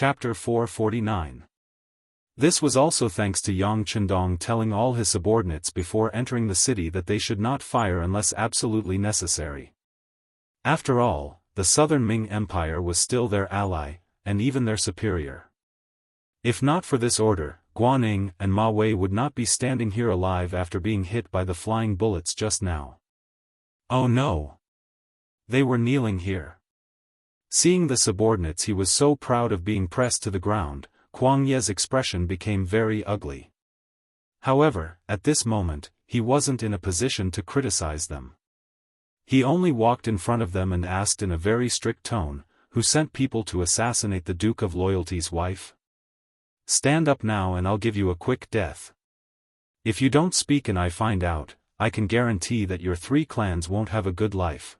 Chapter 449. This was also thanks to Yang Chendong telling all his subordinates before entering the city that they should not fire unless absolutely necessary. After all, the southern Ming Empire was still their ally, and even their superior. If not for this order, Guaning and Ma Wei would not be standing here alive after being hit by the flying bullets just now. Oh no! They were kneeling here. Seeing the subordinates, he was so proud of being pressed to the ground, Kuang Ye's expression became very ugly. However, at this moment, he wasn't in a position to criticize them. He only walked in front of them and asked in a very strict tone, "Who sent people to assassinate the Duke of Loyalty's wife? Stand up now and I'll give you a quick death. If you don't speak and I find out, I can guarantee that your 3 clans won't have a good life."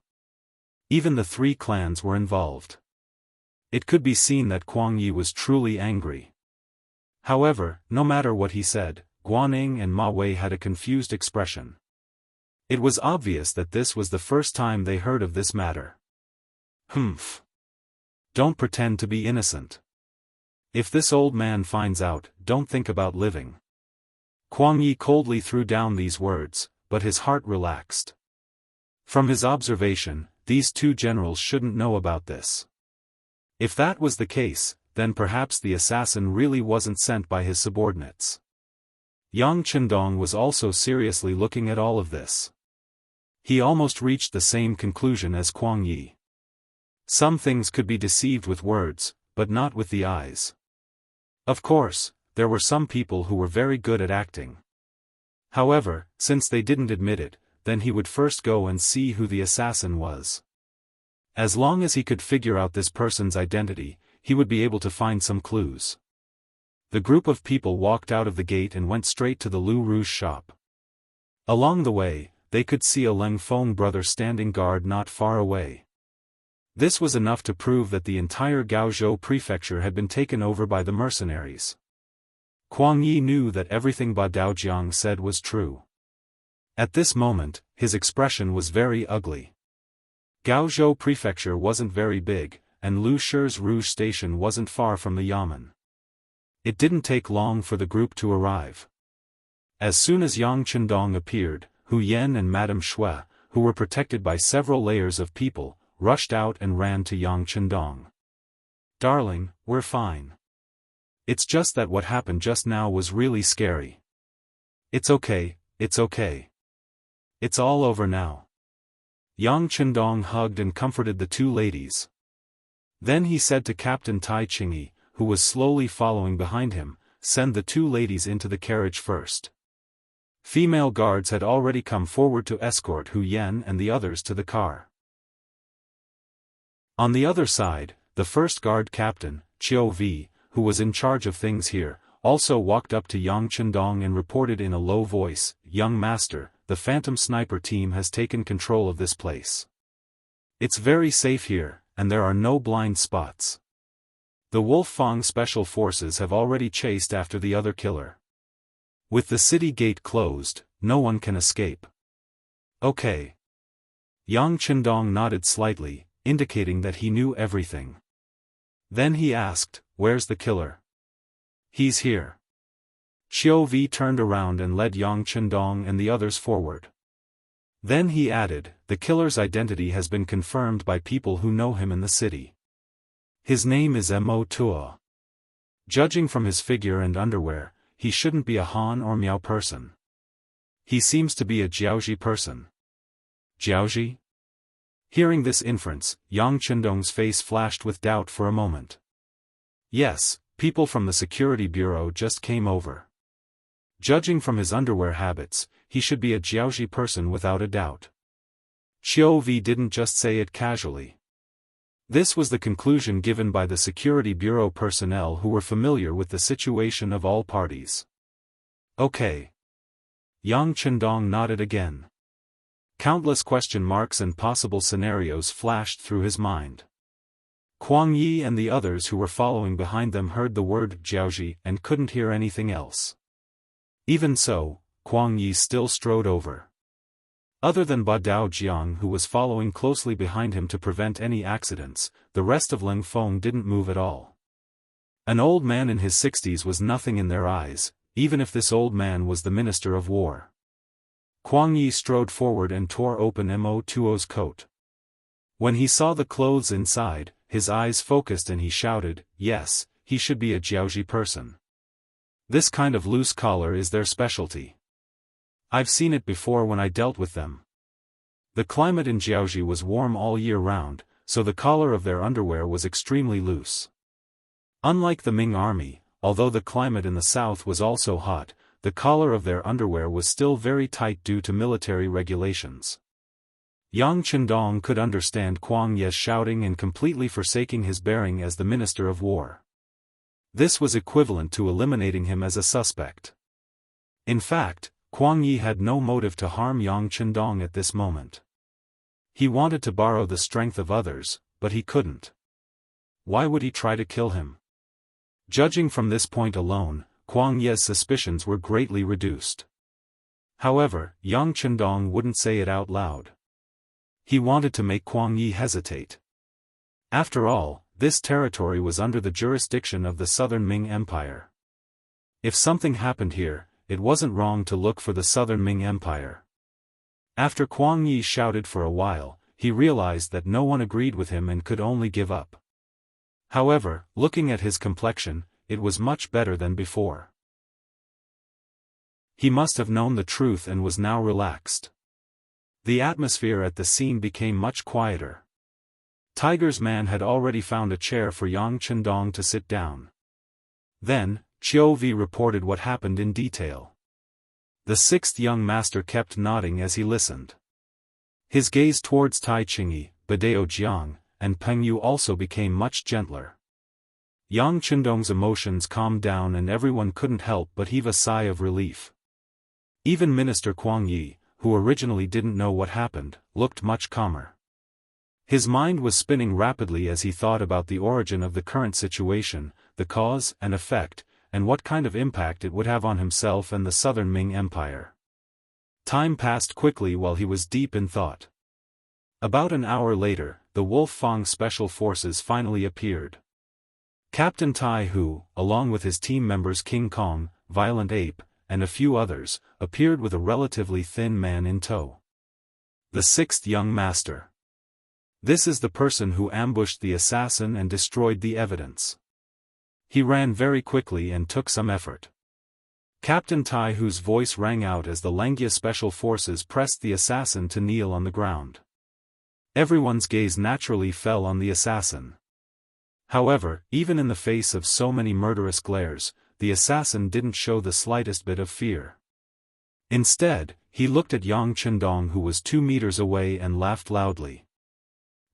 Even the 3 clans were involved. It could be seen that Kuang Yi was truly angry. However, no matter what he said, Guaning and Ma Wei had a confused expression. It was obvious that this was the first time they heard of this matter. Humph. Don't pretend to be innocent. If this old man finds out, don't think about living. Kuang Yi coldly threw down these words, but his heart relaxed. From his observation, these 2 generals shouldn't know about this. If that was the case, then perhaps the assassin really wasn't sent by his subordinates. Yang Chendong was also seriously looking at all of this. He almost reached the same conclusion as Kuang Yi. Some things could be deceived with words, but not with the eyes. Of course, there were some people who were very good at acting. However, since they didn't admit it, then he would first go and see who the assassin was. As long as he could figure out this person's identity, he would be able to find some clues. The group of people walked out of the gate and went straight to the Lu Rouge shop. Along the way, they could see a Leng Feng brother standing guard not far away. This was enough to prove that the entire Gaozhou prefecture had been taken over by the mercenaries. Kuang Yi knew that everything Ba Daojiang said was true. At this moment, his expression was very ugly. Gaozhou prefecture wasn't very big, and Lu Shi's Rouge station wasn't far from the Yamen. It didn't take long for the group to arrive. As soon as Yang Chendong appeared, Hu Yan and Madame Shui, who were protected by several layers of people, rushed out and ran to Yang Chendong. "Darling, we're fine. It's just that what happened just now was really scary. It's okay, it's okay. It's all over now." Yang Chendong hugged and comforted the 2 ladies. Then he said to Captain Tai Qingyi, who was slowly following behind him, "Send the 2 ladies into the carriage first." Female guards had already come forward to escort Hu Yan and the others to the car. On the other side, the first guard captain, Chiu Vi, who was in charge of things here, also walked up to Yang Chendong and reported in a low voice, "Young master, the Phantom Sniper team has taken control of this place. It's very safe here, and there are no blind spots. The Wolf Fang Special Forces have already chased after the other killer. With the city gate closed, no one can escape." "Okay." Yang Chendong nodded slightly, indicating that he knew everything. Then he asked, "Where's the killer?" "He's here." Chiu Vi turned around and led Yang Chendong and the others forward. Then he added, "The killer's identity has been confirmed by people who know him in the city. His name is Mo Tuo. Judging from his figure and underwear, he shouldn't be a Han or Miao person. He seems to be a Jiaozhi person." "Jiaozhi?" Hearing this inference, Yang Chendong's face flashed with doubt for a moment. "Yes, people from the security bureau just came over. Judging from his underwear habits, he should be a Jiaozhi person without a doubt." Chiu Vi didn't just say it casually. This was the conclusion given by the security bureau personnel who were familiar with the situation of all parties. "Okay." Yang Chendong nodded again. Countless question marks and possible scenarios flashed through his mind. Kuang Yi and the others who were following behind them heard the word Jiaozhi and couldn't hear anything else. Even so, Kuang Yi still strode over. Other than Ba Daojiang, who was following closely behind him to prevent any accidents, the rest of Leng Feng didn't move at all. An old man in his 60s was nothing in their eyes, even if this old man was the Minister of War. Kuang Yi strode forward and tore open Mo Tuo's coat. When he saw the clothes inside, his eyes focused and he shouted, "Yes, he should be a Jiaoji person. This kind of loose collar is their specialty. I've seen it before when I dealt with them." The climate in Jiaoji was warm all year round, so the collar of their underwear was extremely loose. Unlike the Ming army, although the climate in the south was also hot, the collar of their underwear was still very tight due to military regulations. Yang Chendong could understand Kuang Yi's shouting and completely forsaking his bearing as the Minister of War. This was equivalent to eliminating him as a suspect. In fact, Kuang Yi had no motive to harm Yang Chendong at this moment. He wanted to borrow the strength of others, but he couldn't. Why would he try to kill him? Judging from this point alone, Kuang Yi's suspicions were greatly reduced. However, Yang Chendong wouldn't say it out loud. He wanted to make Kuang Yi hesitate. After all, this territory was under the jurisdiction of the Southern Ming Empire. If something happened here, it wasn't wrong to look for the Southern Ming Empire. After Kuang Yi shouted for a while, he realized that no one agreed with him and could only give up. However, looking at his complexion, it was much better than before. He must have known the truth and was now relaxed. The atmosphere at the scene became much quieter. Tiger's man had already found a chair for Yang Chendong to sit down. Then, Qiu Vi reported what happened in detail. The sixth young master kept nodding as he listened. His gaze towards Tai Qingyi, Badao Jiang, and Peng Yu also became much gentler. Yang Chendong's emotions calmed down and everyone couldn't help but heave a sigh of relief. Even Minister Kuang Yi, who originally didn't know what happened, looked much calmer. His mind was spinning rapidly as he thought about the origin of the current situation, the cause and effect, and what kind of impact it would have on himself and the Southern Ming Empire. Time passed quickly while he was deep in thought. About an hour later, the Wolf Fang Special Forces finally appeared. Captain Tai Hu, along with his team members King Kong, Violent Ape, and a few others, appeared with a relatively thin man in tow. The sixth young master. This is the person who ambushed the assassin and destroyed the evidence. He ran very quickly and took some effort. Captain Tai Hu's voice rang out as the Langia Special Forces pressed the assassin to kneel on the ground. Everyone's gaze naturally fell on the assassin. However, even in the face of so many murderous glares, the assassin didn't show the slightest bit of fear. Instead, he looked at Yang Chendong, who was 2 meters away, and laughed loudly.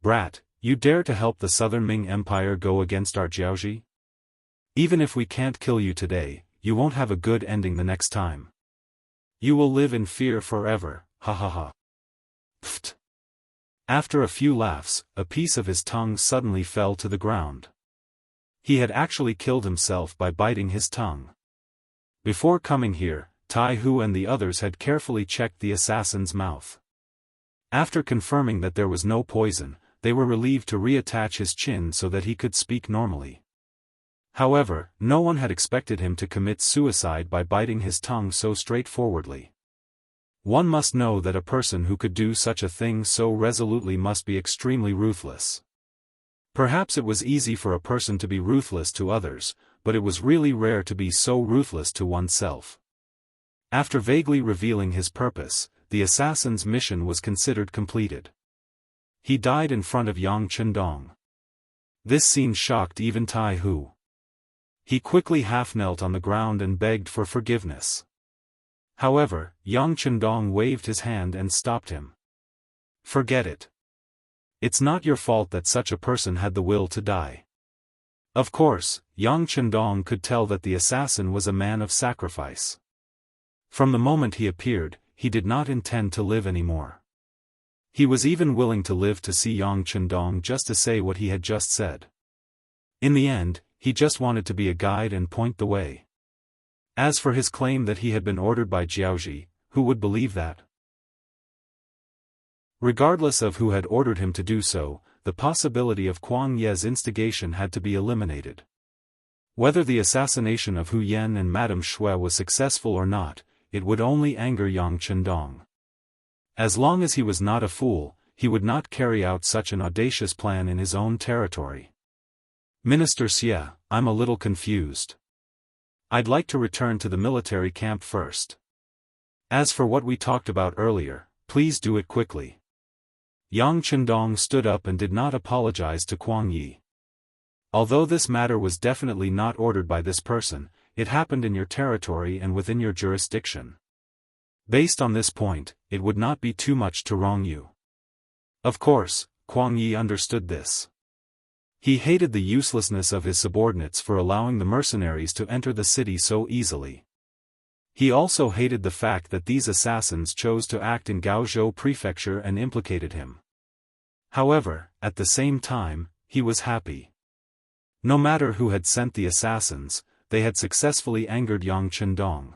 "Brat, you dare to help the Southern Ming Empire go against our Jiaoji? Even if we can't kill you today, you won't have a good ending the next time. You will live in fear forever, ha ha ha." Pfft. After a few laughs, a piece of his tongue suddenly fell to the ground. He had actually killed himself by biting his tongue. Before coming here, Tai Hu and the others had carefully checked the assassin's mouth. After confirming that there was no poison, they were relieved to reattach his chin so that he could speak normally. However, no one had expected him to commit suicide by biting his tongue so straightforwardly. One must know that a person who could do such a thing so resolutely must be extremely ruthless. Perhaps it was easy for a person to be ruthless to others, but it was really rare to be so ruthless to oneself. After vaguely revealing his purpose, the assassin's mission was considered completed. He died in front of Yang Chendong. This scene shocked even Tai Hu. He quickly half-knelt on the ground and begged for forgiveness. However, Yang Chendong waved his hand and stopped him. "Forget it. It's not your fault that such a person had the will to die." Of course, Yang Chendong could tell that the assassin was a man of sacrifice. From the moment he appeared, he did not intend to live anymore. He was even willing to live to see Yang Chendong just to say what he had just said. In the end, he just wanted to be a guide and point the way. As for his claim that he had been ordered by Jiaoji, who would believe that? Regardless of who had ordered him to do so, the possibility of Kuang Ye's instigation had to be eliminated. Whether the assassination of Hu Yan and Madame Shui was successful or not, it would only anger Yang Chendong. As long as he was not a fool, he would not carry out such an audacious plan in his own territory. Minister Xie, I'm a little confused. I'd like to return to the military camp first. As for what we talked about earlier, please do it quickly. Yang Chendong stood up and did not apologize to Kuang Yi. Although this matter was definitely not ordered by this person, it happened in your territory and within your jurisdiction. Based on this point, it would not be too much to wrong you. Of course, Kuang Yi understood this. He hated the uselessness of his subordinates for allowing the mercenaries to enter the city so easily. He also hated the fact that these assassins chose to act in Gaozhou Prefecture and implicated him. However, at the same time, he was happy. No matter who had sent the assassins, they had successfully angered Yang Chendong.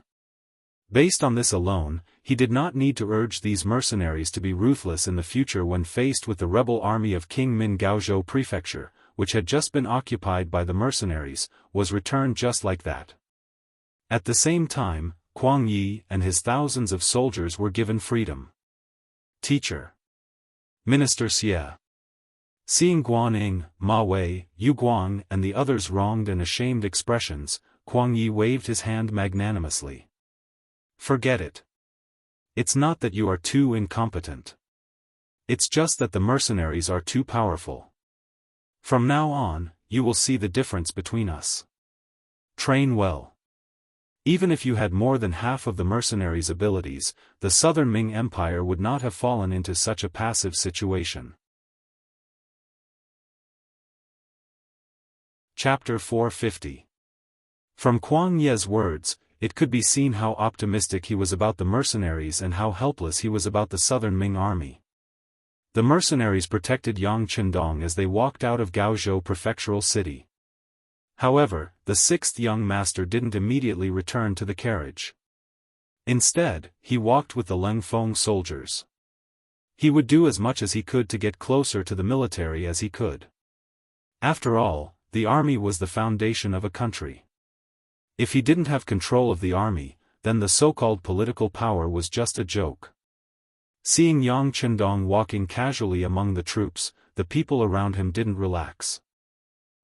Based on this alone, he did not need to urge these mercenaries to be ruthless in the future when faced with the rebel army of King Min. Gaozhou Prefecture, which had just been occupied by the mercenaries, was returned just like that. At the same time, Kuang Yi and his thousands of soldiers were given freedom. Teacher. Minister Xie. Seeing Guaning, Ma Wei, Yu Guang and the others' wronged and ashamed expressions, Kuang Yi waved his hand magnanimously. Forget it. It's not that you are too incompetent. It's just that the mercenaries are too powerful. From now on, you will see the difference between us. Train well. Even if you had more than half of the mercenaries' abilities, the Southern Ming Empire would not have fallen into such a passive situation. Chapter 450. From Kuang Ye's words, it could be seen how optimistic he was about the mercenaries and how helpless he was about the Southern Ming army. The mercenaries protected Yang Chendong as they walked out of Gaozhou Prefectural City. However, the sixth young master didn't immediately return to the carriage. Instead, he walked with the Lengfeng soldiers. He would do as much as he could to get closer to the military as he could. After all, the army was the foundation of a country. If he didn't have control of the army, then the so-called political power was just a joke. Seeing Yang Chendong walking casually among the troops, the people around him didn't relax.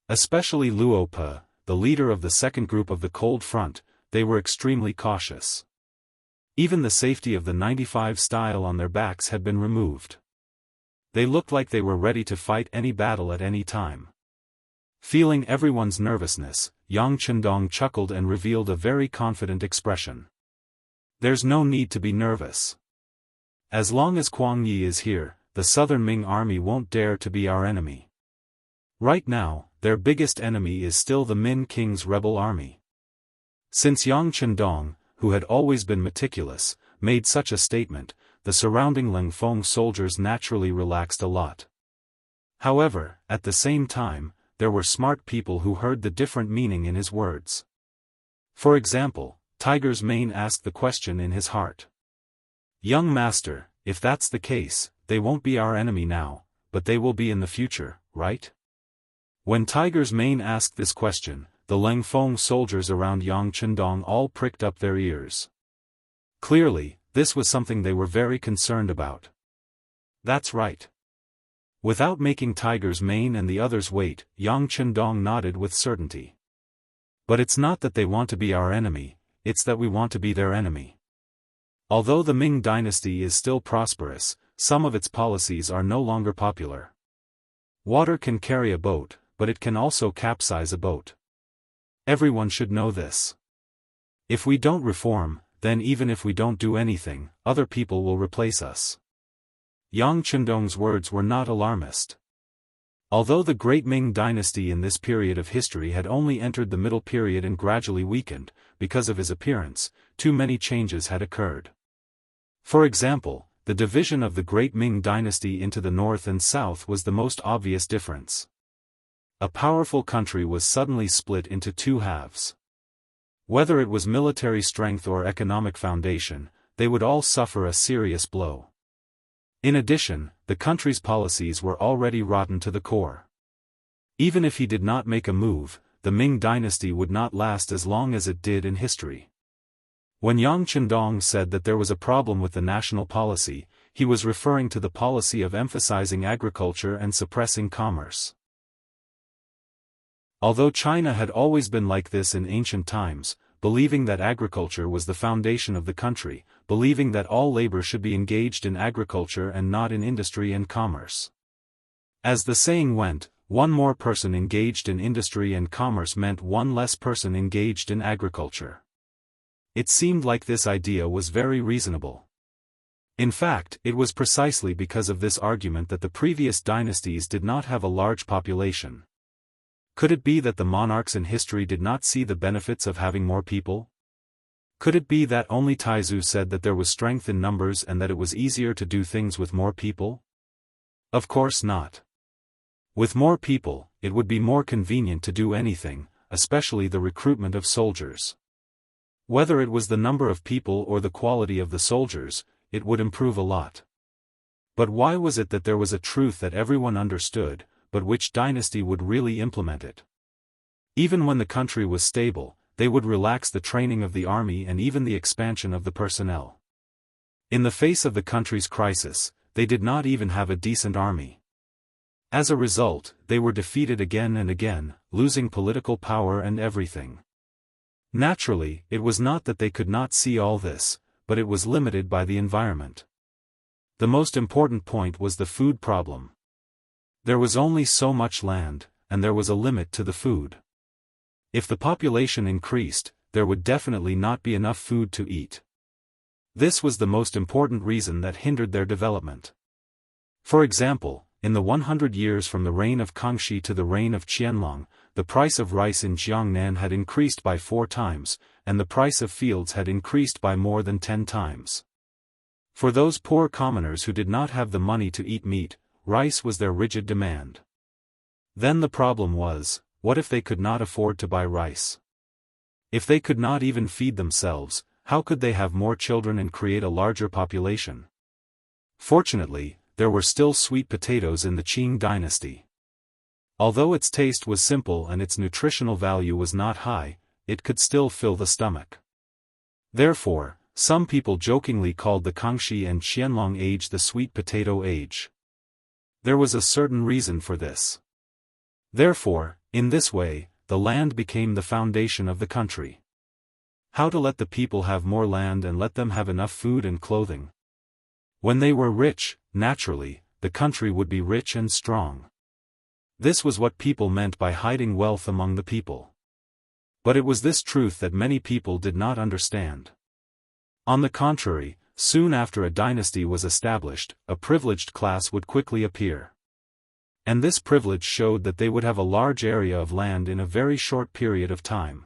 Especially Luo Pe, the leader of the second group of the Cold Front, they were extremely cautious. Even the safety of the 95 style on their backs had been removed. They looked like they were ready to fight any battle at any time. Feeling everyone's nervousness, Yang Chendong chuckled and revealed a very confident expression. There's no need to be nervous. As long as Kuang Yi is here, the Southern Ming army won't dare to be our enemy. Right now, their biggest enemy is still the Min King's rebel army. Since Yang Chendong, who had always been meticulous, made such a statement, the surrounding Lengfeng soldiers naturally relaxed a lot. However, at the same time, there were smart people who heard the different meaning in his words. For example, Tiger's Mane asked the question in his heart. Young master, if that's the case, they won't be our enemy now, but they will be in the future, right? When Tiger's Mane asked this question, the Lengfeng soldiers around Yang Chendong all pricked up their ears. Clearly, this was something they were very concerned about. That's right. Without making Tiger's Mane and the others wait, Yang Chendong nodded with certainty. But it's not that they want to be our enemy, it's that we want to be their enemy. Although the Ming Dynasty is still prosperous, some of its policies are no longer popular. Water can carry a boat, but it can also capsize a boat. Everyone should know this. If we don't reform, then even if we don't do anything, other people will replace us. Yang Chendong's words were not alarmist. Although the Great Ming Dynasty in this period of history had only entered the middle period and gradually weakened, because of his appearance, too many changes had occurred. For example, the division of the Great Ming Dynasty into the north and south was the most obvious difference. A powerful country was suddenly split into two halves. Whether it was military strength or economic foundation, they would all suffer a serious blow. In addition, the country's policies were already rotten to the core. Even if he did not make a move, the Ming dynasty would not last as long as it did in history. When Yang Chendong said that there was a problem with the national policy, he was referring to the policy of emphasizing agriculture and suppressing commerce. Although China had always been like this in ancient times, believing that agriculture was the foundation of the country, believing that all labor should be engaged in agriculture and not in industry and commerce. As the saying went, one more person engaged in industry and commerce meant one less person engaged in agriculture. It seemed like this idea was very reasonable. In fact, it was precisely because of this argument that the previous dynasties did not have a large population. Could it be that the monarchs in history did not see the benefits of having more people? Could it be that only Taizu said that there was strength in numbers and that it was easier to do things with more people? Of course not. With more people, it would be more convenient to do anything, especially the recruitment of soldiers. Whether it was the number of people or the quality of the soldiers, it would improve a lot. But why was it that there was a truth that everyone understood, but which dynasty would really implement it? Even when the country was stable, they would relax the training of the army and even the expansion of the personnel. In the face of the country's crisis, they did not even have a decent army. As a result, they were defeated again and again, losing political power and everything. Naturally, it was not that they could not see all this, but it was limited by the environment. The most important point was the food problem. There was only so much land, and there was a limit to the food. If the population increased, there would definitely not be enough food to eat. This was the most important reason that hindered their development. For example, in the 100 years from the reign of Kangxi to the reign of Qianlong, the price of rice in Jiangnan had increased by 4 times, and the price of fields had increased by more than 10 times. For those poor commoners who did not have the money to eat meat, rice was their rigid demand. Then the problem was, what if they could not afford to buy rice? If they could not even feed themselves, how could they have more children and create a larger population? Fortunately, there were still sweet potatoes in the Qing dynasty. Although its taste was simple and its nutritional value was not high, it could still fill the stomach. Therefore, some people jokingly called the Kangxi and Qianlong age the sweet potato age. There was a certain reason for this. Therefore, in this way, the land became the foundation of the country. How to let the people have more land and let them have enough food and clothing? When they were rich, naturally, the country would be rich and strong. This was what people meant by hiding wealth among the people. But it was this truth that many people did not understand. On the contrary, soon after a dynasty was established, a privileged class would quickly appear. And this privilege showed that they would have a large area of land in a very short period of time.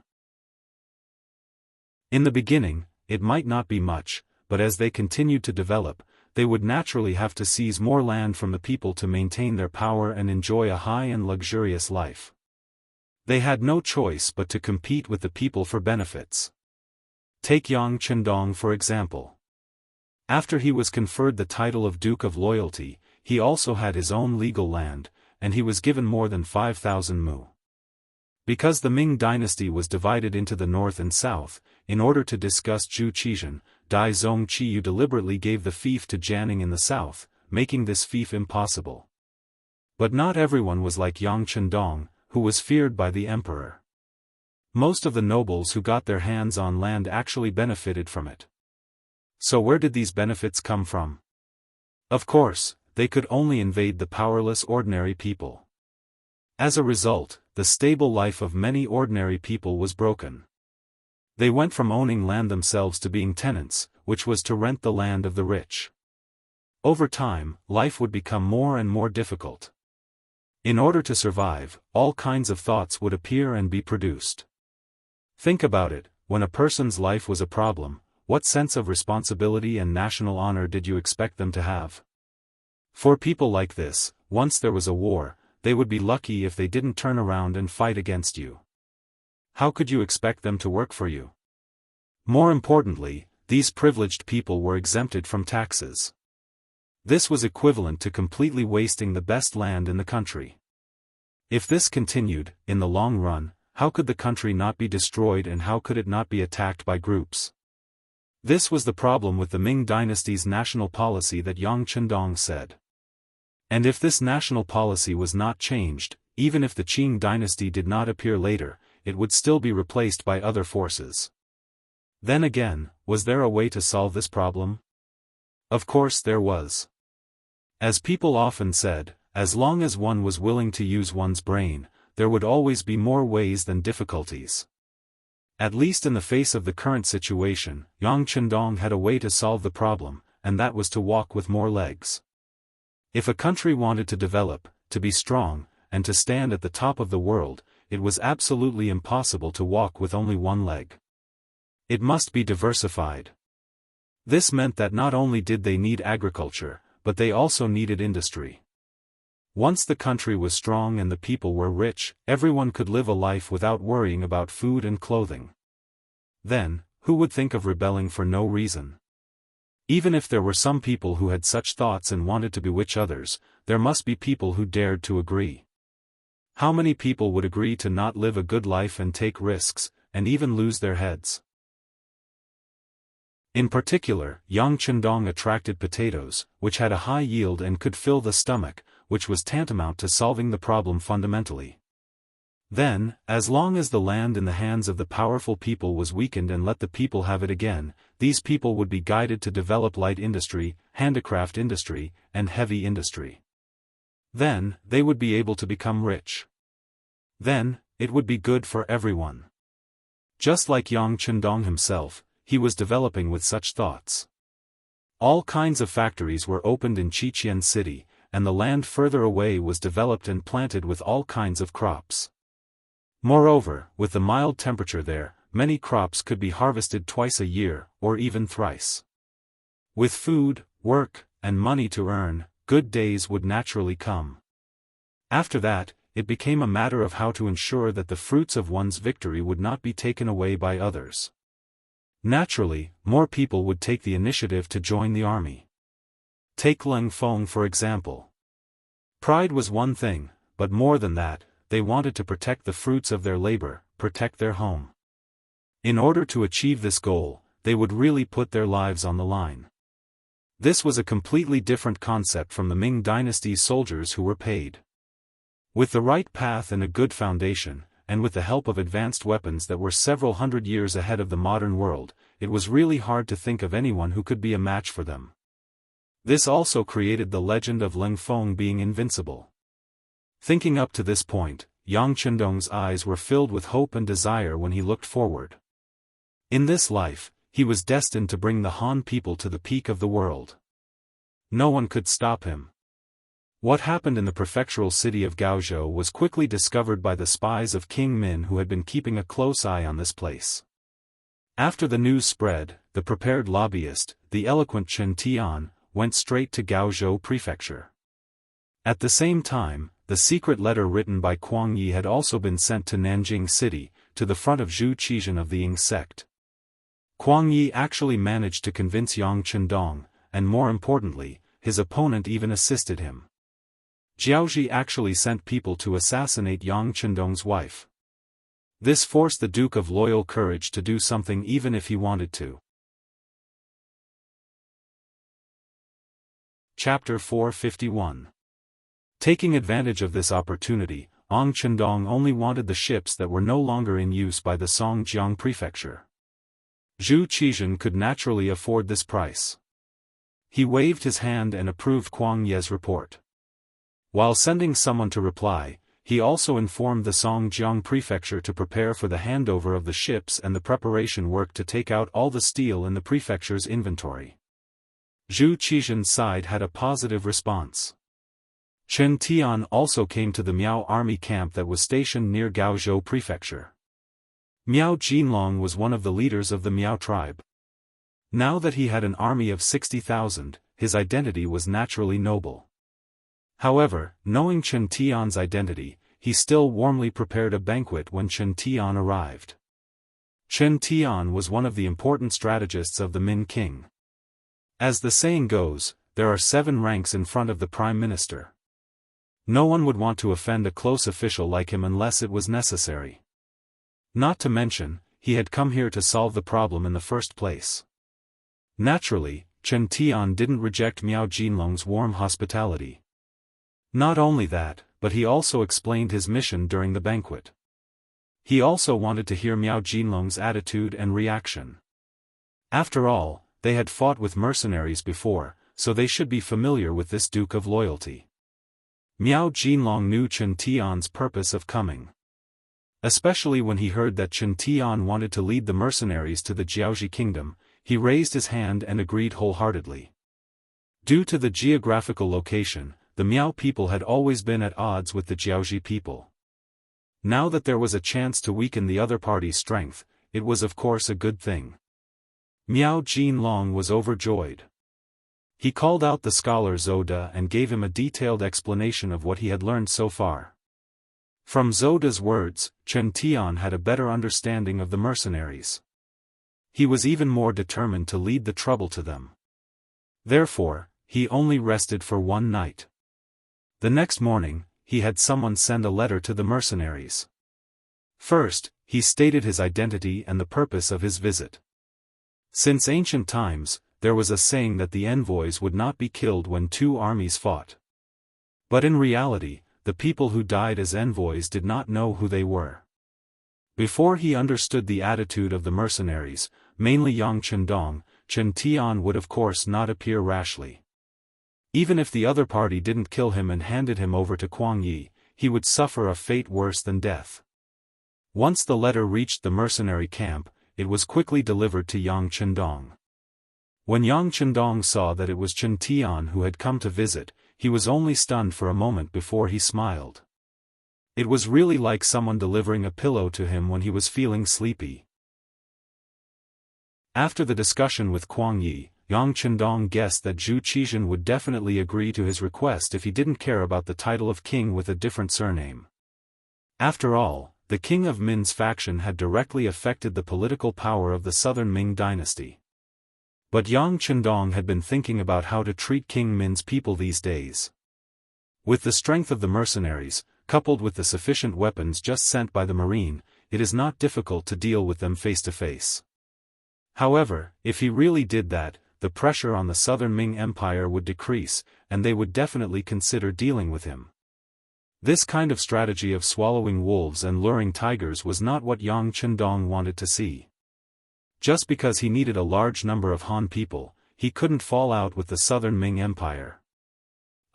In the beginning, it might not be much, but as they continued to develop, they would naturally have to seize more land from the people to maintain their power and enjoy a high and luxurious life. They had no choice but to compete with the people for benefits. Take Yang Chendong for example. After he was conferred the title of Duke of Loyalty, he also had his own legal land, and he was given more than 5,000 mu. Because the Ming dynasty was divided into the north and south, in order to discuss Zhu Qizhen, Dai Zong Qiyu deliberately gave the fief to Jianing in the south, making this fief impossible. But not everyone was like Yang Chendong, who was feared by the emperor. Most of the nobles who got their hands on land actually benefited from it. So where did these benefits come from? Of course, they could only invade the powerless ordinary people. As a result, the stable life of many ordinary people was broken. They went from owning land themselves to being tenants, which was to rent the land of the rich. Over time, life would become more and more difficult. In order to survive, all kinds of thoughts would appear and be produced. Think about it, when a person's life was a problem, what sense of responsibility and national honor did you expect them to have? For people like this, once there was a war, they would be lucky if they didn't turn around and fight against you. How could you expect them to work for you? More importantly, these privileged people were exempted from taxes. This was equivalent to completely wasting the best land in the country. If this continued, in the long run, how could the country not be destroyed and how could it not be attacked by groups? This was the problem with the Ming dynasty's national policy that Yang Chendong said. And if this national policy was not changed, even if the Qing dynasty did not appear later, it would still be replaced by other forces. Then again, was there a way to solve this problem? Of course there was. As people often said, as long as one was willing to use one's brain, there would always be more ways than difficulties. At least in the face of the current situation, Yang Chendong had a way to solve the problem, and that was to walk with more legs. If a country wanted to develop, to be strong, and to stand at the top of the world, it was absolutely impossible to walk with only one leg. It must be diversified. This meant that not only did they need agriculture, but they also needed industry. Once the country was strong and the people were rich, everyone could live a life without worrying about food and clothing. Then, who would think of rebelling for no reason? Even if there were some people who had such thoughts and wanted to bewitch others, there must be people who dared to agree. How many people would agree to not live a good life and take risks, and even lose their heads? In particular, Yang Chendong attracted potatoes, which had a high yield and could fill the stomach, which was tantamount to solving the problem fundamentally. Then, as long as the land in the hands of the powerful people was weakened and let the people have it again, these people would be guided to develop light industry, handicraft industry, and heavy industry. Then, they would be able to become rich. Then, it would be good for everyone. Just like Yang Chendong himself, he was developing with such thoughts. All kinds of factories were opened in Qiqian City, and the land further away was developed and planted with all kinds of crops. Moreover, with the mild temperature there, many crops could be harvested twice a year, or even thrice. With food, work, and money to earn, good days would naturally come. After that, it became a matter of how to ensure that the fruits of one's victory would not be taken away by others. Naturally, more people would take the initiative to join the army. Take Leng Feng for example. Pride was one thing, but more than that, they wanted to protect the fruits of their labor, protect their home. In order to achieve this goal, they would really put their lives on the line. This was a completely different concept from the Ming dynasty's soldiers who were paid. With the right path and a good foundation, and with the help of advanced weapons that were several hundred years ahead of the modern world, it was really hard to think of anyone who could be a match for them. This also created the legend of Leng Feng being invincible. Thinking up to this point, Yang Chendong's eyes were filled with hope and desire when he looked forward. In this life, he was destined to bring the Han people to the peak of the world. No one could stop him. What happened in the prefectural city of Gaozhou was quickly discovered by the spies of King Min who had been keeping a close eye on this place. After the news spread, the prepared lobbyist, the eloquent Chen Tian, went straight to Gaozhou prefecture. At the same time, the secret letter written by Kuang Yi had also been sent to Nanjing City, to the front of Zhu Qizhen of the Ying sect. Kuang Yi actually managed to convince Yang Chendong, and more importantly, his opponent even assisted him. Jiaoji actually sent people to assassinate Yang Chendong's wife. This forced the Duke of Loyal Courage to do something even if he wanted to. Chapter 451. Taking advantage of this opportunity, Yang Chendong only wanted the ships that were no longer in use by the Songjiang prefecture. Zhu Qizhen could naturally afford this price. He waved his hand and approved Kuang Ye's report. While sending someone to reply, he also informed the Songjiang prefecture to prepare for the handover of the ships and the preparation work to take out all the steel in the prefecture's inventory. Zhu Qizhen's side had a positive response. Chen Tian also came to the Miao army camp that was stationed near Gaozhou prefecture. Miao Jinlong was one of the leaders of the Miao tribe. Now that he had an army of 60,000, his identity was naturally noble. However, knowing Chen Tian's identity, he still warmly prepared a banquet when Chen Tian arrived. Chen Tian was one of the important strategists of the Min king. As the saying goes, there are 7 ranks in front of the prime minister. No one would want to offend a close official like him unless it was necessary. Not to mention, he had come here to solve the problem in the first place. Naturally, Chen Tian didn't reject Miao Jinlong's warm hospitality. Not only that, but he also explained his mission during the banquet. He also wanted to hear Miao Jinlong's attitude and reaction. After all, they had fought with mercenaries before, so they should be familiar with this Duke of Loyalty. Miao Jinlong knew Chen Tian's purpose of coming. Especially when he heard that Chen Tian wanted to lead the mercenaries to the Jiaoxi kingdom, he raised his hand and agreed wholeheartedly. Due to the geographical location, the Miao people had always been at odds with the Jiaoxi people. Now that there was a chance to weaken the other party's strength, it was of course a good thing. Miao Jinlong was overjoyed. He called out the scholar Zoda and gave him a detailed explanation of what he had learned so far. From Zoda's words, Chen Tian had a better understanding of the mercenaries. He was even more determined to lead the trouble to them. Therefore, he only rested for one night. The next morning, he had someone send a letter to the mercenaries. First, he stated his identity and the purpose of his visit. Since ancient times, there was a saying that the envoys would not be killed when two armies fought. But in reality, the people who died as envoys did not know who they were. Before he understood the attitude of the mercenaries, mainly Yang Chendong, Chen Tian would of course not appear rashly. Even if the other party didn't kill him and handed him over to Kuang Yi, he would suffer a fate worse than death. Once the letter reached the mercenary camp, it was quickly delivered to Yang Chendong. When Yang Chendong saw that it was Chen Tian who had come to visit, he was only stunned for a moment before he smiled. It was really like someone delivering a pillow to him when he was feeling sleepy. After the discussion with Kuang Yi, Yang Chendong guessed that Zhu Qizhen would definitely agree to his request if he didn't care about the title of king with a different surname. After all, the king of Min's faction had directly affected the political power of the southern Ming dynasty. But Yang Chendong had been thinking about how to treat King Min's people these days. With the strength of the mercenaries, coupled with the sufficient weapons just sent by the marine, it is not difficult to deal with them face to face. However, if he really did that, the pressure on the southern Ming Empire would decrease, and they would definitely consider dealing with him. This kind of strategy of swallowing wolves and luring tigers was not what Yang Chendong wanted to see. Just because he needed a large number of Han people, he couldn't fall out with the southern Ming Empire.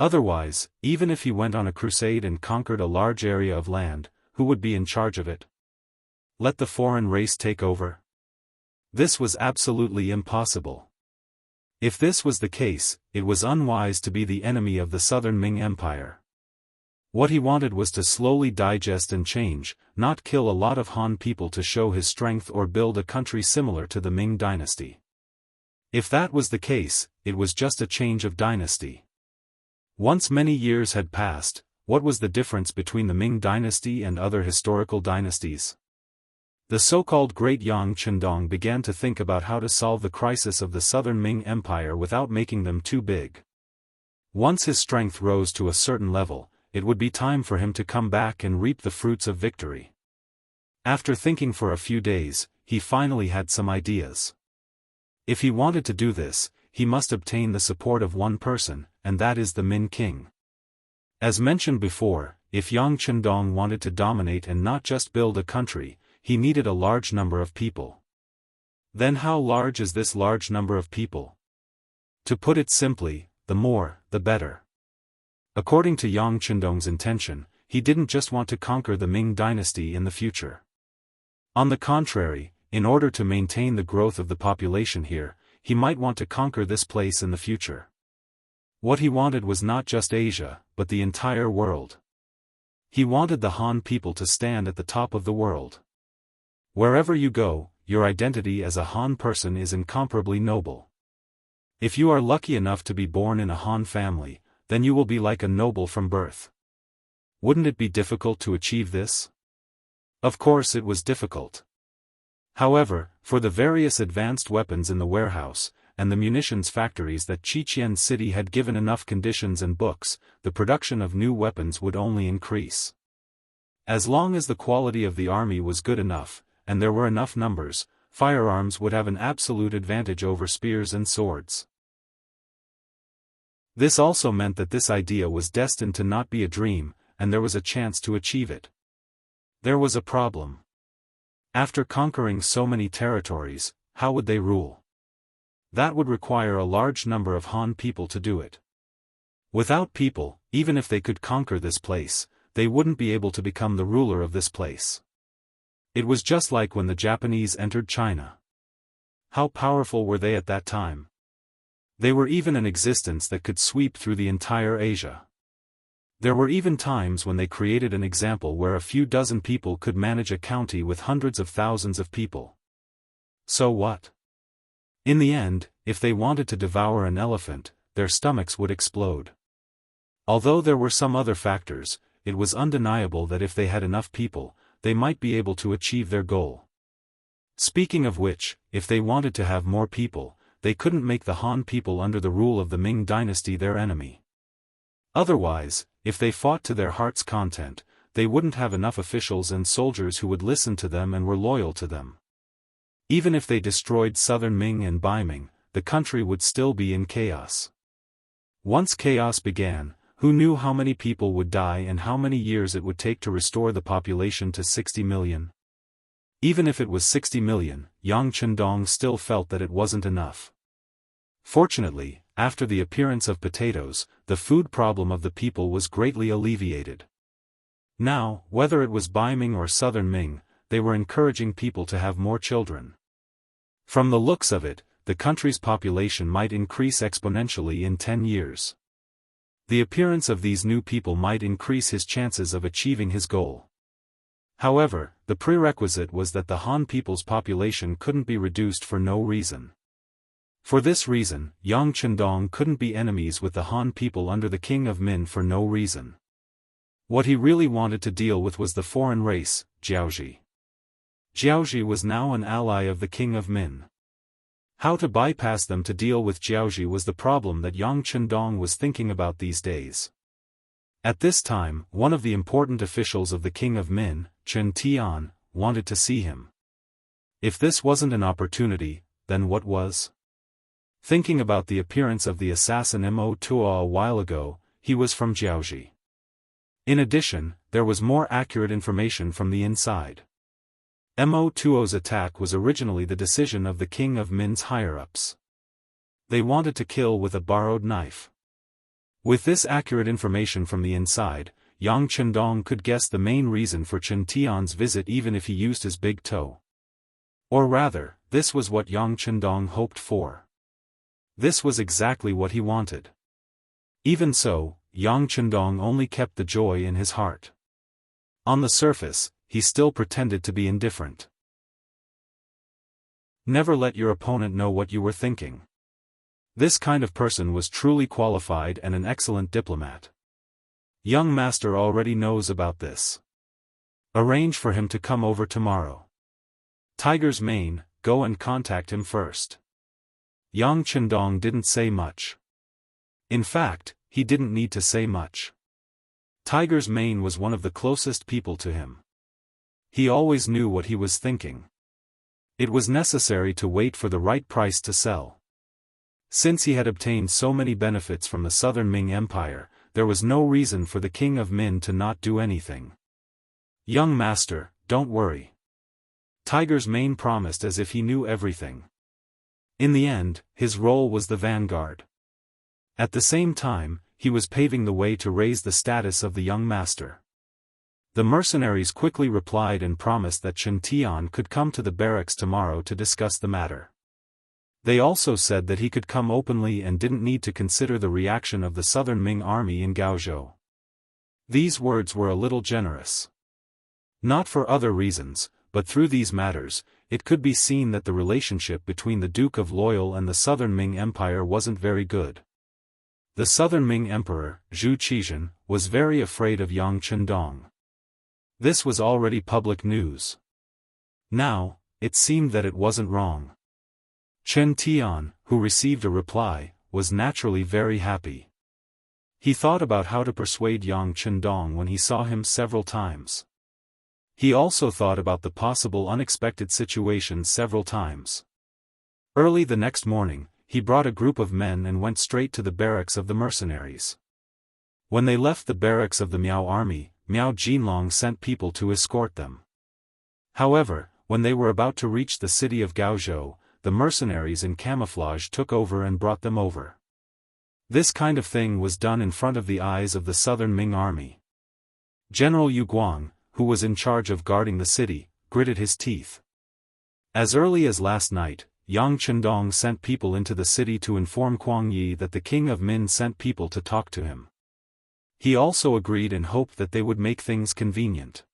Otherwise, even if he went on a crusade and conquered a large area of land, who would be in charge of it? Let the foreign race take over? This was absolutely impossible. If this was the case, it was unwise to be the enemy of the southern Ming Empire. What he wanted was to slowly digest and change, not kill a lot of Han people to show his strength or build a country similar to the Ming dynasty. If that was the case, it was just a change of dynasty. Once many years had passed, what was the difference between the Ming dynasty and other historical dynasties? The so-called Great Yang Chendong began to think about how to solve the crisis of the southern Ming Empire without making them too big. Once his strength rose to a certain level, it would be time for him to come back and reap the fruits of victory. After thinking for a few days, he finally had some ideas. If he wanted to do this, he must obtain the support of one person, and that is the Min king. As mentioned before, if Yang Chendong wanted to dominate and not just build a country, he needed a large number of people. Then how large is this large number of people? To put it simply, the more, the better. According to Yang Chendong's intention, he didn't just want to conquer the Ming dynasty in the future. On the contrary, in order to maintain the growth of the population here, he might want to conquer this place in the future. What he wanted was not just Asia, but the entire world. He wanted the Han people to stand at the top of the world. Wherever you go, your identity as a Han person is incomparably noble. If you are lucky enough to be born in a Han family, then you will be like a noble from birth. Wouldn't it be difficult to achieve this? Of course it was difficult. However, for the various advanced weapons in the warehouse, and the munitions factories that Qiqian City had given enough conditions and books, the production of new weapons would only increase. As long as the quality of the army was good enough, and there were enough numbers, firearms would have an absolute advantage over spears and swords. This also meant that this idea was destined to not be a dream, and there was a chance to achieve it. There was a problem. After conquering so many territories, how would they rule? That would require a large number of Han people to do it. Without people, even if they could conquer this place, they wouldn't be able to become the ruler of this place. It was just like when the Japanese entered China. How powerful were they at that time? They were even an existence that could sweep through the entire Asia. There were even times when they created an example where a few dozen people could manage a county with hundreds of thousands of people. So what? In the end, if they wanted to devour an elephant, their stomachs would explode. Although there were some other factors, it was undeniable that if they had enough people, they might be able to achieve their goal. Speaking of which, if they wanted to have more people, they couldn't make the Han people under the rule of the Ming dynasty their enemy. Otherwise, if they fought to their heart's content, they wouldn't have enough officials and soldiers who would listen to them and were loyal to them. Even if they destroyed southern Ming and Beiming, the country would still be in chaos. Once chaos began, who knew how many people would die and how many years it would take to restore the population to 60 million? Even if it was 60 million, Yang Chendong still felt that it wasn't enough. Fortunately, after the appearance of potatoes, the food problem of the people was greatly alleviated. Now, whether it was Beiming or southern Ming, they were encouraging people to have more children. From the looks of it, the country's population might increase exponentially in 10 years. The appearance of these new people might increase his chances of achieving his goal. However, the prerequisite was that the Han people's population couldn't be reduced for no reason. For this reason, Yang Chendong couldn't be enemies with the Han people under the king of Min for no reason. What he really wanted to deal with was the foreign race, Jiaoji. Jiaoji was now an ally of the king of Min. How to bypass them to deal with Jiaoji was the problem that Yang Chendong was thinking about these days. At this time, one of the important officials of the king of Min, Chen Tian, wanted to see him. If this wasn't an opportunity, then what was? Thinking about the appearance of the assassin Mo Tuo a while ago, he was from Jiaoji. In addition, there was more accurate information from the inside. Mo Tuo's attack was originally the decision of the king of Min's higher-ups. They wanted to kill with a borrowed knife. With this accurate information from the inside, Yang Chendong could guess the main reason for Chen Tian's visit even if he used his big toe. Or rather, this was what Yang Chendong hoped for. This was exactly what he wanted. Even so, Yang Chendong only kept the joy in his heart. On the surface, he still pretended to be indifferent. Never let your opponent know what you were thinking. This kind of person was truly qualified and an excellent diplomat. Young master already knows about this. Arrange for him to come over tomorrow. Tiger's mane, go and contact him first. Yang Chendong didn't say much. In fact, he didn't need to say much. Tiger's mane was one of the closest people to him. He always knew what he was thinking. It was necessary to wait for the right price to sell. Since he had obtained so many benefits from the southern Ming Empire, there was no reason for the king of Min to not do anything. Young master, don't worry. Tiger's mane promised as if he knew everything. In the end, his role was the vanguard. At the same time, he was paving the way to raise the status of the young master. The mercenaries quickly replied and promised that Chen Tian could come to the barracks tomorrow to discuss the matter. They also said that he could come openly and didn't need to consider the reaction of the southern Ming army in Gaozhou. These words were a little generous. Not for other reasons, but through these matters, it could be seen that the relationship between the Duke of Loyal and the southern Ming Empire wasn't very good. The southern Ming Emperor, Zhu Qizhen, was very afraid of Yang Chendong. This was already public news. Now, it seemed that it wasn't wrong. Chen Tian, who received a reply, was naturally very happy. He thought about how to persuade Yang Chendong when he saw him several times. He also thought about the possible unexpected situations several times. Early the next morning, he brought a group of men and went straight to the barracks of the mercenaries. When they left the barracks of the Miao army, Miao Jinlong sent people to escort them. However, when they were about to reach the city of Gaozhou, the mercenaries in camouflage took over and brought them over. This kind of thing was done in front of the eyes of the southern Ming army. General Yu Guang, who was in charge of guarding the city, gritted his teeth. As early as last night, Yang Chendong sent people into the city to inform Kuang Yi that the king of Min sent people to talk to him. He also agreed and hoped that they would make things convenient.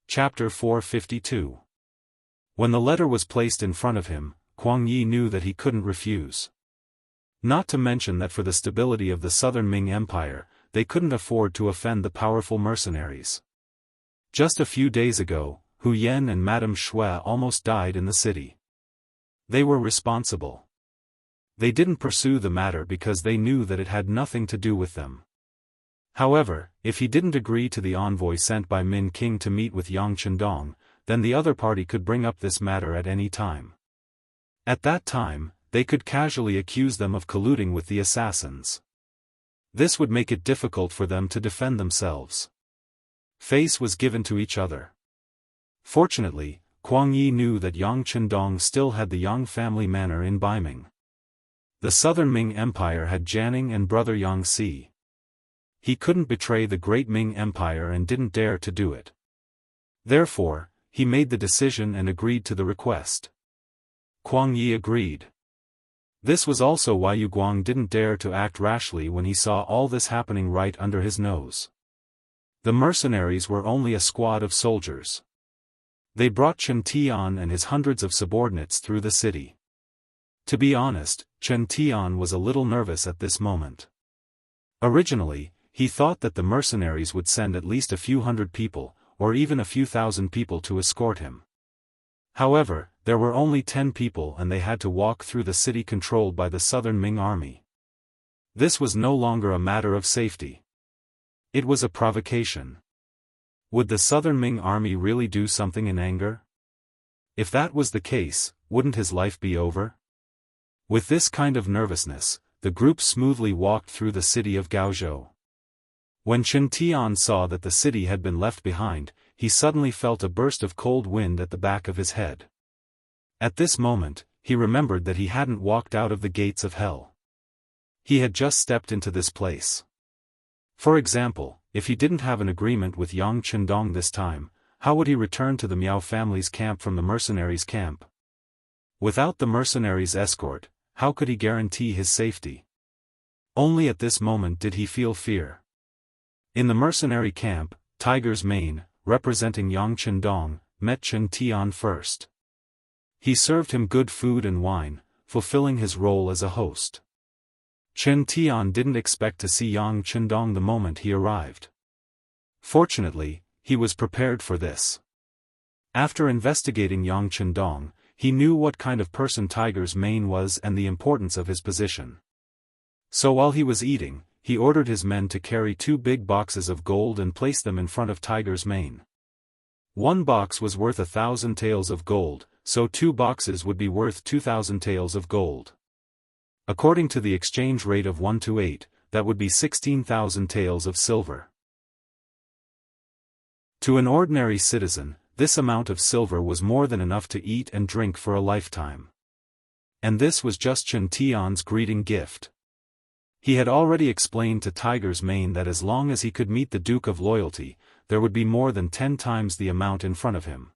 Chapter 452. When the letter was placed in front of him, Kuang Yi knew that he couldn't refuse. Not to mention that for the stability of the southern Ming Empire, they couldn't afford to offend the powerful mercenaries. Just a few days ago, Hu Yan and Madame Shui almost died in the city. They were responsible. They didn't pursue the matter because they knew that it had nothing to do with them. However, if he didn't agree to the envoy sent by Min King to meet with Yang Chendong, then the other party could bring up this matter at any time. At that time, they could casually accuse them of colluding with the assassins. This would make it difficult for them to defend themselves. Face was given to each other. Fortunately, Kuang Yi knew that Yang Chendong still had the Yang family manor in Baiming. The southern Ming Empire had Jianning and brother Yang Si. He couldn't betray the great Ming Empire and didn't dare to do it. Therefore, he made the decision and agreed to the request. Kuang Yi agreed. This was also why Yu Guang didn't dare to act rashly when he saw all this happening right under his nose. The mercenaries were only a squad of soldiers. They brought Chen Tian and his hundreds of subordinates through the city. To be honest, Chen Tian was a little nervous at this moment. Originally, he thought that the mercenaries would send at least a few hundred people, or even a few thousand people to escort him. However, there were only 10 people and they had to walk through the city controlled by the southern Ming army. This was no longer a matter of safety. It was a provocation. Would the southern Ming army really do something in anger? If that was the case, wouldn't his life be over? With this kind of nervousness, the group smoothly walked through the city of Gaozhou. When Chen Tian saw that the city had been left behind, he suddenly felt a burst of cold wind at the back of his head. At this moment, he remembered that he hadn't walked out of the gates of hell. He had just stepped into this place. For example, if he didn't have an agreement with Yang Chendong this time, how would he return to the Miao family's camp from the mercenaries' camp? Without the mercenaries' escort, how could he guarantee his safety? Only at this moment did he feel fear. In the mercenary camp, Tiger's Mane, representing Yang Chendong, met Chen Tian first. He served him good food and wine, fulfilling his role as a host. Chen Tian didn't expect to see Yang Chendong the moment he arrived. Fortunately, he was prepared for this. After investigating Yang Chendong, he knew what kind of person Tiger's Mane was and the importance of his position. So while he was eating, he ordered his men to carry 2 big boxes of gold and place them in front of Tiger's Mane. One box was worth 1,000 taels of gold, so 2 boxes would be worth 2,000 taels of gold. According to the exchange rate of 1 to 8, that would be 16,000 taels of silver. To an ordinary citizen, this amount of silver was more than enough to eat and drink for a lifetime. And this was just Chen Tian's greeting gift. He had already explained to Tiger's Mane that as long as he could meet the Duke of Loyalty, there would be more than 10 times the amount in front of him.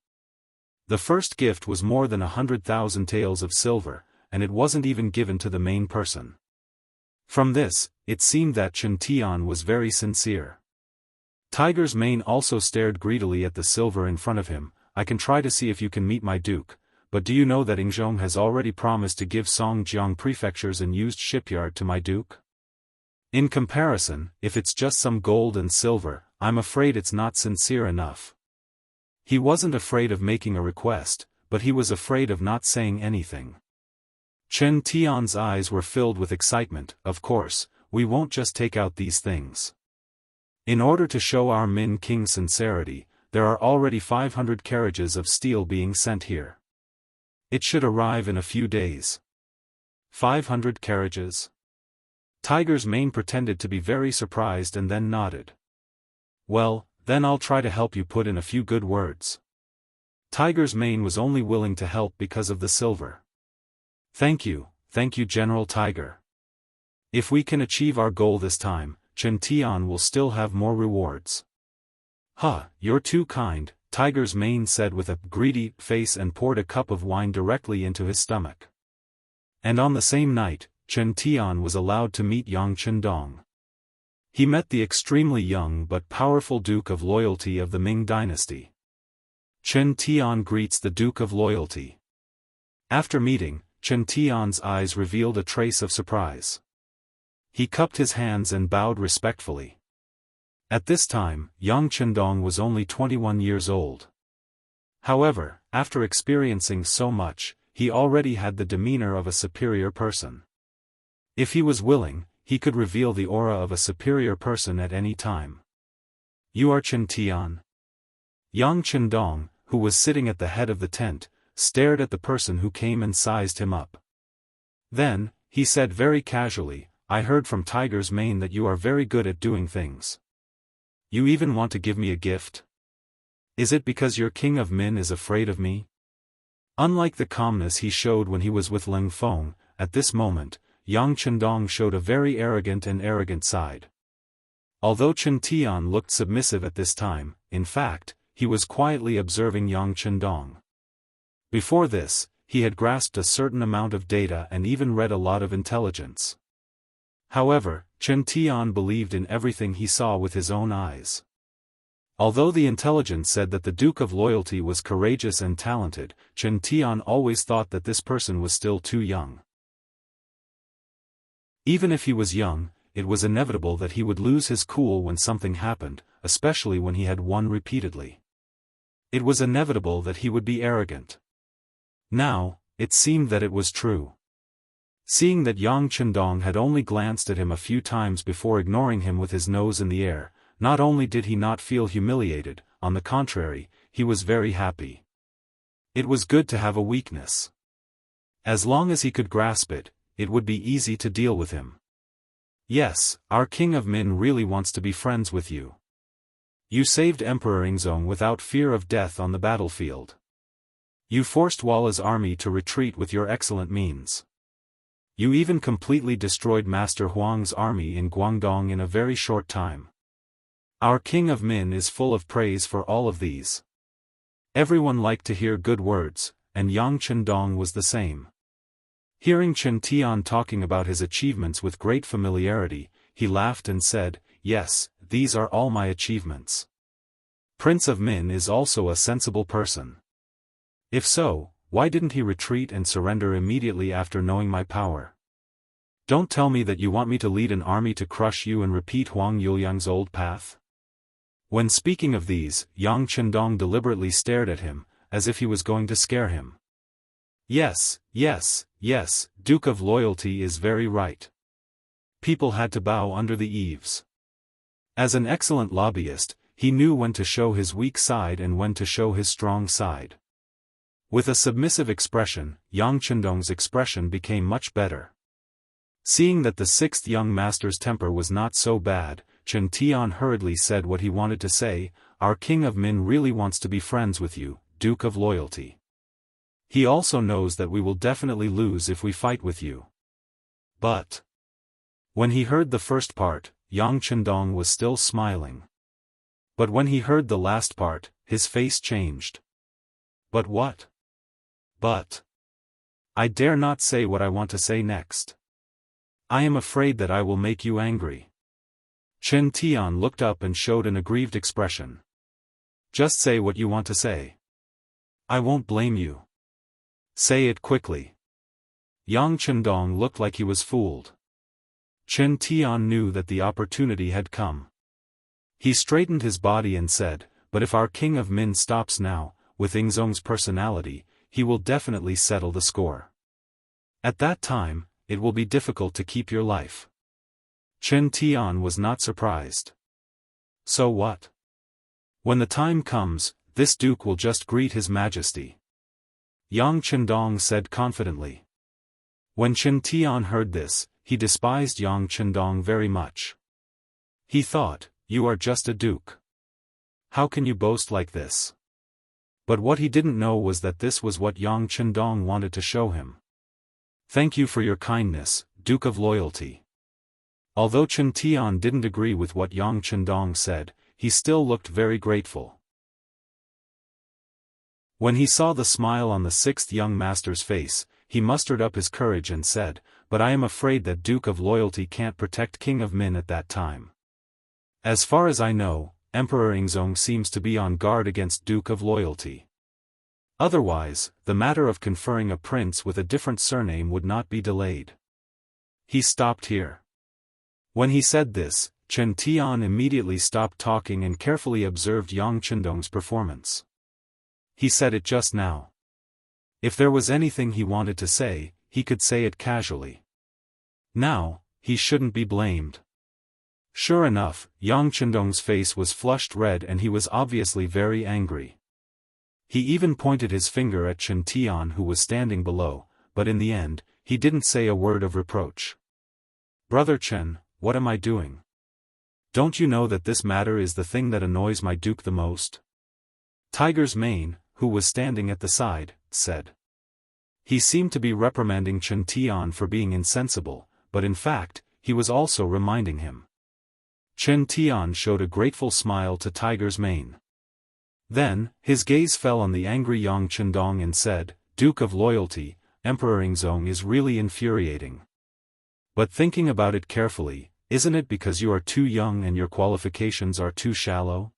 The first gift was more than 100,000 taels of silver, and it wasn't even given to the main person. From this, it seemed that Chen Tian was very sincere. Tiger's Mane also stared greedily at the silver in front of him. I can try to see if you can meet my duke, but do you know that Yingzhong has already promised to give Songjiang prefectures and used shipyard to my duke? In comparison, if it's just some gold and silver, I'm afraid it's not sincere enough. He wasn't afraid of making a request, but he was afraid of not saying anything. Chen Tian's eyes were filled with excitement. Of course, we won't just take out these things. In order to show our Min King's sincerity, there are already 500 carriages of steel being sent here. It should arrive in a few days. 500 carriages? Tiger's Mane pretended to be very surprised and then nodded. Well, then I'll try to help you put in a few good words. Tiger's Mane was only willing to help because of the silver. Thank you General Tiger. If we can achieve our goal this time, Chen Tian will still have more rewards. You're too kind, Tiger's Mane said with a greedy face and poured a cup of wine directly into his stomach. And on the same night, Chen Tian was allowed to meet Yang Chendong. He met the extremely young but powerful Duke of Loyalty of the Ming Dynasty. Chen Tian greets the Duke of Loyalty. After meeting, Chen Tian's eyes revealed a trace of surprise. He cupped his hands and bowed respectfully. At this time, Yang Chendong was only 21 years old. However, after experiencing so much, he already had the demeanor of a superior person. If he was willing, he could reveal the aura of a superior person at any time. You are Chen Tian? Yang Chendong, who was sitting at the head of the tent, stared at the person who came and sized him up. Then, he said very casually, I heard from Tiger's Mane that you are very good at doing things. You even want to give me a gift? Is it because your King of Min is afraid of me? Unlike the calmness he showed when he was with Ling Feng, at this moment, Yang Chendong showed a very arrogant side. Although Chen Tian looked submissive at this time, in fact, he was quietly observing Yang Chendong. Before this, he had grasped a certain amount of data and even read a lot of intelligence. However, Chen Tian believed in everything he saw with his own eyes. Although the intelligence said that the Duke of Loyalty was courageous and talented, Chen Tian always thought that this person was still too young. Even if he was young, it was inevitable that he would lose his cool when something happened, especially when he had won repeatedly. It was inevitable that he would be arrogant. Now, it seemed that it was true. Seeing that Yang Chendong had only glanced at him a few times before ignoring him with his nose in the air, not only did he not feel humiliated, on the contrary, he was very happy. It was good to have a weakness. As long as he could grasp it, it would be easy to deal with him. Yes, our King of Min really wants to be friends with you. You saved Emperor Yingzong without fear of death on the battlefield. You forced Walla's army to retreat with your excellent means. You even completely destroyed Master Huang's army in Guangdong in a very short time. Our King of Min is full of praise for all of these. Everyone liked to hear good words, and Yang Chendong was the same. Hearing Chen Tian talking about his achievements with great familiarity, he laughed and said, Yes, these are all my achievements. Prince of Min is also a sensible person. If so, why didn't he retreat and surrender immediately after knowing my power? Don't tell me that you want me to lead an army to crush you and repeat Huang Yuliang's old path. When speaking of these, Yang Chendong deliberately stared at him, as if he was going to scare him. Yes, Duke of Loyalty is very right. People had to bow under the eaves. As an excellent lobbyist, he knew when to show his weak side and when to show his strong side. With a submissive expression, Yang Chendong's expression became much better. Seeing that the sixth young master's temper was not so bad, Chen Tian hurriedly said what he wanted to say, Our King of Min really wants to be friends with you, Duke of Loyalty. He also knows that we will definitely lose if we fight with you. But when he heard the first part, Yang Chendong was still smiling. But when he heard the last part, his face changed. But what? But I dare not say what I want to say next. I am afraid that I will make you angry. Chen Tian looked up and showed an aggrieved expression. Just say what you want to say. I won't blame you. Say it quickly. Yang Chendong looked like he was fooled. Chen Tian knew that the opportunity had come. He straightened his body and said, But if our King of Min stops now, with Yingzong's personality, he will definitely settle the score. At that time, it will be difficult to keep your life. Chen Tian was not surprised. So what? When the time comes, this duke will just greet his majesty. Yang Chendong said confidently. When Chen Tian heard this, he despised Yang Chendong very much. He thought, you are just a duke. How can you boast like this? But what he didn't know was that this was what Yang Chendong wanted to show him. Thank you for your kindness, Duke of Loyalty. Although Chen Tian didn't agree with what Yang Chendong said, he still looked very grateful. When he saw the smile on the sixth young master's face, he mustered up his courage and said, but I am afraid that Duke of Loyalty can't protect King of Min at that time. As far as I know, Emperor Yingzong seems to be on guard against Duke of Loyalty. Otherwise, the matter of conferring a prince with a different surname would not be delayed. He stopped here. When he said this, Chen Tian immediately stopped talking and carefully observed Yang Chendong's performance. He said it just now. If there was anything he wanted to say, he could say it casually. Now, he shouldn't be blamed. Sure enough, Yang Chendong's face was flushed red and he was obviously very angry. He even pointed his finger at Chen Tian who was standing below, but in the end, he didn't say a word of reproach. Brother Chen, what am I doing? Don't you know that this matter is the thing that annoys my duke the most? Tiger's Mane, who was standing at the side, said. He seemed to be reprimanding Chen Tian for being insensible, but in fact, he was also reminding him. Chen Tian showed a grateful smile to Tiger's Mane. Then, his gaze fell on the angry Yang Chendong and said, Duke of Loyalty, Emperor Yingzong is really infuriating. But thinking about it carefully, isn't it because you are too young and your qualifications are too shallow?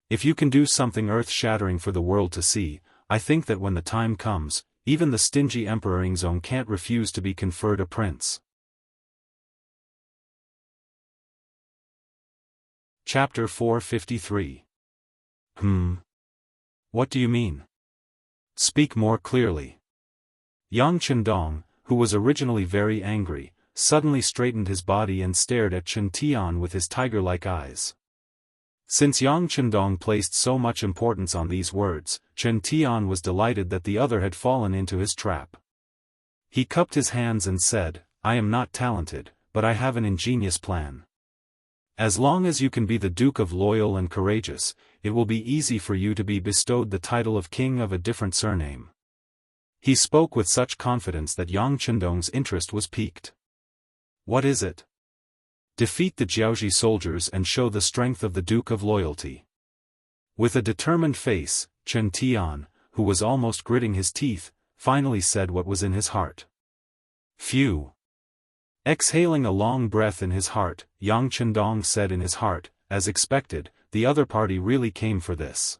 If you can do something earth-shattering for the world to see, I think that when the time comes, even the stingy Emperor Yingzong can't refuse to be conferred a prince. Chapter 453. What do you mean? Speak more clearly. Yang Chendong, who was originally very angry, suddenly straightened his body and stared at Chen Tian with his tiger-like eyes. Since Yang Chendong placed so much importance on these words, Chen Tian was delighted that the other had fallen into his trap. He cupped his hands and said, I am not talented, but I have an ingenious plan. As long as you can be the Duke of Loyal and Courageous, it will be easy for you to be bestowed the title of King of a different surname. He spoke with such confidence that Yang Chendong's interest was piqued. What is it? Defeat the Jiaoji soldiers and show the strength of the Duke of Loyalty. With a determined face, Chen Tian, who was almost gritting his teeth, finally said what was in his heart. Phew! Exhaling a long breath in his heart, Yang Chendong said in his heart, as expected, the other party really came for this.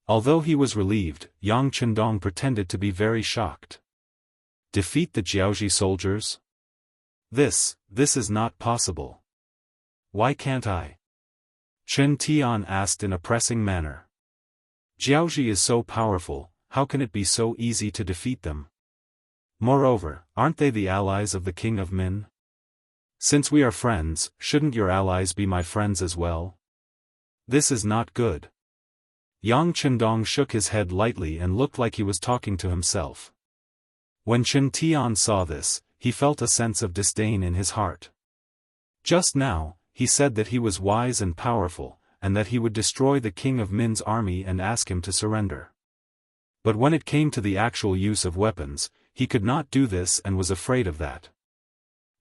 Although he was relieved, Yang Chendong pretended to be very shocked. Defeat the Jiaoji soldiers? This is not possible. Why can't I? Chen Tian asked in a pressing manner. Jiaoji is so powerful, how can it be so easy to defeat them? Moreover, aren't they the allies of the King of Min? Since we are friends, shouldn't your allies be my friends as well? This is not good. Yang Chendong shook his head lightly and looked like he was talking to himself. When Chen Tian saw this, he felt a sense of disdain in his heart. Just now, he said that he was wise and powerful, and that he would destroy the King of Min's army and ask him to surrender. But when it came to the actual use of weapons, he could not do this and was afraid of that.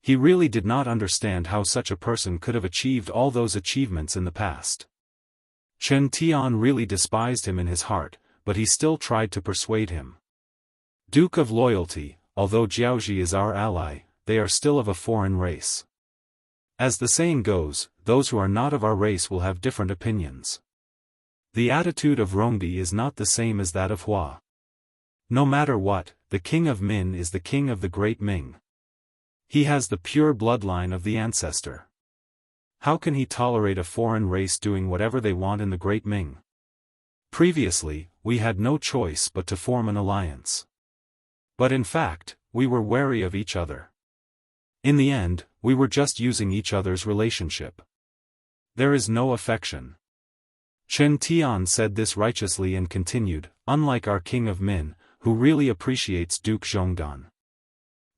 He really did not understand how such a person could have achieved all those achievements in the past. Chen Tian really despised him in his heart, but he still tried to persuade him. Duke of Loyalty, although Jiaoji is our ally, they are still of a foreign race. As the saying goes, those who are not of our race will have different opinions. The attitude of Rongdi is not the same as that of Hua. No matter what, the King of Min is the king of the Great Ming. He has the pure bloodline of the ancestor. How can he tolerate a foreign race doing whatever they want in the Great Ming? Previously, we had no choice but to form an alliance. But in fact, we were wary of each other. In the end, we were just using each other's relationship. There is no affection. Chen Tian said this righteously and continued, unlike our king of Min, who really appreciates Duke Zhongdan.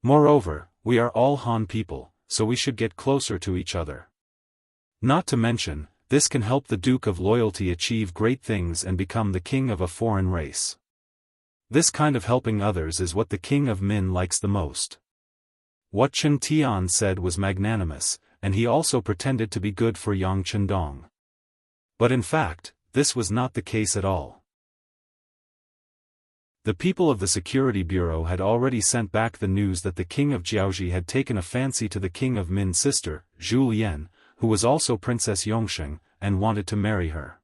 Moreover, we are all Han people, so we should get closer to each other. Not to mention, this can help the Duke of Loyalty achieve great things and become the king of a foreign race. This kind of helping others is what the king of Min likes the most. What Chen Tian said was magnanimous, and he also pretended to be good for Yang Chendong. But in fact, this was not the case at all. The people of the Security Bureau had already sent back the news that the king of Jiaoji had taken a fancy to the king of Min's sister, Zhu Lian, who was also Princess Yongsheng, and wanted to marry her.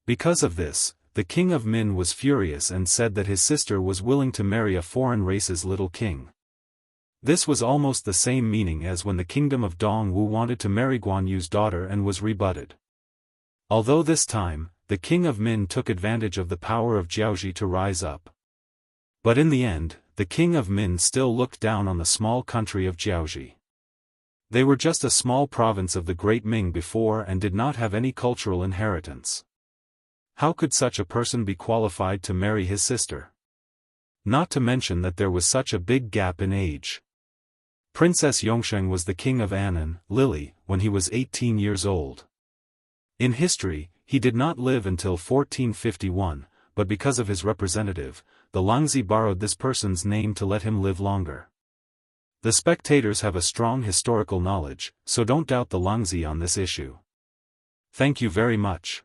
Because of this, the king of Min was furious and said that his sister was willing to marry a foreign race's little king. This was almost the same meaning as when the kingdom of Dongwu wanted to marry Guan Yu's daughter and was rebutted. Although this time, the king of Min took advantage of the power of Jiaoji to rise up. But in the end, the king of Min still looked down on the small country of Jiaoji. They were just a small province of the Great Ming before and did not have any cultural inheritance. How could such a person be qualified to marry his sister? Not to mention that there was such a big gap in age. Princess Yongsheng was the king of Annan, Lily, when he was 18 years old. In history, he did not live until 1451, but because of his representative, the Langzi borrowed this person's name to let him live longer. The spectators have a strong historical knowledge, so don't doubt the Langzi on this issue. Thank you very much.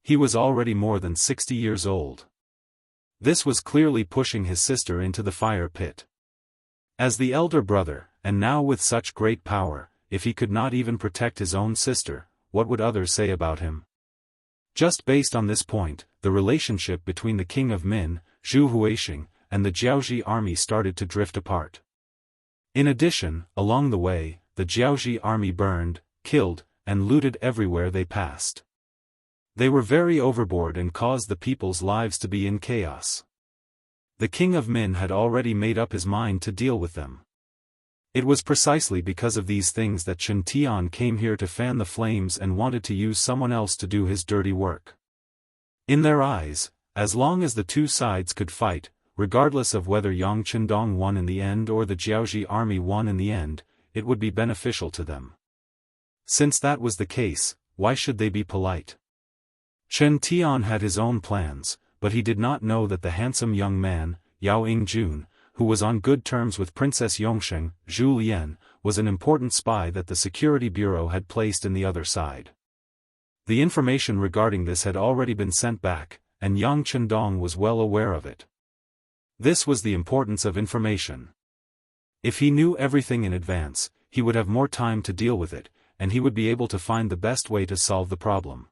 He was already more than 60 years old. This was clearly pushing his sister into the fire pit. As the elder brother, and now with such great power, if he could not even protect his own sister, what would others say about him? Just based on this point, the relationship between the king of Min, Zhu Huixing, and the Jiaoji army started to drift apart. In addition, along the way, the Jiaoji army burned, killed, and looted everywhere they passed. They were very overboard and caused the people's lives to be in chaos. The king of Min had already made up his mind to deal with them. It was precisely because of these things that Chen Tian came here to fan the flames and wanted to use someone else to do his dirty work. In their eyes, as long as the two sides could fight, regardless of whether Yang Chendong won in the end or the Jiaoji army won in the end, it would be beneficial to them. Since that was the case, why should they be polite? Chen Tian had his own plans, but he did not know that the handsome young man, Yao Yingjun, who was on good terms with Princess Yongsheng, Zhu Lian, was an important spy that the Security Bureau had placed in the other side. The information regarding this had already been sent back, and Yang Chendong was well aware of it. This was the importance of information. If he knew everything in advance, he would have more time to deal with it, and he would be able to find the best way to solve the problem.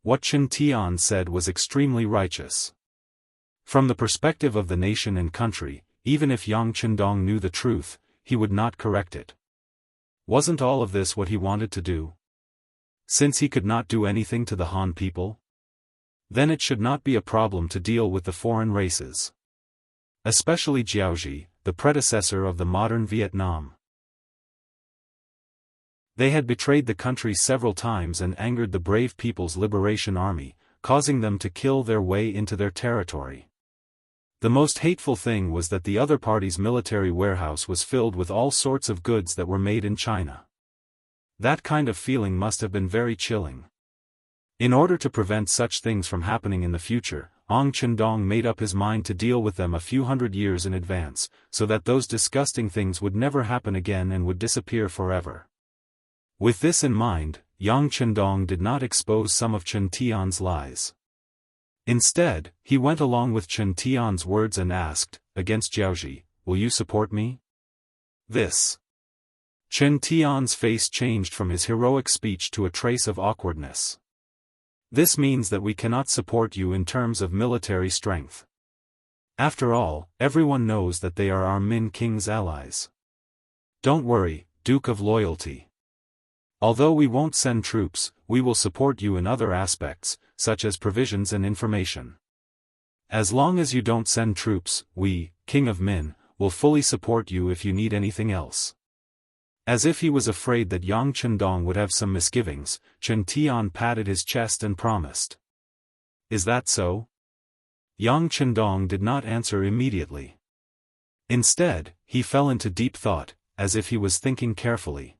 What Chen Tian said was extremely righteous. From the perspective of the nation and country, even if Yang Chendong knew the truth, he would not correct it. Wasn't all of this what he wanted to do? Since he could not do anything to the Han people? Then it should not be a problem to deal with the foreign races. Especially Jiaoji, the predecessor of the modern Vietnam. They had betrayed the country several times and angered the brave People's Liberation Army, causing them to kill their way into their territory. The most hateful thing was that the other party's military warehouse was filled with all sorts of goods that were made in China. That kind of feeling must have been very chilling. In order to prevent such things from happening in the future, Yang Chendong made up his mind to deal with them a few hundred years in advance, so that those disgusting things would never happen again and would disappear forever. With this in mind, Yang Chendong did not expose some of Chen Tian's lies. Instead, he went along with Chen Tian's words and asked, against Jiaoji, will you support me? This. Chen Tian's face changed from his heroic speech to a trace of awkwardness. This means that we cannot support you in terms of military strength. After all, everyone knows that they are our Min King's allies. Don't worry, Duke of Loyalty. Although we won't send troops, we will support you in other aspects, such as provisions and information. As long as you don't send troops, we, King of Min, will fully support you if you need anything else. As if he was afraid that Yang Chendong would have some misgivings, Chen Tian patted his chest and promised. Is that so? Yang Chendong did not answer immediately. Instead, he fell into deep thought, as if he was thinking carefully.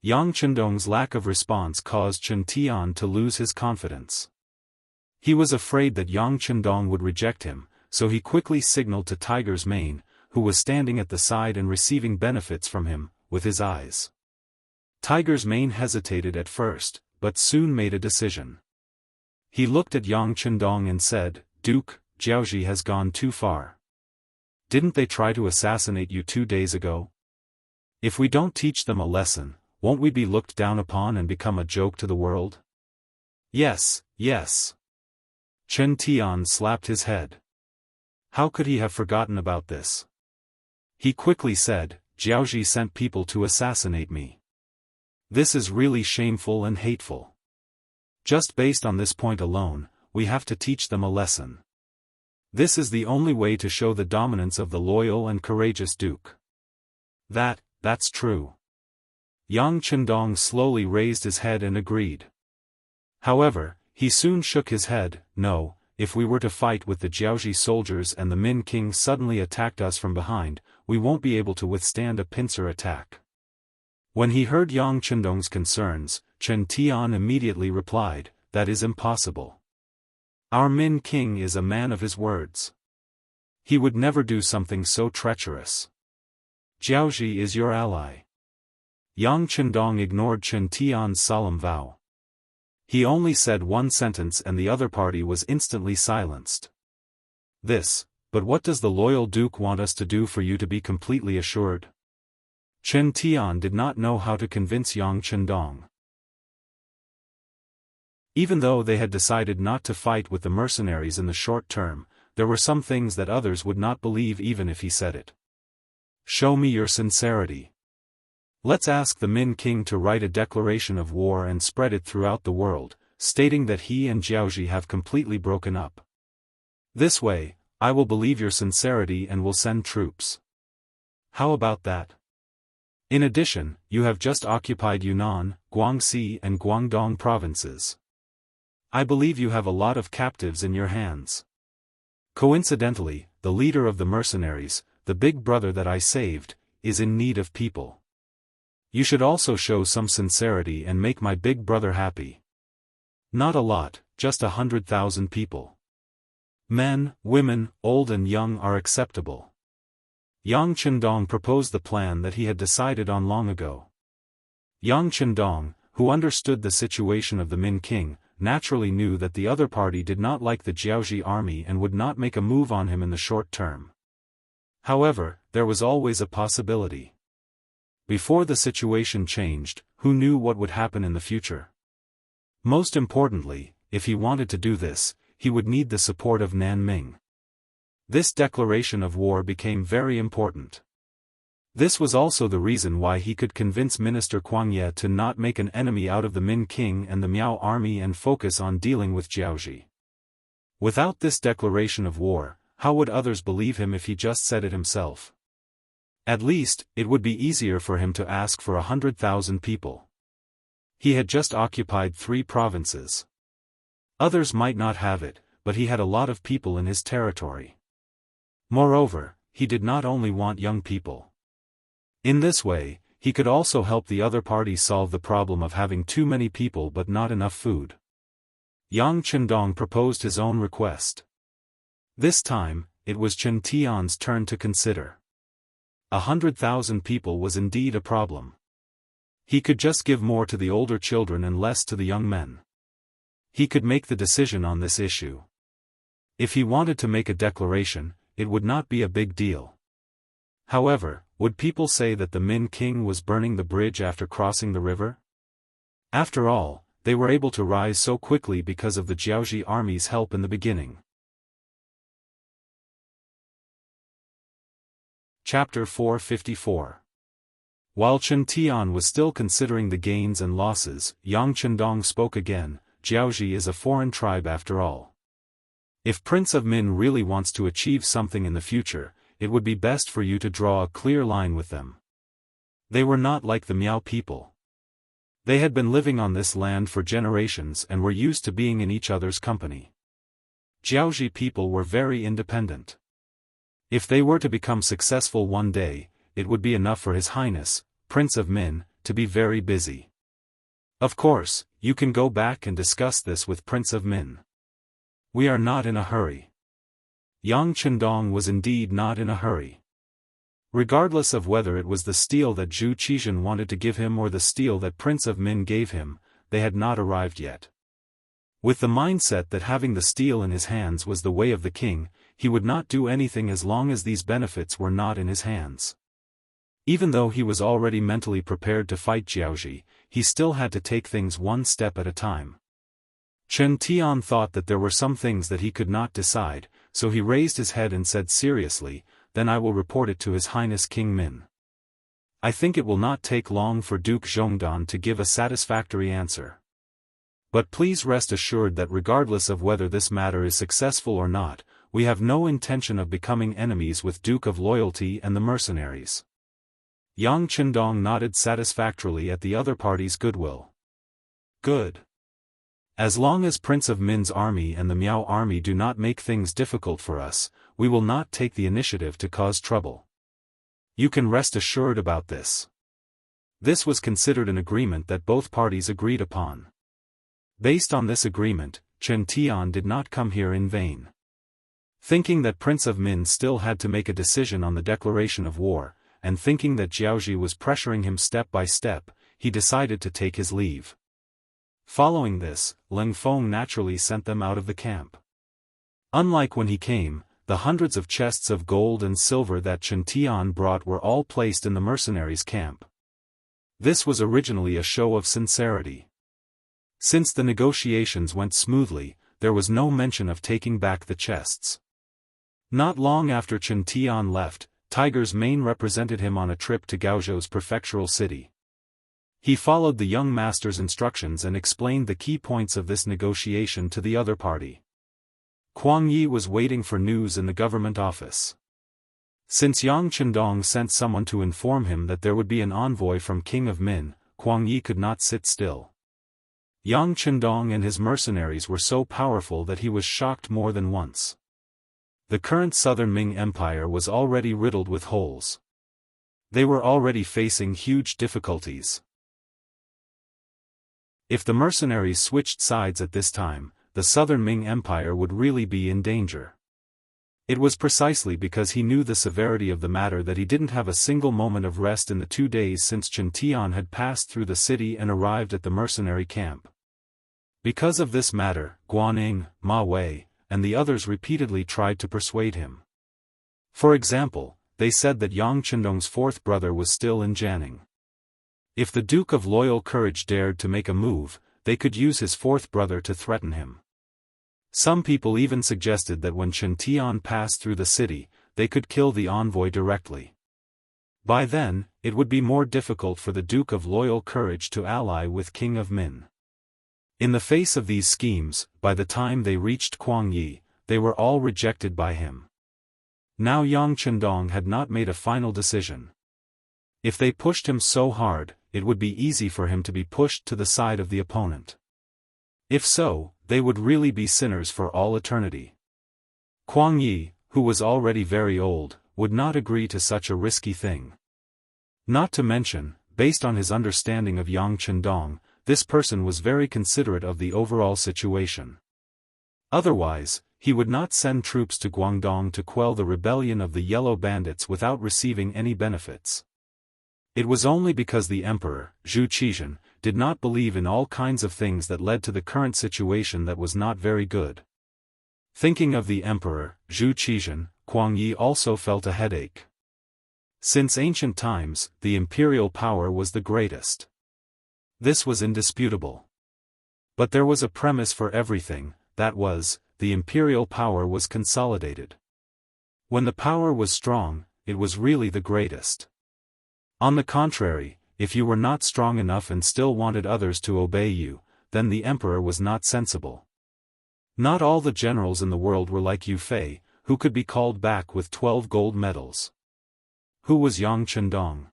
Yang Chendong's lack of response caused Chen Tian to lose his confidence. He was afraid that Yang Chendong would reject him, so he quickly signaled to Tiger's Mane, who was standing at the side and receiving benefits from him, with his eyes. Tiger's Mane hesitated at first, but soon made a decision. He looked at Yang Chendong and said, "Duke, Jiaoji has gone too far. Didn't they try to assassinate you 2 days ago? If we don't teach them a lesson, won't we be looked down upon and become a joke to the world?" "Yes, yes." Chen Tian slapped his head. How could he have forgotten about this? He quickly said, "Jiaoji sent people to assassinate me. This is really shameful and hateful. Just based on this point alone, we have to teach them a lesson. This is the only way to show the dominance of the loyal and courageous duke." That's true. Yang Chendong slowly raised his head and agreed. However, he soon shook his head. "No, if we were to fight with the Jiaoji soldiers and the Min King suddenly attacked us from behind, we won't be able to withstand a pincer attack." When he heard Yang Chendong's concerns, Chen Tian immediately replied, "That is impossible. Our Min King is a man of his words. He would never do something so treacherous. Jiaoji is your ally." Yang Chendong ignored Chen Tian's solemn vow. He only said one sentence and the other party was instantly silenced. But what does the loyal duke want us to do for you to be completely assured?" Chen Tian did not know how to convince Yang Chendong. Even though they had decided not to fight with the mercenaries in the short term, there were some things that others would not believe even if he said it. "Show me your sincerity. Let's ask the Min King to write a declaration of war and spread it throughout the world, stating that he and Jiaoji have completely broken up. This way, I will believe your sincerity and will send troops. How about that? In addition, you have just occupied Yunnan, Guangxi and Guangdong provinces. I believe you have a lot of captives in your hands. Coincidentally, the leader of the mercenaries, the big brother that I saved, is in need of people. You should also show some sincerity and make my big brother happy. Not a lot, just 100,000 people. Men, women, old and young are acceptable." Yang Chendong proposed the plan that he had decided on long ago. Yang Chendong, who understood the situation of the Min King, naturally knew that the other party did not like the Jiaoji army and would not make a move on him in the short term. However, there was always a possibility. Before the situation changed, who knew what would happen in the future? Most importantly, if he wanted to do this, he would need the support of Nanming. This declaration of war became very important. This was also the reason why he could convince Minister Kuangye to not make an enemy out of the Min King and the Miao army and focus on dealing with Jiaoji. Without this declaration of war, how would others believe him if he just said it himself? At least, it would be easier for him to ask for 100,000 people. He had just occupied 3 provinces. Others might not have it, but he had a lot of people in his territory. Moreover, he did not only want young people. In this way, he could also help the other party solve the problem of having too many people but not enough food. Yang Chendong proposed his own request. This time, it was Chen Tian's turn to consider. 100,000 people was indeed a problem. He could just give more to the older children and less to the young men. He could make the decision on this issue. If he wanted to make a declaration, it would not be a big deal. However, would people say that the Min King was burning the bridge after crossing the river? After all, they were able to rise so quickly because of the Jiaoji army's help in the beginning. Chapter 454. While Chen Tian was still considering the gains and losses, Yang Chendong spoke again. "Jiaoji is a foreign tribe after all. If Prince of Min really wants to achieve something in the future, it would be best for you to draw a clear line with them. They were not like the Miao people. They had been living on this land for generations and were used to being in each other's company. Jiaoji people were very independent. If they were to become successful one day, it would be enough for His Highness, Prince of Min, to be very busy. Of course, you can go back and discuss this with Prince of Min. We are not in a hurry. Yang Chendong was indeed not in a hurry. Regardless of whether it was the steel that Zhu Qizhen wanted to give him or the steel that Prince of Min gave him, they had not arrived yet. With the mindset that having the steel in his hands was the way of the king, he would not do anything as long as these benefits were not in his hands. Even though he was already mentally prepared to fight Jiaoji, he still had to take things one step at a time. Chen Tian thought that there were some things that he could not decide, so he raised his head and said seriously, "Then I will report it to His Highness King Min. I think it will not take long for Duke Zhongdan to give a satisfactory answer. But please rest assured that regardless of whether this matter is successful or not, we have no intention of becoming enemies with Duke of Loyalty and the mercenaries." Yang Chendong nodded satisfactorily at the other party's goodwill. Good. As long as Prince of Min's army and the Miao army do not make things difficult for us, we will not take the initiative to cause trouble. You can rest assured about this. This was considered an agreement that both parties agreed upon. Based on this agreement, Chen Tian did not come here in vain. Thinking that Prince of Min still had to make a decision on the declaration of war, and thinking that Jiaoji was pressuring him step by step, he decided to take his leave. Following this, Leng Feng naturally sent them out of the camp. Unlike when he came, the hundreds of chests of gold and silver that Chen Tian brought were all placed in the mercenaries' camp. This was originally a show of sincerity. Since the negotiations went smoothly, there was no mention of taking back the chests. Not long after Chen Tian left, Tiger's Mane represented him on a trip to Gaozhou's prefectural city. He followed the young master's instructions and explained the key points of this negotiation to the other party. Kuang Yi was waiting for news in the government office. Since Yang Chendong sent someone to inform him that there would be an envoy from King of Min, Kuang Yi could not sit still. Yang Chendong and his mercenaries were so powerful that he was shocked more than once. The current southern Ming Empire was already riddled with holes. They were already facing huge difficulties. If the mercenaries switched sides at this time, the southern Ming Empire would really be in danger. It was precisely because he knew the severity of the matter that he didn't have a single moment of rest in the 2 days since Chen Tian had passed through the city and arrived at the mercenary camp. Because of this matter, Guaning, Ma Wei, and the others repeatedly tried to persuade him. For example, they said that Yang Chendong's fourth brother was still in Jianghu. If the Duke of Loyal Courage dared to make a move, they could use his fourth brother to threaten him. Some people even suggested that when Chen Tian passed through the city, they could kill the envoy directly. By then, it would be more difficult for the Duke of Loyal Courage to ally with King of Min. In the face of these schemes, by the time they reached Kuang Yi, they were all rejected by him. Now Yang Chendong had not made a final decision. If they pushed him so hard, it would be easy for him to be pushed to the side of the opponent. If so, they would really be sinners for all eternity. Kuang Yi, who was already very old, would not agree to such a risky thing. Not to mention, based on his understanding of Yang Chendong, this person was very considerate of the overall situation. Otherwise, he would not send troops to Guangdong to quell the rebellion of the Yellow Bandits without receiving any benefits. It was only because the emperor, Zhu Qizhen, did not believe in all kinds of things that led to the current situation that was not very good. Thinking of the emperor, Zhu Qizhen, Kuang Yi also felt a headache. Since ancient times, the imperial power was the greatest. This was indisputable. But there was a premise for everything, that was, the imperial power was consolidated. When the power was strong, it was really the greatest. On the contrary, if you were not strong enough and still wanted others to obey you, then the emperor was not sensible. Not all the generals in the world were like Yu Fei, who could be called back with 12 gold medals. Who was Yang Chendong?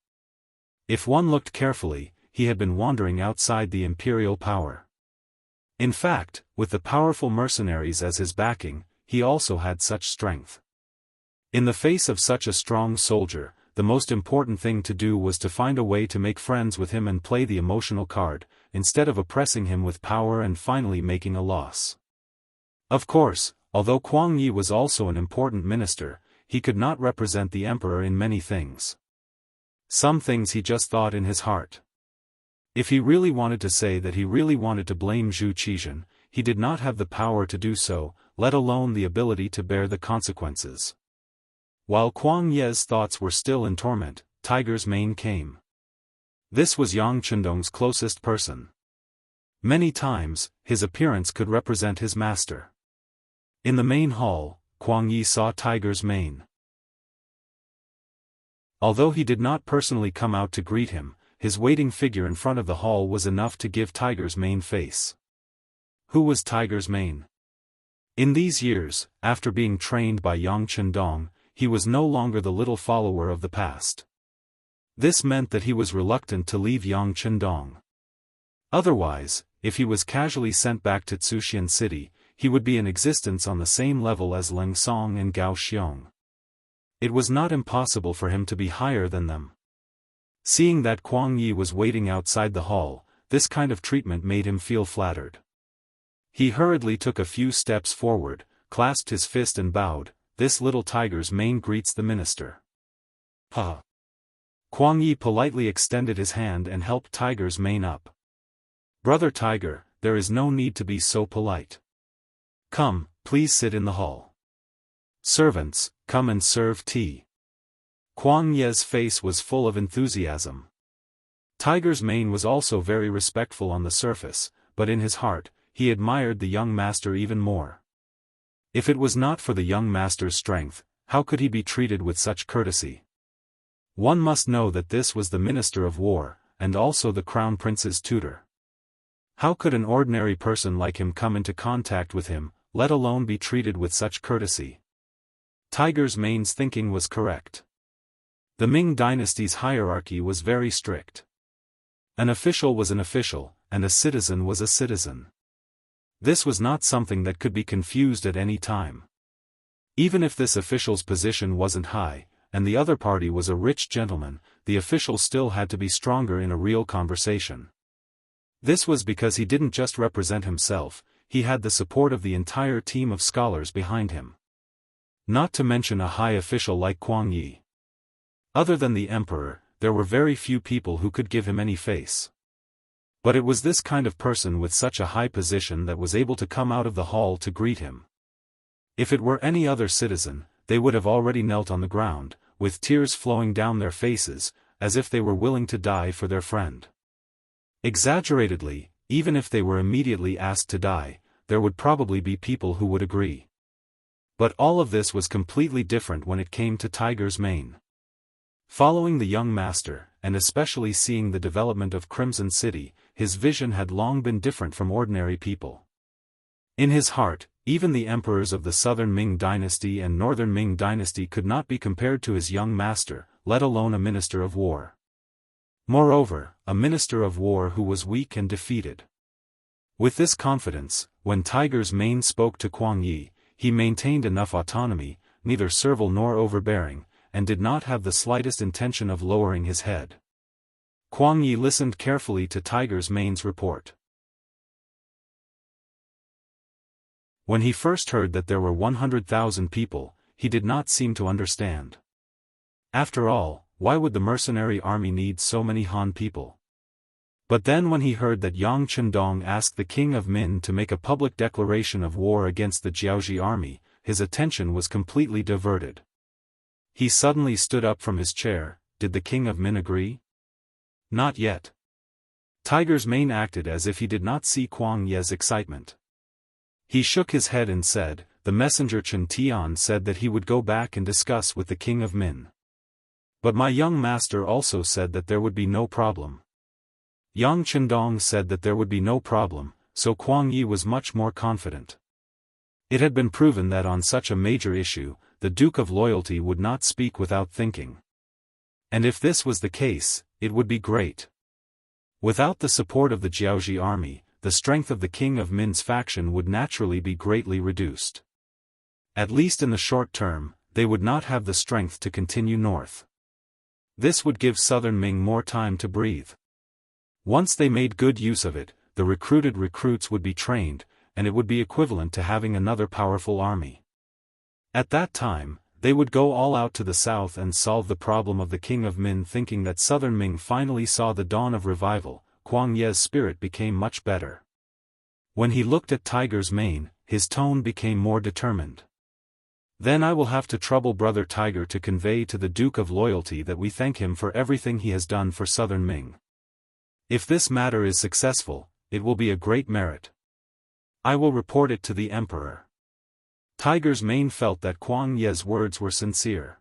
If one looked carefully, he had been wandering outside the imperial power. In fact, with the powerful mercenaries as his backing, he also had such strength. In the face of such a strong soldier, the most important thing to do was to find a way to make friends with him and play the emotional card, instead of oppressing him with power and finally making a loss. Of course, although Kuang Yi was also an important minister, he could not represent the emperor in many things. Some things he just thought in his heart. If he really wanted to say that he really wanted to blame Zhu Qizhen, he did not have the power to do so, let alone the ability to bear the consequences. While Kuang Ye's thoughts were still in torment, Tiger's Mane came. This was Yang Chendong's closest person. Many times, his appearance could represent his master. In the main hall, Kuang Yi saw Tiger's Mane. Although he did not personally come out to greet him, his waiting figure in front of the hall was enough to give Tiger's Mane face. Who was Tiger's Mane? In these years, after being trained by Yang Chendong, he was no longer the little follower of the past. This meant that he was reluctant to leave Yang Chendong. Otherwise, if he was casually sent back to Tsuxian City, he would be in existence on the same level as Leng Song and Gao Xiong. It was not impossible for him to be higher than them. Seeing that Kuang Yi was waiting outside the hall, this kind of treatment made him feel flattered. He hurriedly took a few steps forward, clasped his fist and bowed. "This little Tiger's Mane greets the minister." "Ha!" Kuang Yi politely extended his hand and helped Tiger's Mane up. "Brother Tiger, there is no need to be so polite. Come, please sit in the hall. Servants, come and serve tea." Kuang Ye's face was full of enthusiasm. Tiger's Mane was also very respectful on the surface, but in his heart, he admired the young master even more. If it was not for the young master's strength, how could he be treated with such courtesy? One must know that this was the Minister of War, and also the Crown Prince's tutor. How could an ordinary person like him come into contact with him, let alone be treated with such courtesy? Tiger's Mane's thinking was correct. The Ming dynasty's hierarchy was very strict. An official was an official, and a citizen was a citizen. This was not something that could be confused at any time. Even if this official's position wasn't high, and the other party was a rich gentleman, the official still had to be stronger in a real conversation. This was because he didn't just represent himself, he had the support of the entire team of scholars behind him. Not to mention a high official like Kuang Yi. Other than the emperor, there were very few people who could give him any face. But it was this kind of person with such a high position that was able to come out of the hall to greet him. If it were any other citizen, they would have already knelt on the ground, with tears flowing down their faces, as if they were willing to die for their friend. Exaggeratedly, even if they were immediately asked to die, there would probably be people who would agree. But all of this was completely different when it came to Tiger's Mane. Following the young master, and especially seeing the development of Crimson City, his vision had long been different from ordinary people. In his heart, even the emperors of the Southern Ming Dynasty and Northern Ming Dynasty could not be compared to his young master, let alone a minister of war. Moreover, a minister of war who was weak and defeated. With this confidence, when Tiger's Mane spoke to Kuang Yi, he maintained enough autonomy, neither servile nor overbearing, and did not have the slightest intention of lowering his head. Kuang Yi listened carefully to Tiger's Mane's report. When he first heard that there were 100,000 people, he did not seem to understand. After all, why would the mercenary army need so many Han people? But then when he heard that Yang Chendong asked the king of Min to make a public declaration of war against the Jiaoji army, his attention was completely diverted. He suddenly stood up from his chair. Did the king of Min agree? Not yet. Tiger's Mane acted as if he did not see Kuang Ye's excitement. He shook his head and said, "The messenger Chen Tian said that he would go back and discuss with the king of Min. But my young master also said that there would be no problem." Yang Chendong said that there would be no problem, so Kuang Yi was much more confident. It had been proven that on such a major issue, the Duke of Loyalty would not speak without thinking. And if this was the case, it would be great. Without the support of the Jiaoji army, the strength of the King of Min's faction would naturally be greatly reduced. At least in the short term, they would not have the strength to continue north. This would give southern Ming more time to breathe. Once they made good use of it, the recruited recruits would be trained, and it would be equivalent to having another powerful army. At that time, they would go all out to the south and solve the problem of the King of Min. Thinking that southern Ming finally saw the dawn of revival, Kuang Ye's spirit became much better. When he looked at Tiger's mane, his tone became more determined. Then I will have to trouble Brother Tiger to convey to the Duke of Loyalty that we thank him for everything he has done for southern Ming. If this matter is successful, it will be a great merit. I will report it to the Emperor. Tiger's mane felt that Kuang Ye's words were sincere.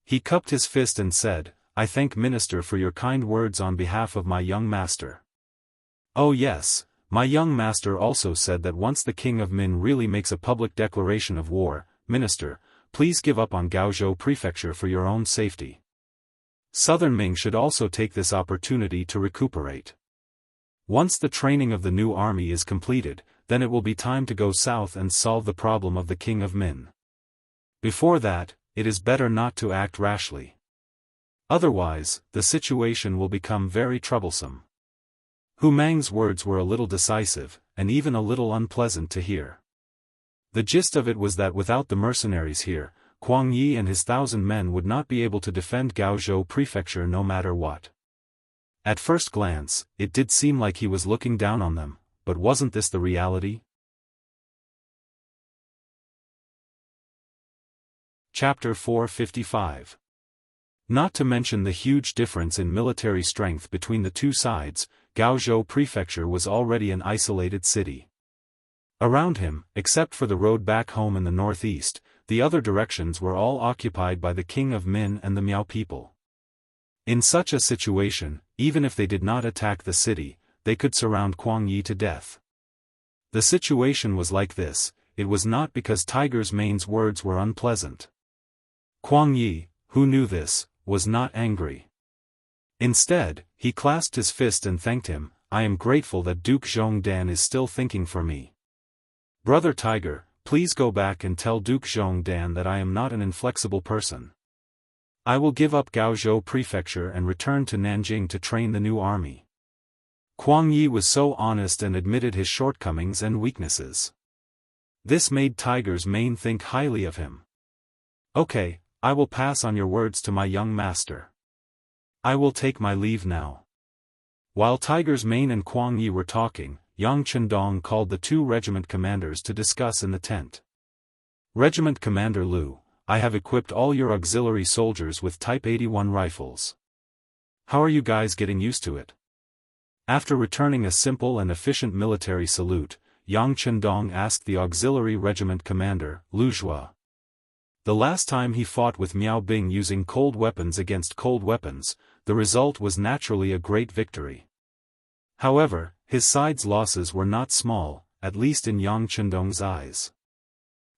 He cupped his fist and said, I thank Minister for your kind words on behalf of my young master. Oh yes, my young master also said that once the King of Min really makes a public declaration of war, Minister, please give up on Gaozhou Prefecture for your own safety. Southern Ming should also take this opportunity to recuperate. Once the training of the new army is completed, then it will be time to go south and solve the problem of the King of Min. Before that, it is better not to act rashly. Otherwise, the situation will become very troublesome. Hu Mang's words were a little decisive, and even a little unpleasant to hear. The gist of it was that without the mercenaries here, Kuang Yi and his 1,000 men would not be able to defend Gaozhou Prefecture no matter what. At first glance, it did seem like he was looking down on them, but wasn't this the reality? Chapter 455. Not to mention the huge difference in military strength between the two sides, Gaozhou Prefecture was already an isolated city. Around him, except for the road back home in the northeast, the other directions were all occupied by the King of Min and the Miao people. In such a situation, even if they did not attack the city, they could surround Kuang Yi to death. The situation was like this, it was not because Tiger's mane's words were unpleasant. Kuang Yi, who knew this, was not angry. Instead, he clasped his fist and thanked him, I am grateful that Duke Zhongdan is still thinking for me. Brother Tiger, please go back and tell Duke Zhongdan that I am not an inflexible person. I will give up Gaozhou Prefecture and return to Nanjing to train the new army. Kuang Yi was so honest and admitted his shortcomings and weaknesses. This made Tiger's mane think highly of him. Okay, I will pass on your words to my young master. I will take my leave now. While Tiger's mane and Kuang Yi were talking, Yang Chendong called the 2 regiment commanders to discuss in the tent. Regiment Commander Liu, I have equipped all your auxiliary soldiers with Type 81 rifles. How are you guys getting used to it? After returning a simple and efficient military salute, Yang Chendong asked the auxiliary regiment commander, Lu Zhua. The last time he fought with Miao Bing using cold weapons against cold weapons, the result was naturally a great victory. However, his side's losses were not small, at least in Yang Chendong's eyes.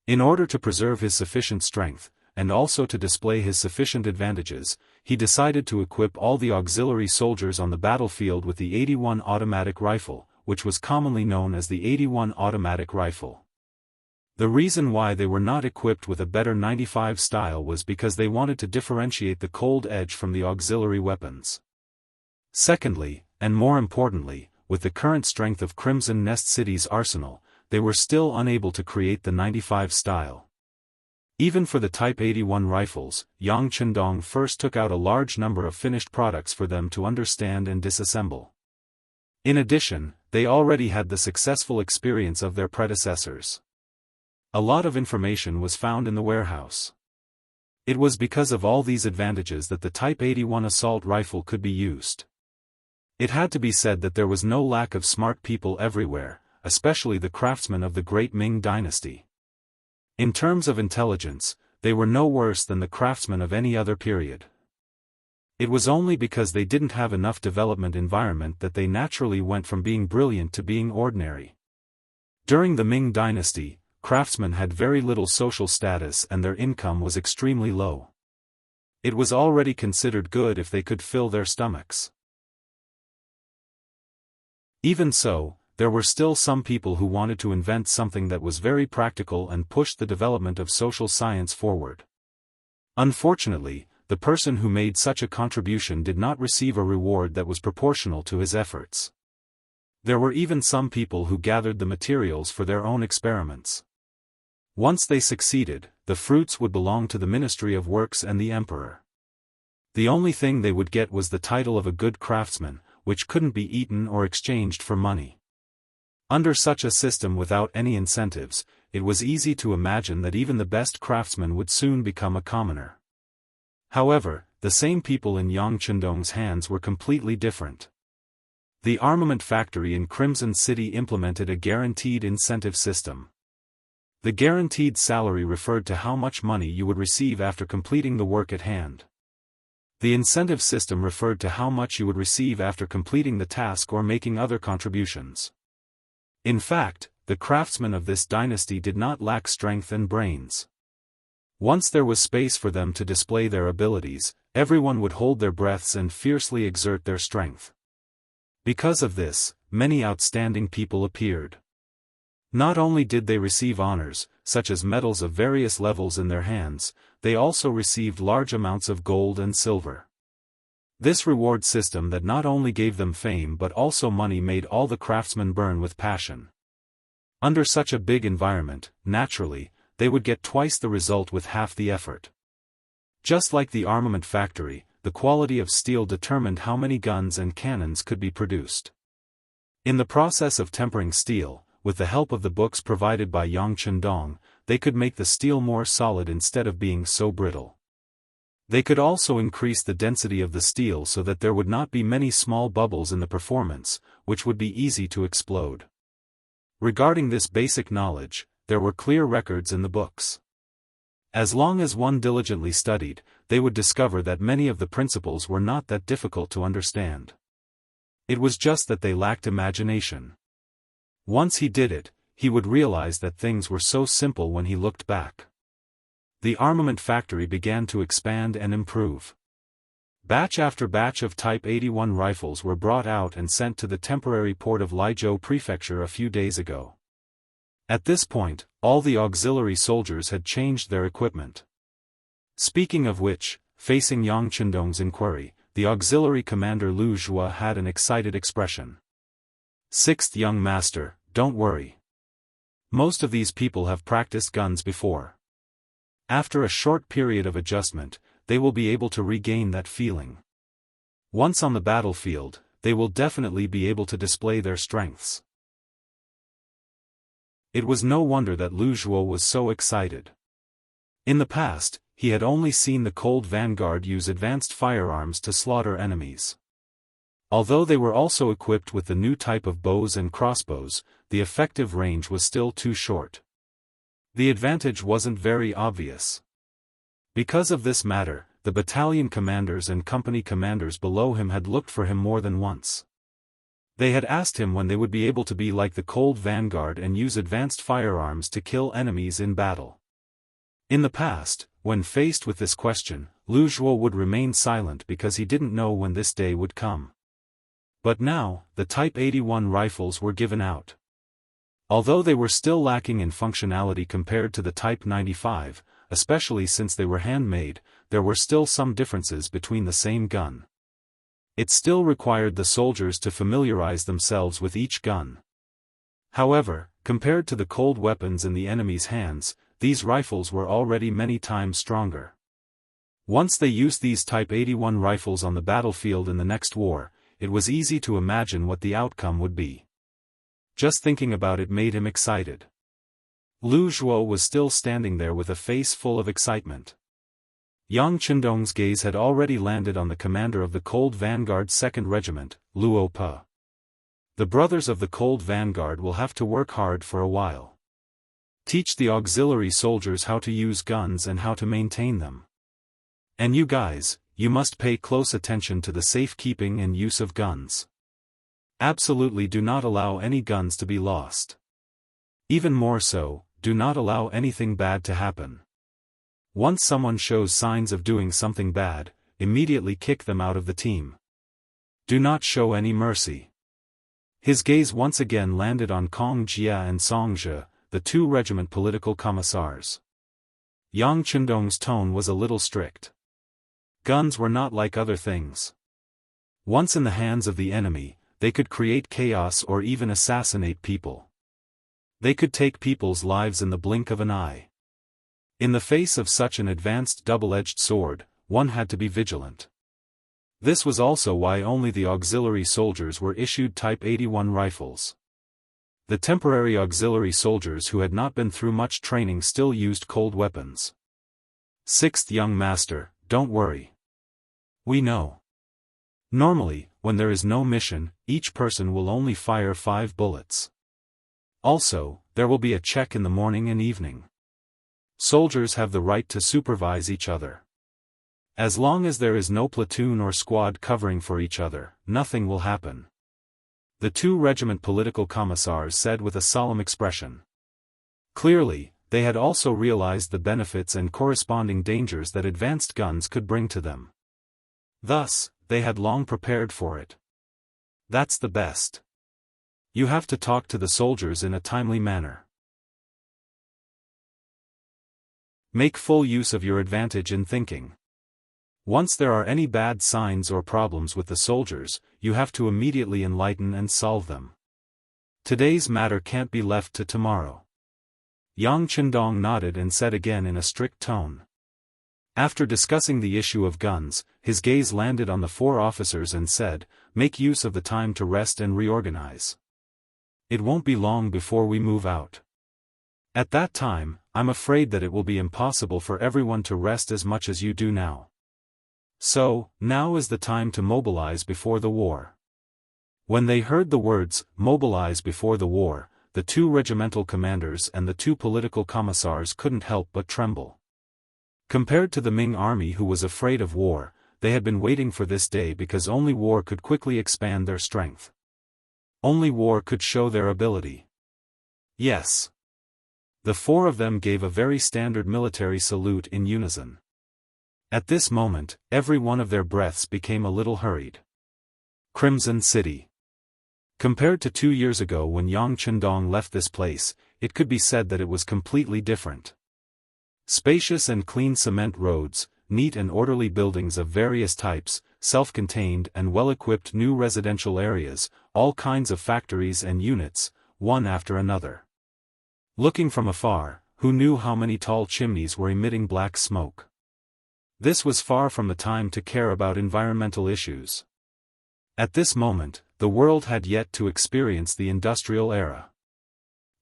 In order to preserve his sufficient strength, and also to display his sufficient advantages, he decided to equip all the auxiliary soldiers on the battlefield with the 81 automatic rifle, which was commonly known as the 81 automatic rifle. The reason why they were not equipped with a better 95 style was because they wanted to differentiate the cold edge from the auxiliary weapons. Secondly, and more importantly, with the current strength of Crimson Nest City's arsenal, they were still unable to create the 95 style. Even for the Type 81 rifles, Yang Chendong first took out a large number of finished products for them to understand and disassemble. In addition, they already had the successful experience of their predecessors. A lot of information was found in the warehouse. It was because of all these advantages that the Type 81 assault rifle could be used. It had to be said that there was no lack of smart people everywhere, especially the craftsmen of the great Ming dynasty. In terms of intelligence, they were no worse than the craftsmen of any other period. It was only because they didn't have enough development environment that they naturally went from being brilliant to being ordinary. During the Ming dynasty, craftsmen had very little social status and their income was extremely low. It was already considered good if they could fill their stomachs. Even so, there were still some people who wanted to invent something that was very practical and pushed the development of social science forward. Unfortunately, the person who made such a contribution did not receive a reward that was proportional to his efforts. There were even some people who gathered the materials for their own experiments. Once they succeeded, the fruits would belong to the Ministry of Works and the Emperor. The only thing they would get was the title of a good craftsman, which couldn't be eaten or exchanged for money. Under such a system without any incentives, it was easy to imagine that even the best craftsman would soon become a commoner. However, the same people in Yang Chendong's hands were completely different. The armament factory in Crimson City implemented a guaranteed incentive system. The guaranteed salary referred to how much money you would receive after completing the work at hand. The incentive system referred to how much you would receive after completing the task or making other contributions. In fact, the craftsmen of this dynasty did not lack strength and brains. Once there was space for them to display their abilities, everyone would hold their breaths and fiercely exert their strength. Because of this, many outstanding people appeared. Not only did they receive honors, such as medals of various levels in their hands, they also received large amounts of gold and silver. This reward system that not only gave them fame but also money made all the craftsmen burn with passion. Under such a big environment, naturally, they would get twice the result with half the effort. Just like the armament factory, the quality of steel determined how many guns and cannons could be produced. In the process of tempering steel, with the help of the books provided by Yang Chendong, they could make the steel more solid instead of being so brittle. They could also increase the density of the steel so that there would not be many small bubbles in the performance, which would be easy to explode. Regarding this basic knowledge, there were clear records in the books. As long as one diligently studied, they would discover that many of the principles were not that difficult to understand. It was just that they lacked imagination. Once he did it, he would realize that things were so simple when he looked back. The armament factory began to expand and improve. Batch after batch of Type 81 rifles were brought out and sent to the temporary port of Laizhou Prefecture a few days ago. At this point, all the auxiliary soldiers had changed their equipment. Speaking of which, facing Yang Chendong's inquiry, the auxiliary commander Lu Zhua had an excited expression. "Sixth young master, don't worry. Most of these people have practiced guns before. After a short period of adjustment, they will be able to regain that feeling. Once on the battlefield, they will definitely be able to display their strengths." It was no wonder that Lu Zhuo was so excited. In the past, he had only seen the Cold Vanguard use advanced firearms to slaughter enemies. Although they were also equipped with the new type of bows and crossbows, the effective range was still too short. The advantage wasn't very obvious. Because of this matter, the battalion commanders and company commanders below him had looked for him more than once. They had asked him when they would be able to be like the Cold Vanguard and use advanced firearms to kill enemies in battle. In the past, when faced with this question, Lu Zhuo would remain silent because he didn't know when this day would come. But now, the Type 81 rifles were given out. Although they were still lacking in functionality compared to the Type 95, especially since they were handmade, there were still some differences between the same gun. It still required the soldiers to familiarize themselves with each gun. However, compared to the cold weapons in the enemy's hands, these rifles were already many times stronger. Once they used these Type 81 rifles on the battlefield in the next war, it was easy to imagine what the outcome would be. Just thinking about it made him excited. Lu Zhuo was still standing there with a face full of excitement. Yang Chendong's gaze had already landed on the commander of the Cold Vanguard 2nd Regiment, Luo Pe. The brothers of the Cold Vanguard will have to work hard for a while. Teach the auxiliary soldiers how to use guns and how to maintain them. And you guys, you must pay close attention to the safekeeping and use of guns. Absolutely do not allow any guns to be lost. Even more so, do not allow anything bad to happen. Once someone shows signs of doing something bad, immediately kick them out of the team. Do not show any mercy. His gaze once again landed on Kong Jia and Song Zhe, the two regiment political commissars. Yang Chendong's tone was a little strict. Guns were not like other things. Once in the hands of the enemy, they could create chaos or even assassinate people. They could take people's lives in the blink of an eye. In the face of such an advanced double-edged sword, one had to be vigilant. This was also why only the auxiliary soldiers were issued Type 81 rifles. The temporary auxiliary soldiers who had not been through much training still used cold weapons. Sixth young master, don't worry. We know. Normally, when there is no mission, each person will only fire 5 bullets. Also, there will be a check in the morning and evening. Soldiers have the right to supervise each other. As long as there is no platoon or squad covering for each other, nothing will happen. The two regiment political commissars said with a solemn expression. Clearly, they had also realized the benefits and corresponding dangers that advanced guns could bring to them. Thus, they had long prepared for it. That's the best. You have to talk to the soldiers in a timely manner. Make full use of your advantage in thinking. Once there are any bad signs or problems with the soldiers, you have to immediately enlighten and solve them. Today's matter can't be left to tomorrow. Yang Chendong nodded and said again in a strict tone. After discussing the issue of guns, his gaze landed on the 4 officers and said, "Make use of the time to rest and reorganize. It won't be long before we move out. At that time, I'm afraid that it will be impossible for everyone to rest as much as you do now. So, now is the time to mobilize before the war." When they heard the words, "mobilize before the war," the 2 regimental commanders and the 2 political commissars couldn't help but tremble. Compared to the Ming army who was afraid of war, they had been waiting for this day because only war could quickly expand their strength. Only war could show their ability. Yes. The 4 of them gave a very standard military salute in unison. At this moment, every one of their breaths became a little hurried. Crimson City. Compared to 2 years ago when Yang Chendong left this place, it could be said that it was completely different. Spacious and clean cement roads, neat and orderly buildings of various types, self-contained and well-equipped new residential areas, all kinds of factories and units, one after another. Looking from afar, who knew how many tall chimneys were emitting black smoke? This was far from the time to care about environmental issues. At this moment, the world had yet to experience the industrial era.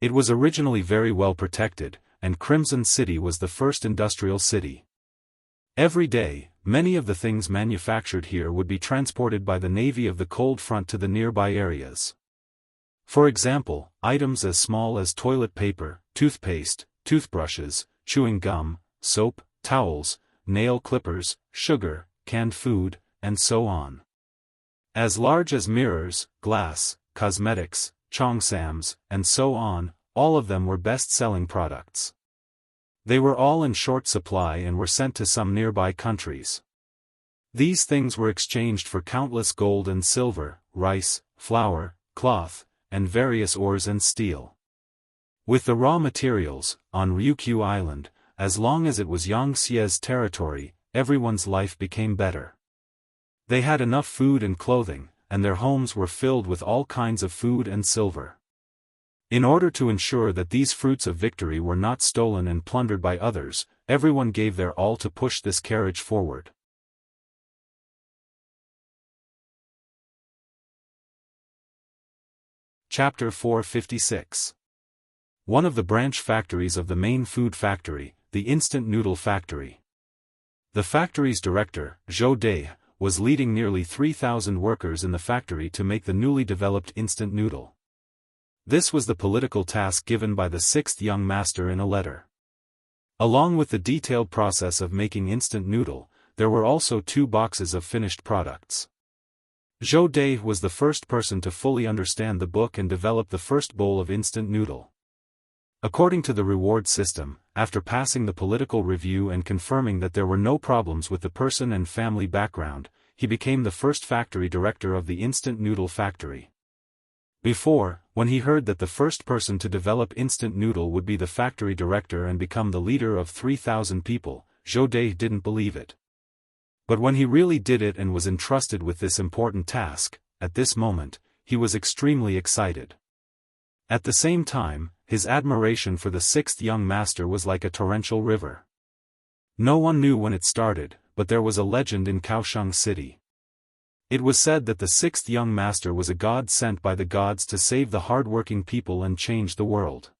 It was originally very well protected, and Crimson City was the first industrial city. Every day, many of the things manufactured here would be transported by the Navy of the Cold Front to the nearby areas. For example, items as small as toilet paper, toothpaste, toothbrushes, chewing gum, soap, towels, nail clippers, sugar, canned food, and so on. As large as mirrors, glass, cosmetics, cheongsams, and so on, all of them were best-selling products. They were all in short supply and were sent to some nearby countries. These things were exchanged for countless gold and silver, rice, flour, cloth, and various ores and steel. With the raw materials, on Ryukyu Island, as long as it was Yang Xie's territory, everyone's life became better. They had enough food and clothing, and their homes were filled with all kinds of food and silver. In order to ensure that these fruits of victory were not stolen and plundered by others, everyone gave their all to push this carriage forward. Chapter 456. One of the branch factories of the main food factory, the instant noodle factory. The factory's director, Zhou Dai, was leading nearly 3,000 workers in the factory to make the newly developed instant noodle. This was the political task given by the 6th young master in a letter. Along with the detailed process of making instant noodle, there were also 2 boxes of finished products. Zhou Dai was the first person to fully understand the book and develop the first bowl of instant noodle. According to the reward system, after passing the political review and confirming that there were no problems with the person and family background, he became the first factory director of the instant noodle factory. Before, when he heard that the first person to develop instant noodle would be the factory director and become the leader of 3,000 people, Zhou Dai didn't believe it. But when he really did it and was entrusted with this important task, at this moment, he was extremely excited. At the same time, his admiration for the sixth young master was like a torrential river. No one knew when it started, but there was a legend in Kaohsiung City. It was said that the sixth young master was a god sent by the gods to save the hard-working people and change the world.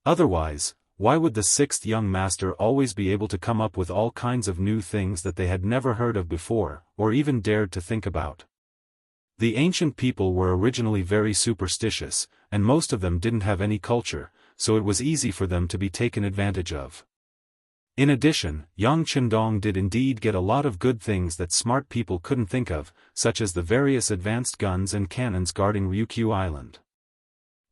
Otherwise, why would the sixth young master always be able to come up with all kinds of new things that they had never heard of before, or even dared to think about? The ancient people were originally very superstitious, and most of them didn't have any culture, so it was easy for them to be taken advantage of. In addition, Yang Qindong did indeed get a lot of good things that smart people couldn't think of, such as the various advanced guns and cannons guarding Ryukyu Island.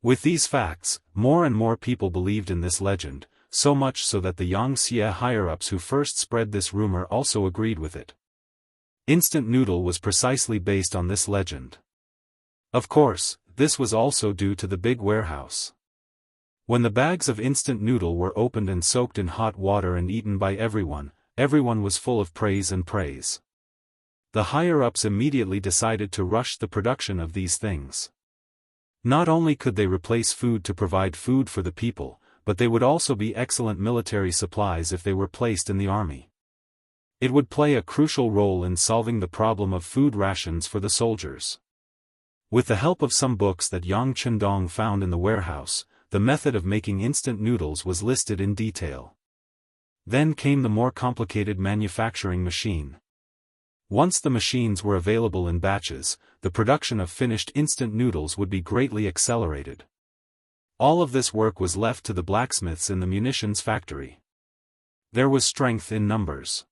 With these facts, more and more people believed in this legend, so much so that the Yangxie higher-ups who first spread this rumor also agreed with it. Instant noodle was precisely based on this legend. Of course, this was also due to the big warehouse. When the bags of instant noodle were opened and soaked in hot water and eaten by everyone was full of praise and praise. The higher-ups immediately decided to rush the production of these things. Not only could they replace food to provide food for the people, but they would also be excellent military supplies if they were placed in the army. It would play a crucial role in solving the problem of food rations for the soldiers. With the help of some books that Yang Qindong found in the warehouse, the method of making instant noodles was listed in detail. Then came the more complicated manufacturing machine. Once the machines were available in batches, the production of finished instant noodles would be greatly accelerated. All of this work was left to the blacksmiths in the munitions factory. There was strength in numbers.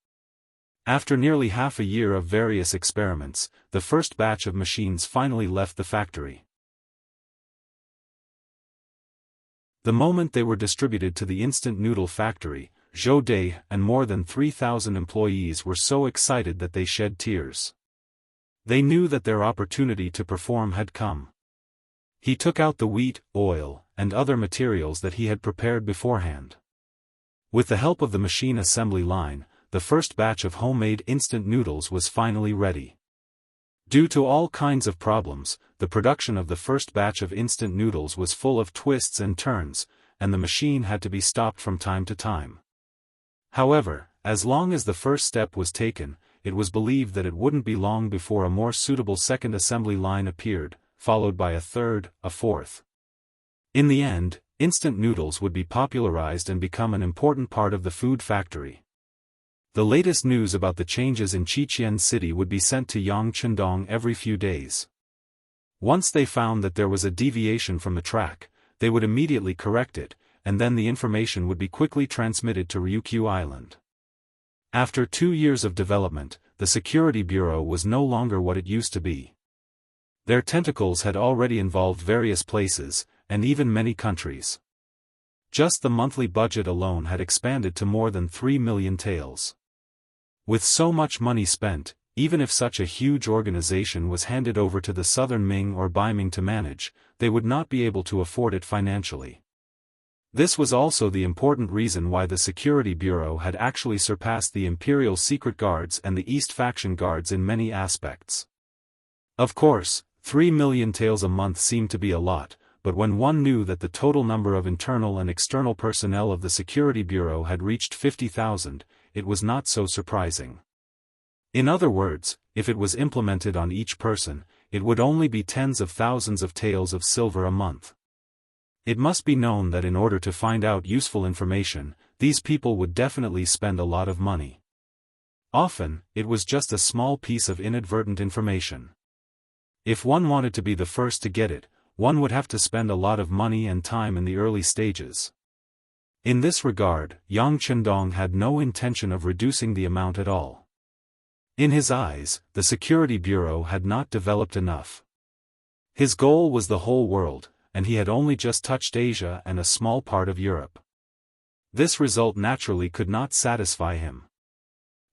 After nearly half a year of various experiments, the first batch of machines finally left the factory. The moment they were distributed to the instant noodle factory, Zhou Dai and more than 3,000 employees were so excited that they shed tears. They knew that their opportunity to perform had come. He took out the wheat, oil, and other materials that he had prepared beforehand. With the help of the machine assembly line, the first batch of homemade instant noodles was finally ready. Due to all kinds of problems, the production of the first batch of instant noodles was full of twists and turns, and the machine had to be stopped from time to time. However, as long as the first step was taken, it was believed that it wouldn't be long before a more suitable second assembly line appeared, followed by a third, a fourth. In the end, instant noodles would be popularized and become an important part of the food factory. The latest news about the changes in Qiqian City would be sent to Yang Qindong every few days. Once they found that there was a deviation from the track, they would immediately correct it, and then the information would be quickly transmitted to Ryukyu Island. After 2 years of development, the Security Bureau was no longer what it used to be. Their tentacles had already involved various places, and even many countries. Just the monthly budget alone had expanded to more than 3 million taels. With so much money spent, even if such a huge organization was handed over to the Southern Ming or Beiming to manage, they would not be able to afford it financially. This was also the important reason why the Security Bureau had actually surpassed the Imperial Secret Guards and the East Faction Guards in many aspects. Of course, 3 million taels a month seemed to be a lot, but when one knew that the total number of internal and external personnel of the Security Bureau had reached 50,000, it was not so surprising. In other words, if it was implemented on each person, it would only be tens of thousands of taels of silver a month. It must be known that in order to find out useful information, these people would definitely spend a lot of money. Often, it was just a small piece of inadvertent information. If one wanted to be the first to get it, one would have to spend a lot of money and time in the early stages. In this regard, Yang Qindong had no intention of reducing the amount at all. In his eyes, the Security Bureau had not developed enough. His goal was the whole world, and he had only just touched Asia and a small part of Europe. This result naturally could not satisfy him.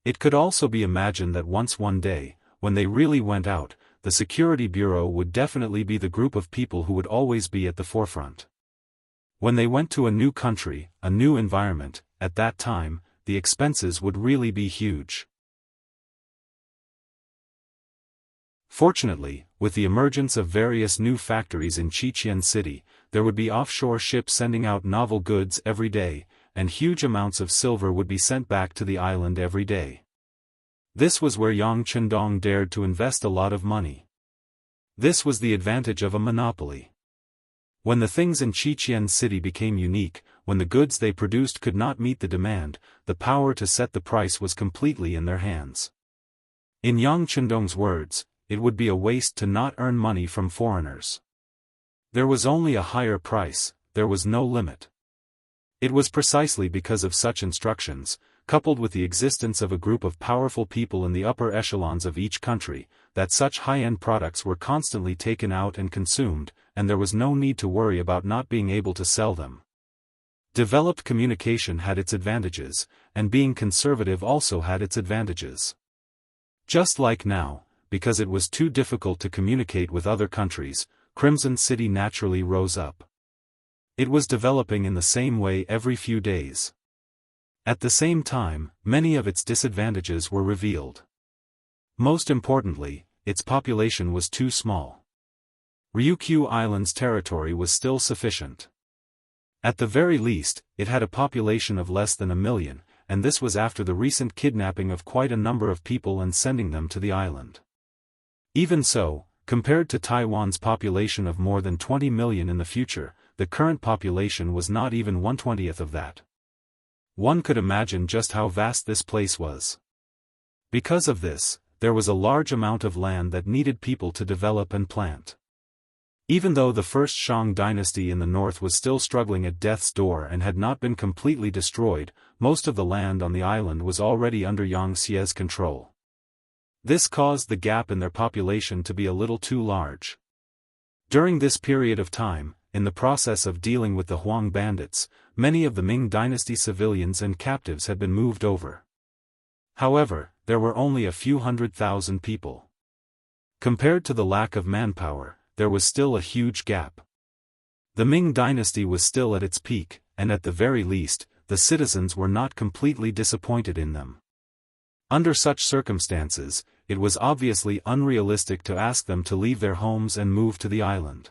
It could also be imagined that once one day, when they really went out, the Security Bureau would definitely be the group of people who would always be at the forefront. When they went to a new country, a new environment, at that time, the expenses would really be huge. Fortunately, with the emergence of various new factories in Xi'an City, there would be offshore ships sending out novel goods every day, and huge amounts of silver would be sent back to the island every day. This was where Yang Chendong dared to invest a lot of money. This was the advantage of a monopoly. When the things in Xi'an City became unique, when the goods they produced could not meet the demand, the power to set the price was completely in their hands. In Yang Chendong's words, it would be a waste to not earn money from foreigners. There was only a higher price, there was no limit. It was precisely because of such instructions, coupled with the existence of a group of powerful people in the upper echelons of each country, that such high-end products were constantly taken out and consumed, and there was no need to worry about not being able to sell them. Developed communication had its advantages, and being conservative also had its advantages. Just like now, because it was too difficult to communicate with other countries, Crimson City naturally rose up. It was developing in the same way every few days. At the same time, many of its disadvantages were revealed. Most importantly, its population was too small. Ryukyu Island's territory was still sufficient. At the very least, it had a population of less than 1 million, and this was after the recent kidnapping of quite a number of people and sending them to the island. Even so, compared to Taiwan's population of more than 20 million in the future, the current population was not even 1/20th of that. One could imagine just how vast this place was. Because of this, there was a large amount of land that needed people to develop and plant. Even though the first Shang dynasty in the north was still struggling at death's door and had not been completely destroyed, most of the land on the island was already under Yang Xie's control. This caused the gap in their population to be a little too large. During this period of time, in the process of dealing with the Huang bandits, many of the Ming dynasty civilians and captives had been moved over. However, there were only a few 100,000 people. Compared to the lack of manpower, there was still a huge gap. The Ming dynasty was still at its peak, and at the very least, the citizens were not completely disappointed in them. Under such circumstances, it was obviously unrealistic to ask them to leave their homes and move to the island.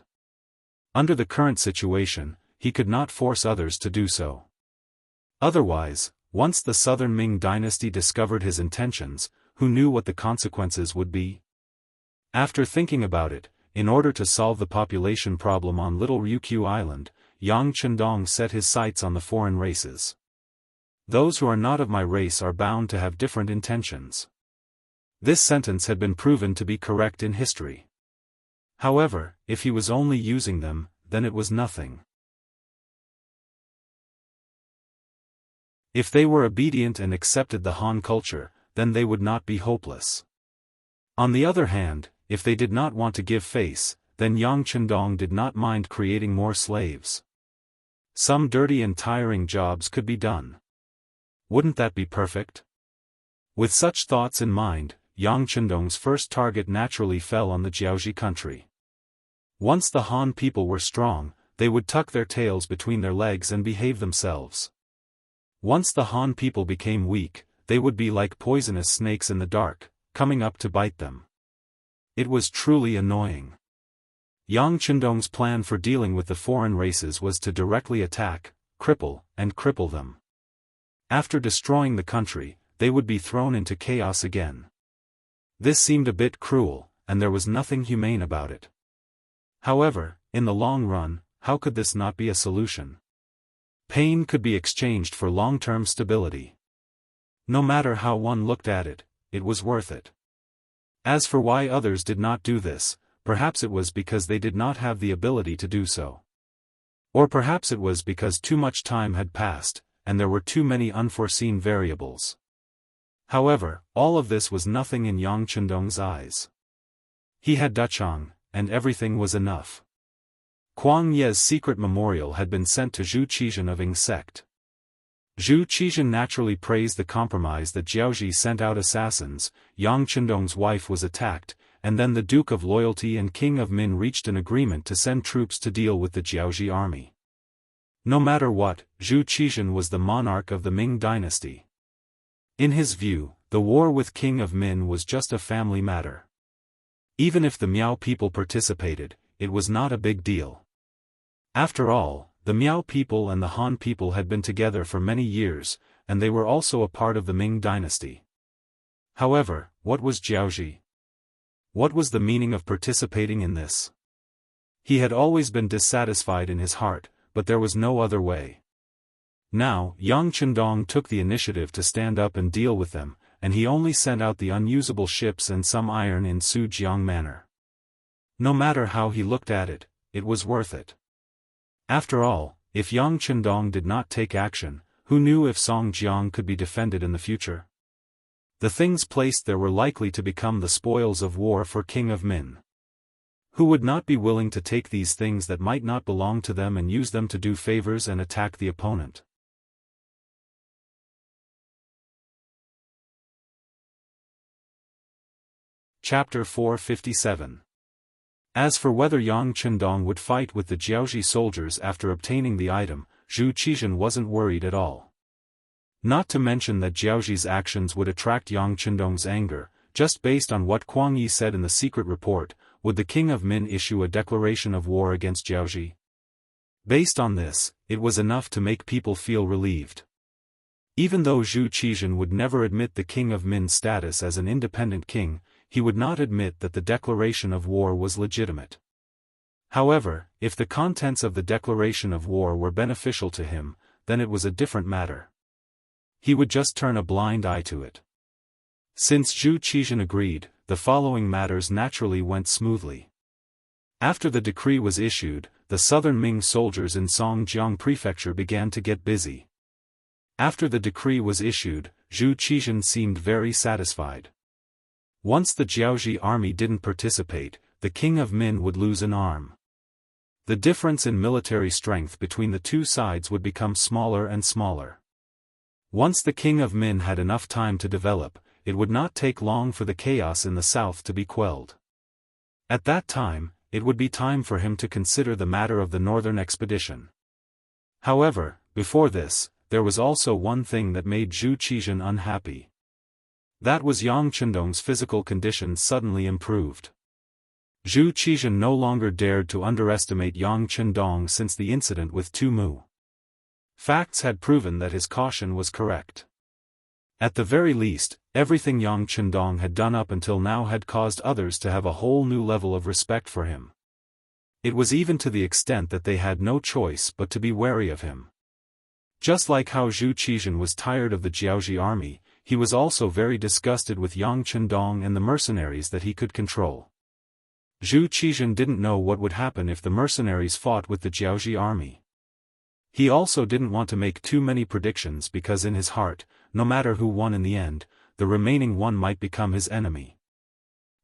Under the current situation, he could not force others to do so. Otherwise, once the southern Ming dynasty discovered his intentions, who knew what the consequences would be? After thinking about it, in order to solve the population problem on Little Ryukyu Island, Yang Chendong set his sights on the foreign races. Those who are not of my race are bound to have different intentions. This sentence had been proven to be correct in history. However, if he was only using them, then it was nothing. If they were obedient and accepted the Han culture, then they would not be hopeless. On the other hand, if they did not want to give face, then Yang Chendong did not mind creating more slaves. Some dirty and tiring jobs could be done. Wouldn't that be perfect? With such thoughts in mind, Yang Chendong's first target naturally fell on the Jiaoji country. Once the Han people were strong, they would tuck their tails between their legs and behave themselves. Once the Han people became weak, they would be like poisonous snakes in the dark, coming up to bite them. It was truly annoying. Yang Chendong's plan for dealing with the foreign races was to directly attack, cripple them. After destroying the country, they would be thrown into chaos again. This seemed a bit cruel, and there was nothing humane about it. However, in the long run, how could this not be a solution? Pain could be exchanged for long-term stability. No matter how one looked at it, it was worth it. As for why others did not do this, perhaps it was because they did not have the ability to do so. Or perhaps it was because too much time had passed, and there were too many unforeseen variables. However, all of this was nothing in Yang Chendong's eyes. He had Duchang, and everything was enough. Kuang Ye's secret memorial had been sent to Zhu Qizhen of Ing sect. Zhu Qizhen naturally praised the compromise that Jiaoji sent out assassins. Yang Chendong's wife was attacked, and then the Duke of Loyalty and King of Min reached an agreement to send troops to deal with the Jiaoji army. No matter what, Zhu Qizhen was the monarch of the Ming dynasty. In his view, the war with King of Min was just a family matter. Even if the Miao people participated, it was not a big deal. After all, the Miao people and the Han people had been together for many years, and they were also a part of the Ming dynasty. However, what was Jiaoji? What was the meaning of participating in this? He had always been dissatisfied in his heart, but there was no other way. Now, Yang Chendong took the initiative to stand up and deal with them, and he only sent out the unusable ships and some iron in Sujiang manner. No matter how he looked at it, it was worth it. After all, if Yang Chendong did not take action, who knew if Songjiang could be defended in the future? The things placed there were likely to become the spoils of war for King of Min. Who would not be willing to take these things that might not belong to them and use them to do favors and attack the opponent? Chapter 457. As for whether Yang Chendong would fight with the Jiaoji soldiers after obtaining the item, Zhu Qizhen wasn't worried at all. Not to mention that Jiaoji's actions would attract Yang Chendong's anger. Just based on what Kuang Yi said in the secret report, would the King of Min issue a declaration of war against Jiaoji? Based on this, it was enough to make people feel relieved. Even though Zhu Qizhen would never admit the King of Min's status as an independent king, he would not admit that the declaration of war was legitimate. However, if the contents of the declaration of war were beneficial to him, then it was a different matter. He would just turn a blind eye to it. Since Zhu Qizhen agreed, the following matters naturally went smoothly. After the decree was issued, the southern Ming soldiers in Songjiang Prefecture began to get busy. After the decree was issued, Zhu Qizhen seemed very satisfied. Once the Jiaoji army didn't participate, the King of Min would lose an arm. The difference in military strength between the two sides would become smaller and smaller. Once the King of Min had enough time to develop, it would not take long for the chaos in the south to be quelled. At that time, it would be time for him to consider the matter of the northern expedition. However, before this, there was also one thing that made Zhu Qizhen unhappy. That was Yang Chendong's physical condition suddenly improved. Zhu Qizhen no longer dared to underestimate Yang Chendong since the incident with Tu Mu. Facts had proven that his caution was correct. At the very least, everything Yang Chendong had done up until now had caused others to have a whole new level of respect for him. It was even to the extent that they had no choice but to be wary of him. Just like how Zhu Qizhen was tired of the Jiaoji army, he was also very disgusted with Yang Chendong and the mercenaries that he could control. Zhu Qizhen didn't know what would happen if the mercenaries fought with the Jiaoji army. He also didn't want to make too many predictions because in his heart, no matter who won in the end, the remaining one might become his enemy.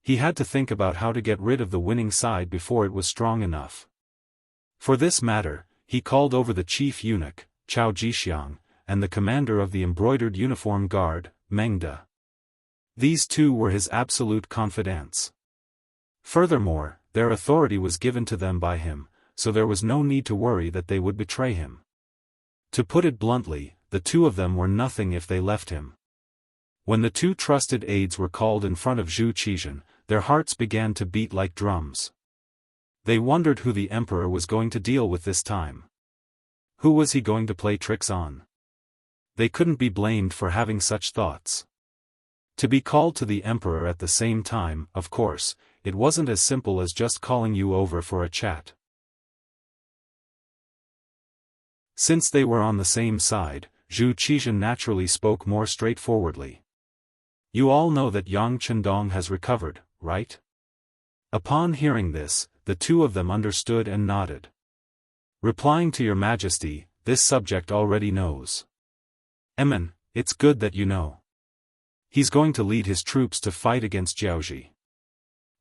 He had to think about how to get rid of the winning side before it was strong enough. For this matter, he called over the chief eunuch, Chao Jixiang, and the commander of the embroidered uniform guard, Meng De. These two were his absolute confidants. Furthermore, their authority was given to them by him, so there was no need to worry that they would betray him. To put it bluntly, the two of them were nothing if they left him. When the two trusted aides were called in front of Zhu Qizhen, their hearts began to beat like drums. They wondered who the emperor was going to deal with this time. Who was he going to play tricks on? They couldn't be blamed for having such thoughts. To be called to the emperor at the same time, of course, it wasn't as simple as just calling you over for a chat. Since they were on the same side, Zhu Qizhen naturally spoke more straightforwardly. You all know that Yang Chendong has recovered, right? Upon hearing this, the two of them understood and nodded. Replying to your majesty, this subject already knows. Emin, it's good that you know. He's going to lead his troops to fight against Jiaoji.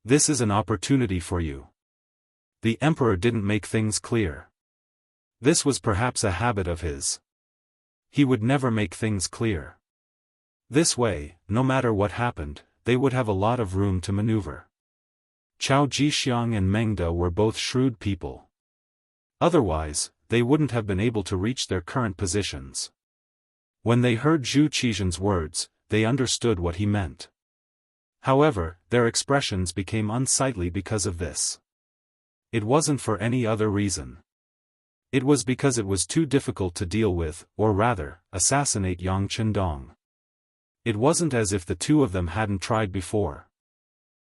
This is an opportunity for you. The emperor didn't make things clear. This was perhaps a habit of his. He would never make things clear. This way, no matter what happened, they would have a lot of room to maneuver. Chao Jixiang and Meng Da were both shrewd people. Otherwise, they wouldn't have been able to reach their current positions. When they heard Zhu Qizhen's words, they understood what he meant. However, their expressions became unsightly because of this. It wasn't for any other reason. It was because it was too difficult to deal with, or rather, assassinate Yang Chendong. It wasn't as if the two of them hadn't tried before.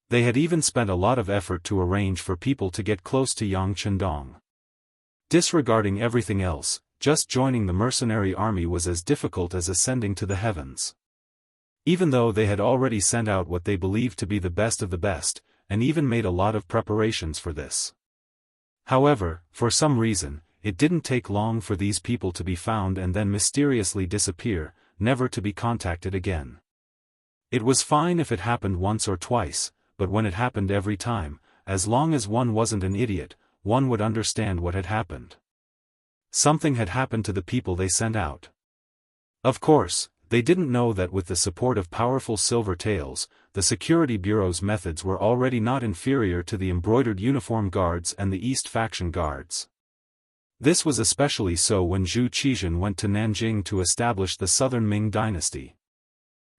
They had even spent a lot of effort to arrange for people to get close to Yang Chendong. Disregarding everything else, just joining the mercenary army was as difficult as ascending to the heavens. Even though they had already sent out what they believed to be the best of the best, and even made a lot of preparations for this. However, for some reason, it didn't take long for these people to be found and then mysteriously disappear, never to be contacted again. It was fine if it happened once or twice, but when it happened every time, as long as one wasn't an idiot, one would understand what had happened. Something had happened to the people they sent out. Of course, they didn't know that with the support of powerful silver tails, the Security Bureau's methods were already not inferior to the embroidered uniform guards and the East faction guards. This was especially so when Zhu Qizhen went to Nanjing to establish the Southern Ming Dynasty.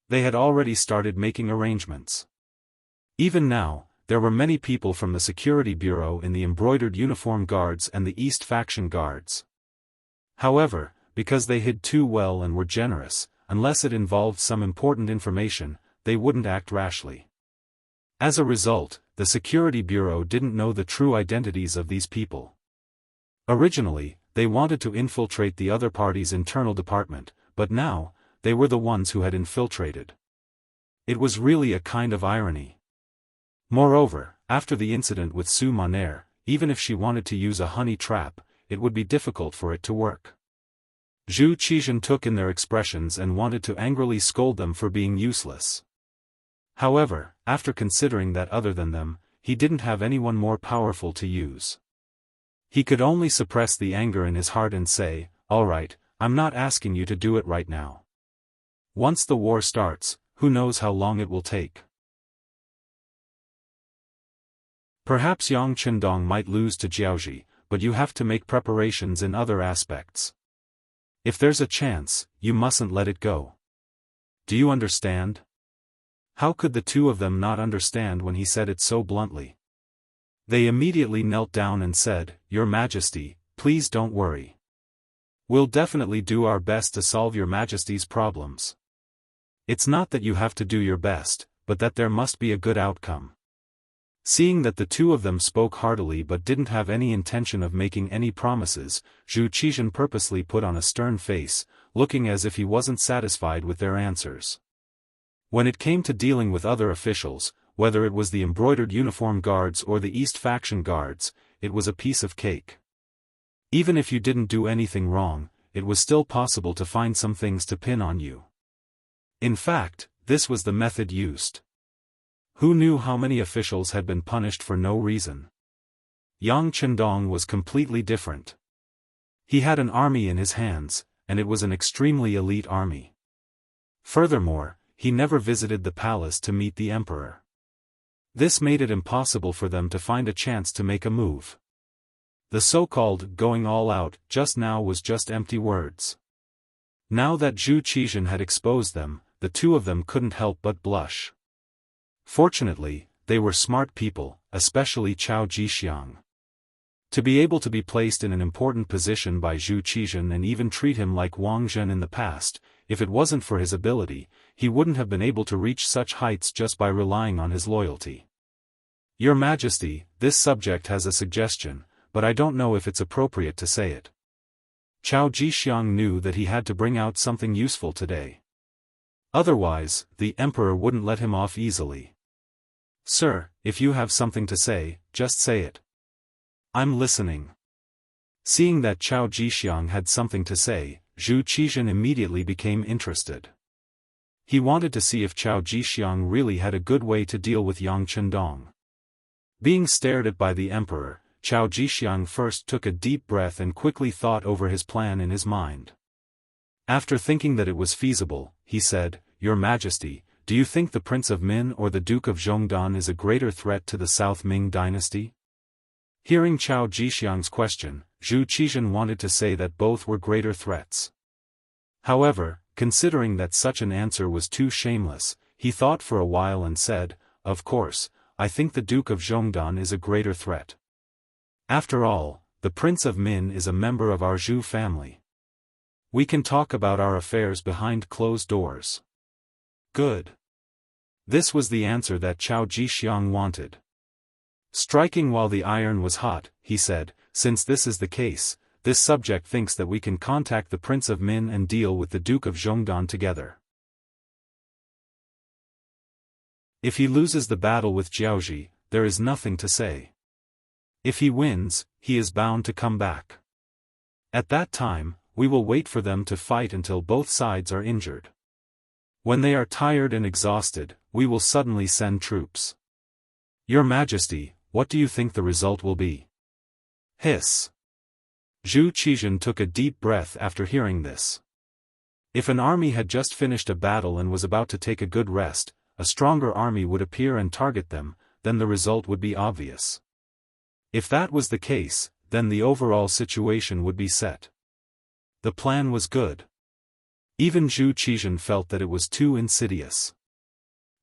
They had already started making arrangements. Even now, there were many people from the Security Bureau in the embroidered uniform guards and the East faction guards. However, because they hid too well and were generous, unless it involved some important information, they wouldn't act rashly. As a result, the Security Bureau didn't know the true identities of these people. Originally, they wanted to infiltrate the other party's internal department, but now, they were the ones who had infiltrated. It was really a kind of irony. Moreover, after the incident with Su Maner, even if she wanted to use a honey trap, it would be difficult for it to work. Zhu Qizhen took in their expressions and wanted to angrily scold them for being useless. However, after considering that other than them, he didn't have anyone more powerful to use. He could only suppress the anger in his heart and say, "All right, I'm not asking you to do it right now. Once the war starts, who knows how long it will take. Perhaps Yang Chendong might lose to Jiaoji, but you have to make preparations in other aspects. If there's a chance, you mustn't let it go. Do you understand?" How could the two of them not understand when he said it so bluntly? They immediately knelt down and said, "Your Majesty, please don't worry. We'll definitely do our best to solve your Majesty's problems. It's not that you have to do your best, but that there must be a good outcome." Seeing that the two of them spoke heartily but didn't have any intention of making any promises, Zhu Qizhen purposely put on a stern face, looking as if he wasn't satisfied with their answers. When it came to dealing with other officials, whether it was the embroidered uniform guards or the East faction guards, it was a piece of cake. Even if you didn't do anything wrong, it was still possible to find some things to pin on you. In fact, this was the method used. Who knew how many officials had been punished for no reason? Yang Chendong was completely different. He had an army in his hands, and it was an extremely elite army. Furthermore, he never visited the palace to meet the emperor. This made it impossible for them to find a chance to make a move. The so-called going all out just now was just empty words. Now that Zhu Qizhen had exposed them, the two of them couldn't help but blush. Fortunately, they were smart people, especially Chao Jixiang. To be able to be placed in an important position by Zhu Qizhen and even treat him like Wang Zhen in the past, if it wasn't for his ability, he wouldn't have been able to reach such heights just by relying on his loyalty. "Your Majesty, this subject has a suggestion, but I don't know if it's appropriate to say it." Chao Jixiang knew that he had to bring out something useful today. Otherwise, the emperor wouldn't let him off easily. "Sir, if you have something to say, just say it. I'm listening." Seeing that Chao Jixiang had something to say, Zhu Qizhen immediately became interested. He wanted to see if Chao Jixiang really had a good way to deal with Yang Chendong. Being stared at by the emperor, Chao Jixiang first took a deep breath and quickly thought over his plan in his mind. After thinking that it was feasible, he said, "Your Majesty, do you think the Prince of Min or the Duke of Zhongdan is a greater threat to the South Ming dynasty?" Hearing Chao Jixiang's question, Zhu Qizhen wanted to say that both were greater threats. However, considering that such an answer was too shameless, he thought for a while and said, "Of course, I think the Duke of Zhongdan is a greater threat. After all, the Prince of Min is a member of our Zhu family. We can talk about our affairs behind closed doors." Good. This was the answer that Chao Jixiang wanted. Striking while the iron was hot, he said, "Since this is the case, this subject thinks that we can contact the Prince of Min and deal with the Duke of Zhongdan together. If he loses the battle with Jiaozhi, there is nothing to say. If he wins, he is bound to come back. At that time, we will wait for them to fight until both sides are injured. When they are tired and exhausted, we will suddenly send troops. Your Majesty, what do you think the result will be?" Hiss. Zhu Qizhen took a deep breath after hearing this. If an army had just finished a battle and was about to take a good rest, a stronger army would appear and target them, then the result would be obvious. If that was the case, then the overall situation would be set. The plan was good. Even Zhu Qizhen felt that it was too insidious.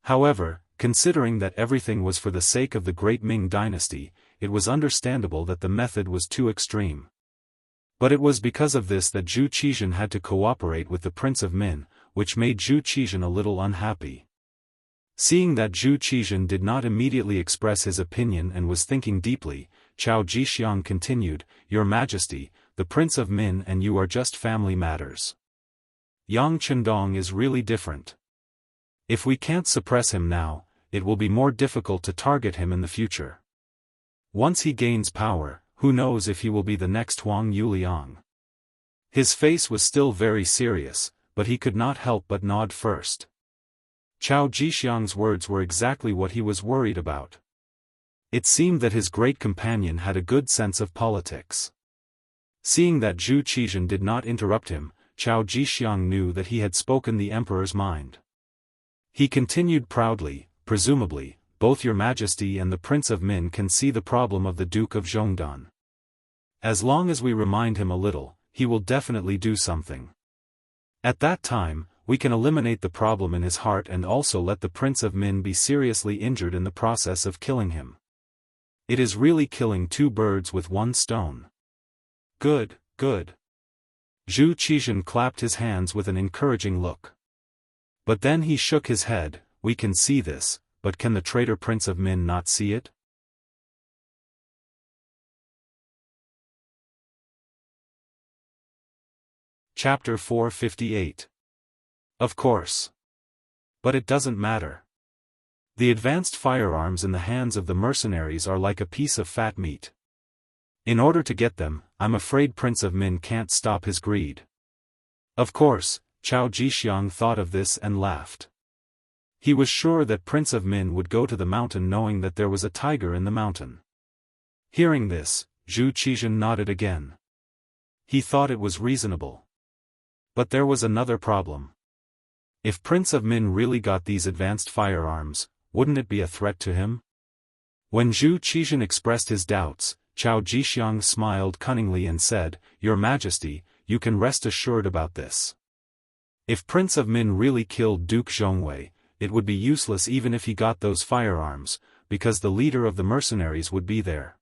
However, considering that everything was for the sake of the great Ming dynasty, it was understandable that the method was too extreme. But it was because of this that Zhu Qizhen had to cooperate with the Prince of Min, which made Zhu Qizhen a little unhappy. Seeing that Zhu Qizhen did not immediately express his opinion and was thinking deeply, Chao Jixiang continued, "Your Majesty, the Prince of Min and you are just family matters. Yang Chendong is really different. If we can't suppress him now, it will be more difficult to target him in the future. Once he gains power, who knows if he will be the next Huang Yuliang." His face was still very serious, but he could not help but nod first. Chao Jixiang's words were exactly what he was worried about. It seemed that his great companion had a good sense of politics. Seeing that Zhu Qizhen did not interrupt him, Chao Jixiang knew that he had spoken the emperor's mind. He continued proudly, "Presumably, both your Majesty and the Prince of Min can see the problem of the Duke of Zhongdan. As long as we remind him a little, he will definitely do something. At that time, we can eliminate the problem in his heart and also let the Prince of Min be seriously injured in the process of killing him. It is really killing two birds with one stone." Good, good. Zhu Qizhen clapped his hands with an encouraging look. But then he shook his head, "We can see this, but can the traitor Prince of Min not see it?" Chapter 458. Of course. But it doesn't matter. The advanced firearms in the hands of the mercenaries are like a piece of fat meat. In order to get them, I'm afraid Prince of Min can't stop his greed. Of course, Chao Jixiang thought of this and laughed. He was sure that Prince of Min would go to the mountain knowing that there was a tiger in the mountain. Hearing this, Zhu Qizhen nodded again. He thought it was reasonable. But there was another problem. If Prince of Min really got these advanced firearms, wouldn't it be a threat to him? When Zhu Qizhen expressed his doubts, Chao Jixiang smiled cunningly and said, "Your Majesty, you can rest assured about this. If Prince of Min really killed Duke Zhongwei, it would be useless even if he got those firearms, because the leader of the mercenaries would be there.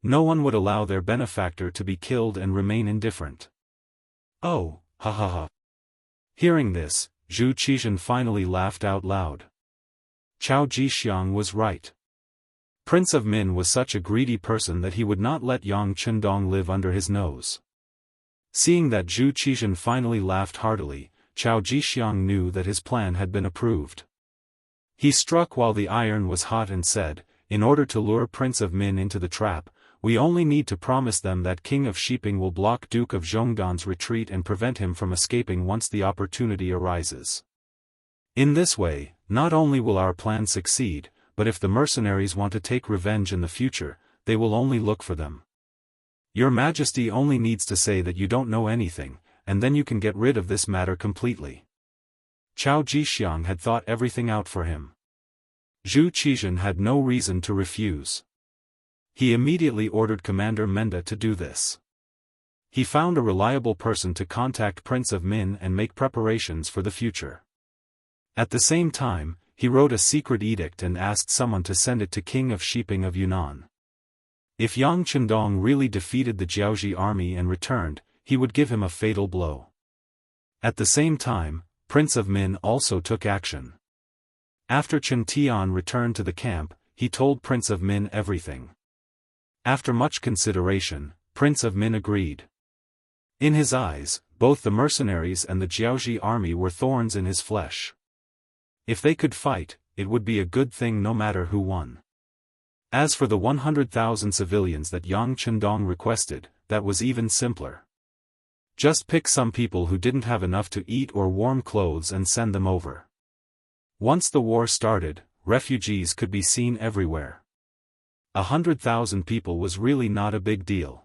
No one would allow their benefactor to be killed and remain indifferent." "Oh, ha ha ha." Hearing this, Zhu Qizhen finally laughed out loud. Chao Jixiang was right. Prince of Min was such a greedy person that he would not let Yang Chendong live under his nose. Seeing that Zhu Qizhen finally laughed heartily, Chao Jixiang knew that his plan had been approved. He struck while the iron was hot and said, "In order to lure Prince of Min into the trap, we only need to promise them that King of Shiping will block Duke of Zhongdan's retreat and prevent him from escaping once the opportunity arises. In this way, not only will our plan succeed, but if the mercenaries want to take revenge in the future, they will only look for them. Your Majesty only needs to say that you don't know anything, and then you can get rid of this matter completely. Chao Jixiang had thought everything out for him. Zhu Qizhen had no reason to refuse. He immediately ordered Commander Menda to do this. He found a reliable person to contact Prince of Min and make preparations for the future. At the same time, he wrote a secret edict and asked someone to send it to King of Shiping of Yunnan. If Yang Chendong really defeated the Jiaoji army and returned, he would give him a fatal blow. At the same time, Prince of Min also took action. After Chen Tian returned to the camp, he told Prince of Min everything. After much consideration, Prince of Min agreed. In his eyes, both the mercenaries and the Jiaoji army were thorns in his flesh. If they could fight, it would be a good thing no matter who won. As for the 100,000 civilians that Yang Chendong requested, that was even simpler. Just pick some people who didn't have enough to eat or warm clothes and send them over. Once the war started, refugees could be seen everywhere. 100,000 people was really not a big deal.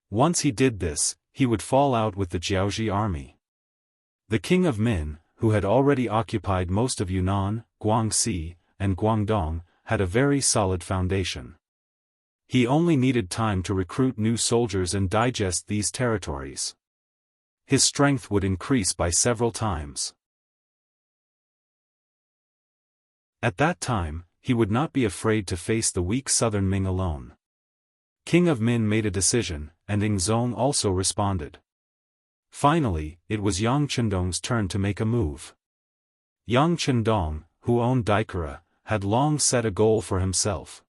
Once he did this, he would fall out with the Jiaoji army. The king of Min, who had already occupied most of Yunnan, Guangxi, and Guangdong, had a very solid foundation. He only needed time to recruit new soldiers and digest these territories. His strength would increase by several times. At that time, he would not be afraid to face the weak southern Ming alone. King of Min made a decision, and Yingzong also responded. Finally, it was Yang Chendong's turn to make a move. Yang Chendong, who owned Daikara, had long set a goal for himself.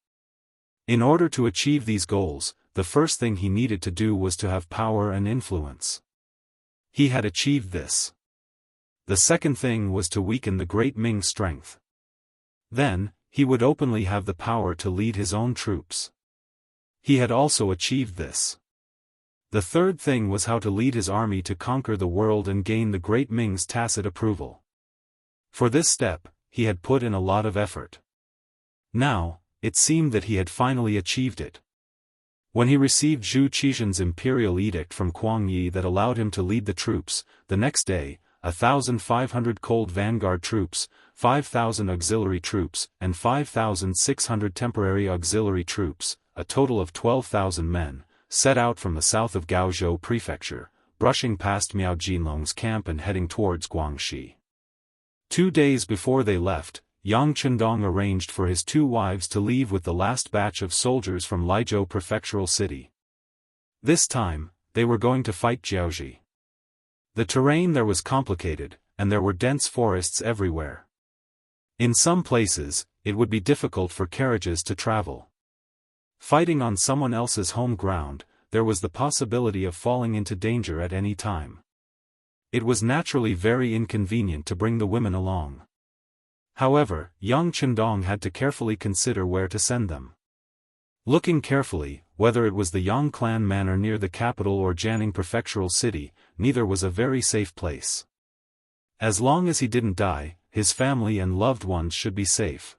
In order to achieve these goals, the first thing he needed to do was to have power and influence. He had achieved this. The second thing was to weaken the Great Ming strength. Then, he would openly have the power to lead his own troops. He had also achieved this. The third thing was how to lead his army to conquer the world and gain the Great Ming's tacit approval. For this step, he had put in a lot of effort. Now, it seemed that he had finally achieved it. When he received Zhu Qizhen's imperial edict from Kuang Yi that allowed him to lead the troops, the next day, 1,500 cold vanguard troops, 5,000 auxiliary troops, and 5,600 temporary auxiliary troops, a total of 12,000 men, set out from the south of Gaozhou Prefecture, brushing past Miao Jinlong's camp and heading towards Guangxi. 2 days before they left, Yang Chendong arranged for his 2 wives to leave with the last batch of soldiers from Laizhou Prefectural City. This time, they were going to fight Jiaoji. The terrain there was complicated, and there were dense forests everywhere. In some places, it would be difficult for carriages to travel. Fighting on someone else's home ground, there was the possibility of falling into danger at any time. It was naturally very inconvenient to bring the women along. However, Yang Chendong had to carefully consider where to send them. Looking carefully, whether it was the Yang clan manor near the capital or Jianghu prefectural city, neither was a very safe place. As long as he didn't die, his family and loved ones should be safe.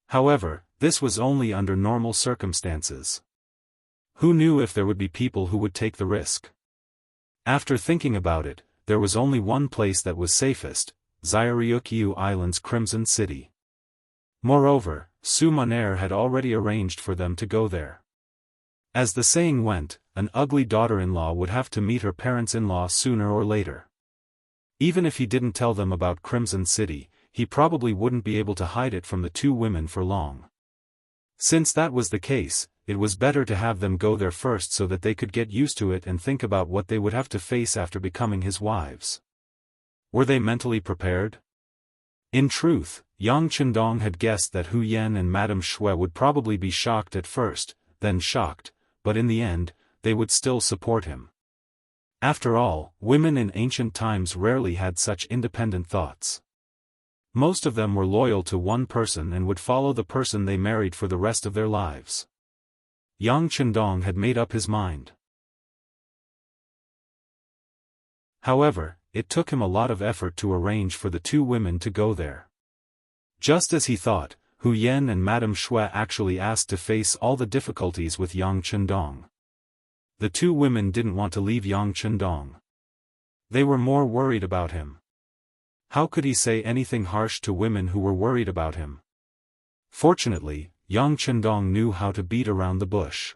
However, this was only under normal circumstances. Who knew if there would be people who would take the risk? After thinking about it, there was only one place that was safest, Xayuriukyu Island's Crimson City. Moreover, Su Monair had already arranged for them to go there. As the saying went, an ugly daughter-in-law would have to meet her parents-in-law sooner or later. Even if he didn't tell them about Crimson City, he probably wouldn't be able to hide it from the 2 women for long. Since that was the case, it was better to have them go there first so that they could get used to it and think about what they would have to face after becoming his wives. Were they mentally prepared? In truth, Yang Chendong had guessed that Hu Yan and Madame Shui would probably be shocked at first, then shocked, but in the end, they would still support him. After all, women in ancient times rarely had such independent thoughts. Most of them were loyal to one person and would follow the person they married for the rest of their lives. Yang Chendong had made up his mind. However, it took him a lot of effort to arrange for the 2 women to go there. Just as he thought, Hu Yan and Madame Shui actually asked to face all the difficulties with Yang Chendong. The two women didn't want to leave Yang Chendong. They were more worried about him. How could he say anything harsh to women who were worried about him? Fortunately, Yang Chendong knew how to beat around the bush.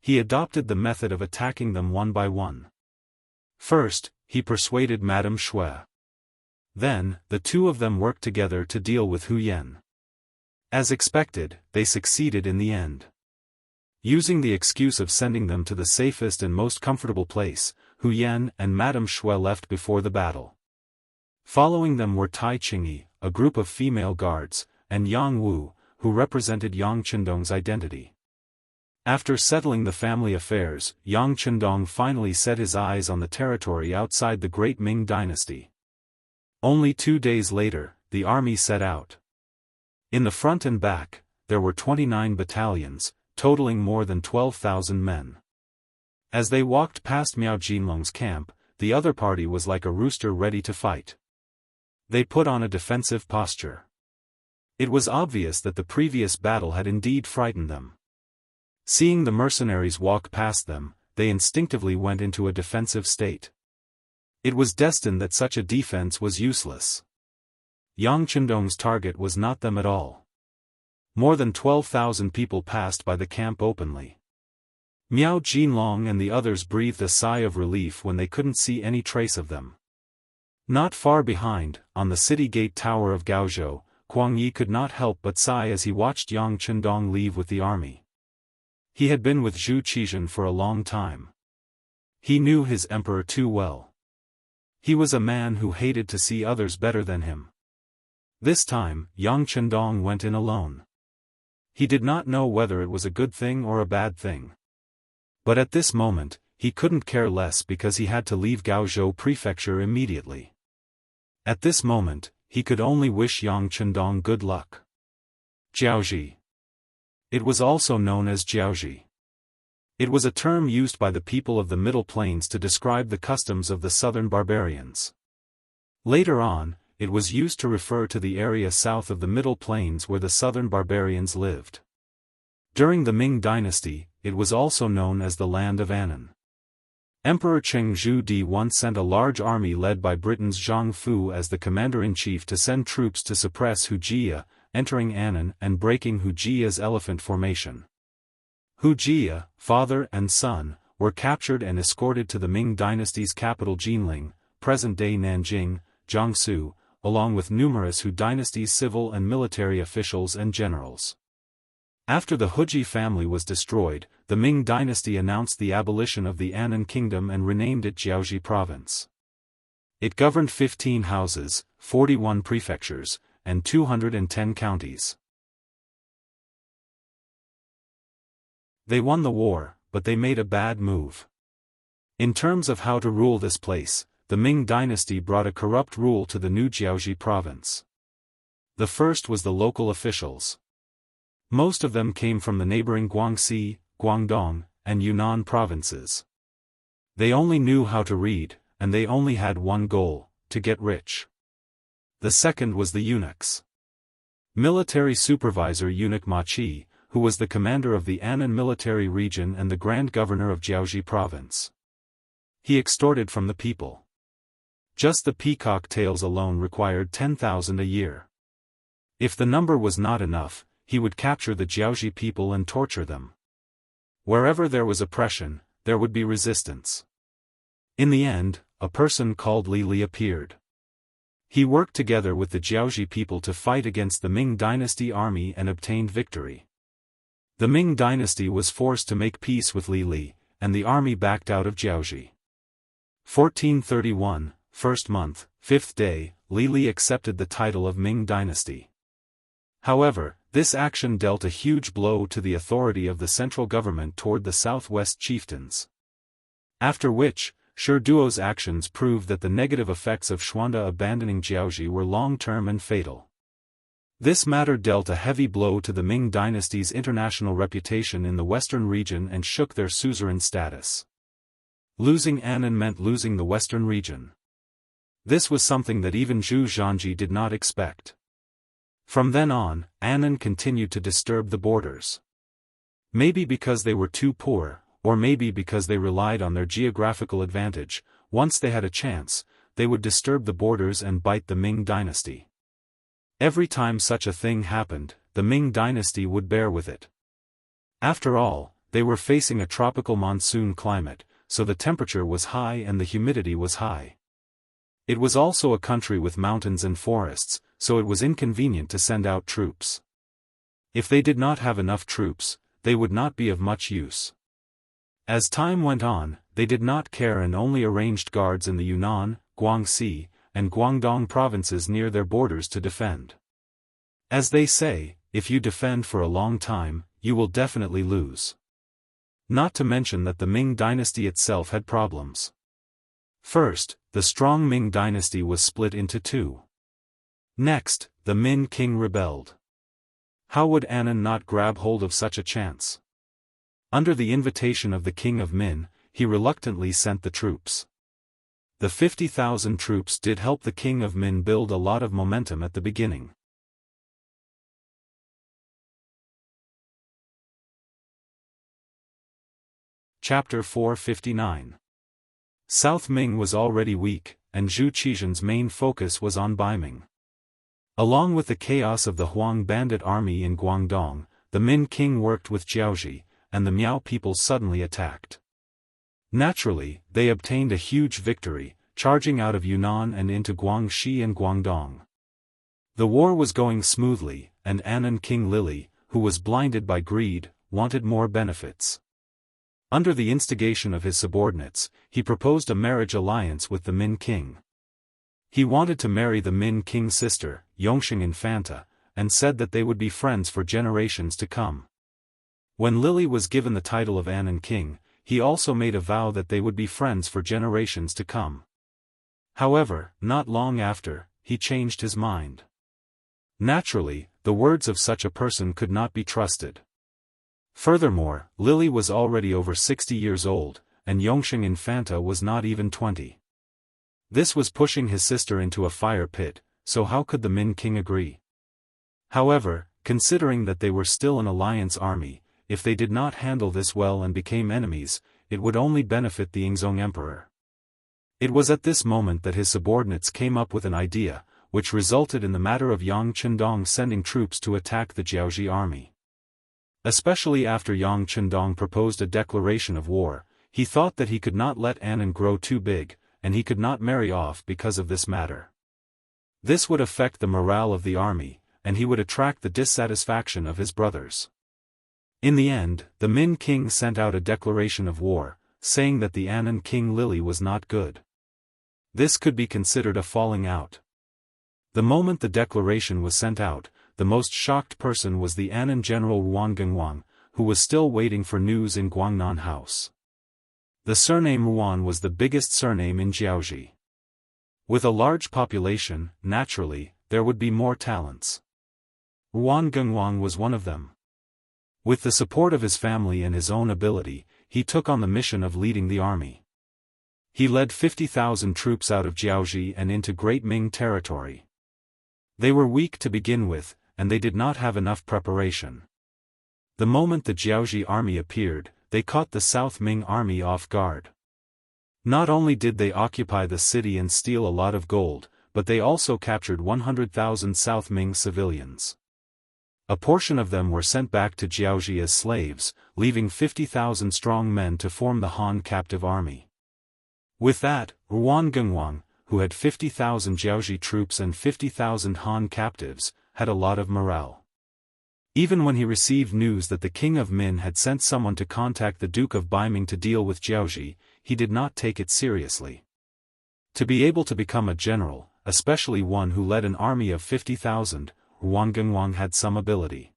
He adopted the method of attacking them one by one. First, he persuaded Madame Shui. Then, the two of them worked together to deal with Hu Yan. As expected, they succeeded in the end. Using the excuse of sending them to the safest and most comfortable place, Hu Yan and Madame Shui left before the battle. Following them were Tai Qingyi, a group of female guards, and Yang Wu, who represented Yang Chendong's identity. After settling the family affairs, Yang Chendong finally set his eyes on the territory outside the Great Ming Dynasty. Only 2 days later, the army set out. In the front and back, there were 29 battalions, totaling more than 12,000 men. As they walked past Miao Jinlong's camp, the other party was like a rooster ready to fight. They put on a defensive posture. It was obvious that the previous battle had indeed frightened them. Seeing the mercenaries walk past them, they instinctively went into a defensive state. It was destined that such a defense was useless. Yang Chendong's target was not them at all. More than 12,000 people passed by the camp openly. Miao Jinlong and the others breathed a sigh of relief when they couldn't see any trace of them. Not far behind, on the city gate tower of Gaozhou, Kuang Yi could not help but sigh as he watched Yang Chendong leave with the army. He had been with Zhu Qizhen for a long time. He knew his emperor too well. He was a man who hated to see others better than him. This time, Yang Chendong went in alone. He did not know whether it was a good thing or a bad thing. But at this moment, he couldn't care less because he had to leave Gaozhou Prefecture immediately. At this moment, he could only wish Yang Chendong good luck. Jiaozhi. It was also known as Jiaozhi. It was a term used by the people of the Middle Plains to describe the customs of the southern barbarians. Later on, it was used to refer to the area south of the Middle Plains where the southern barbarians lived. During the Ming Dynasty, it was also known as the Land of Annan. Emperor Cheng Zhu once sent a large army led by Britain's Zhang Fu as the commander-in-chief to send troops to suppress Hu Jia, entering Annan and breaking Hu Jia's elephant formation. Hu Jia, father and son, were captured and escorted to the Ming Dynasty's capital Jinling, present-day Nanjing, Jiangsu, along with numerous Hu Dynasty's civil and military officials and generals. After the Huji family was destroyed, the Ming Dynasty announced the abolition of the Annan Kingdom and renamed it Jiaozhi Province. It governed 15 houses, 41 prefectures, and 210 counties. They won the war, but they made a bad move. In terms of how to rule this place, the Ming Dynasty brought a corrupt rule to the new Jiaozhi province. The first was the local officials. Most of them came from the neighboring Guangxi, Guangdong, and Yunnan provinces. They only knew how to read, and they only had one goal: to get rich. The second was the eunuchs. Military supervisor eunuch Ma Qi, who was the commander of the Annan military region and the grand governor of Jiaozhi province. He extorted from the people. Just the peacock tails alone required 10,000 a year. If the number was not enough, he would capture the Jiaozhi people and torture them. Wherever there was oppression, there would be resistance. In the end, a person called Li Li appeared. He worked together with the Jiaozhi people to fight against the Ming Dynasty army and obtained victory. The Ming Dynasty was forced to make peace with Li Li, and the army backed out of Jiaozhi. 1431, first month, 5th day, Li Li accepted the title of Ming Dynasty. However, this action dealt a huge blow to the authority of the central government toward the southwest chieftains. After which, Shi Duo's actions proved that the negative effects of Xuanda abandoning Jiaozhi were long-term and fatal. This matter dealt a heavy blow to the Ming Dynasty's international reputation in the western region and shook their suzerain status. Losing Annan meant losing the western region. This was something that even Zhu Zhanji did not expect. From then on, Annan continued to disturb the borders. Maybe because they were too poor, or maybe because they relied on their geographical advantage, once they had a chance, they would disturb the borders and bite the Ming dynasty. Every time such a thing happened, the Ming dynasty would bear with it. After all, they were facing a tropical monsoon climate, so the temperature was high and the humidity was high. It was also a country with mountains and forests, so it was inconvenient to send out troops. If they did not have enough troops, they would not be of much use. As time went on, they did not care and only arranged guards in the Yunnan, Guangxi, and Guangdong provinces near their borders to defend. As they say, if you defend for a long time, you will definitely lose. Not to mention that the Ming dynasty itself had problems. First, the strong Ming dynasty was split into two. Next, the Min king rebelled. How would Annan not grab hold of such a chance? Under the invitation of the king of Min, he reluctantly sent the troops. The 50,000 troops did help the king of Min build a lot of momentum at the beginning. Chapter 459. South Ming was already weak, and Zhu Qizhen's main focus was on Baiming. Along with the chaos of the Huang bandit army in Guangdong, the Min king worked with Jiaoji, and the Miao people suddenly attacked. Naturally, they obtained a huge victory, charging out of Yunnan and into Guangxi and Guangdong. The war was going smoothly, and Annan King Lili, who was blinded by greed, wanted more benefits. Under the instigation of his subordinates, he proposed a marriage alliance with the Min king. He wanted to marry the Min king's sister, Yuan Infanta, and said that they would be friends for generations to come. When Lili was given the title of Annan king, he also made a vow that they would be friends for generations to come. However, not long after, he changed his mind. Naturally, the words of such a person could not be trusted. Furthermore, Lili was already over 60 years old, and Yuan Infanta was not even 20. This was pushing his sister into a fire pit, so how could the Min king agree? However, considering that they were still an alliance army, if they did not handle this well and became enemies, it would only benefit the Yingzong emperor. It was at this moment that his subordinates came up with an idea, which resulted in the matter of Yang Chendong sending troops to attack the Jiaoji army. Especially after Yang Chendong proposed a declaration of war, he thought that he could not let Annan grow too big, and he could not marry off because of this matter. This would affect the morale of the army, and he would attract the dissatisfaction of his brothers. In the end, the Min king sent out a declaration of war, saying that the Annan king Lili was not good. This could be considered a falling out. The moment the declaration was sent out, the most shocked person was the Annan general Ruan Gengwang, who was still waiting for news in Guangnan House. The surname Ruan was the biggest surname in Jiaoji. With a large population, naturally, there would be more talents. Ruan Gengwang was one of them. With the support of his family and his own ability, he took on the mission of leading the army. He led 50,000 troops out of Jiaoji and into Great Ming territory. They were weak to begin with, and they did not have enough preparation. The moment the Jiaoji army appeared, they caught the South Ming army off guard. Not only did they occupy the city and steal a lot of gold, but they also captured 100,000 South Ming civilians. A portion of them were sent back to Jiaoji as slaves, leaving 50,000 strong men to form the Han captive army. With that, Ruan Gengwang, who had 50,000 Jiaoji troops and 50,000 Han captives, had a lot of morale. Even when he received news that the king of Min had sent someone to contact the Duke of Baiming to deal with Jiaoji, he did not take it seriously. To be able to become a general, especially one who led an army of 50,000, Ruan Gengwang had some ability.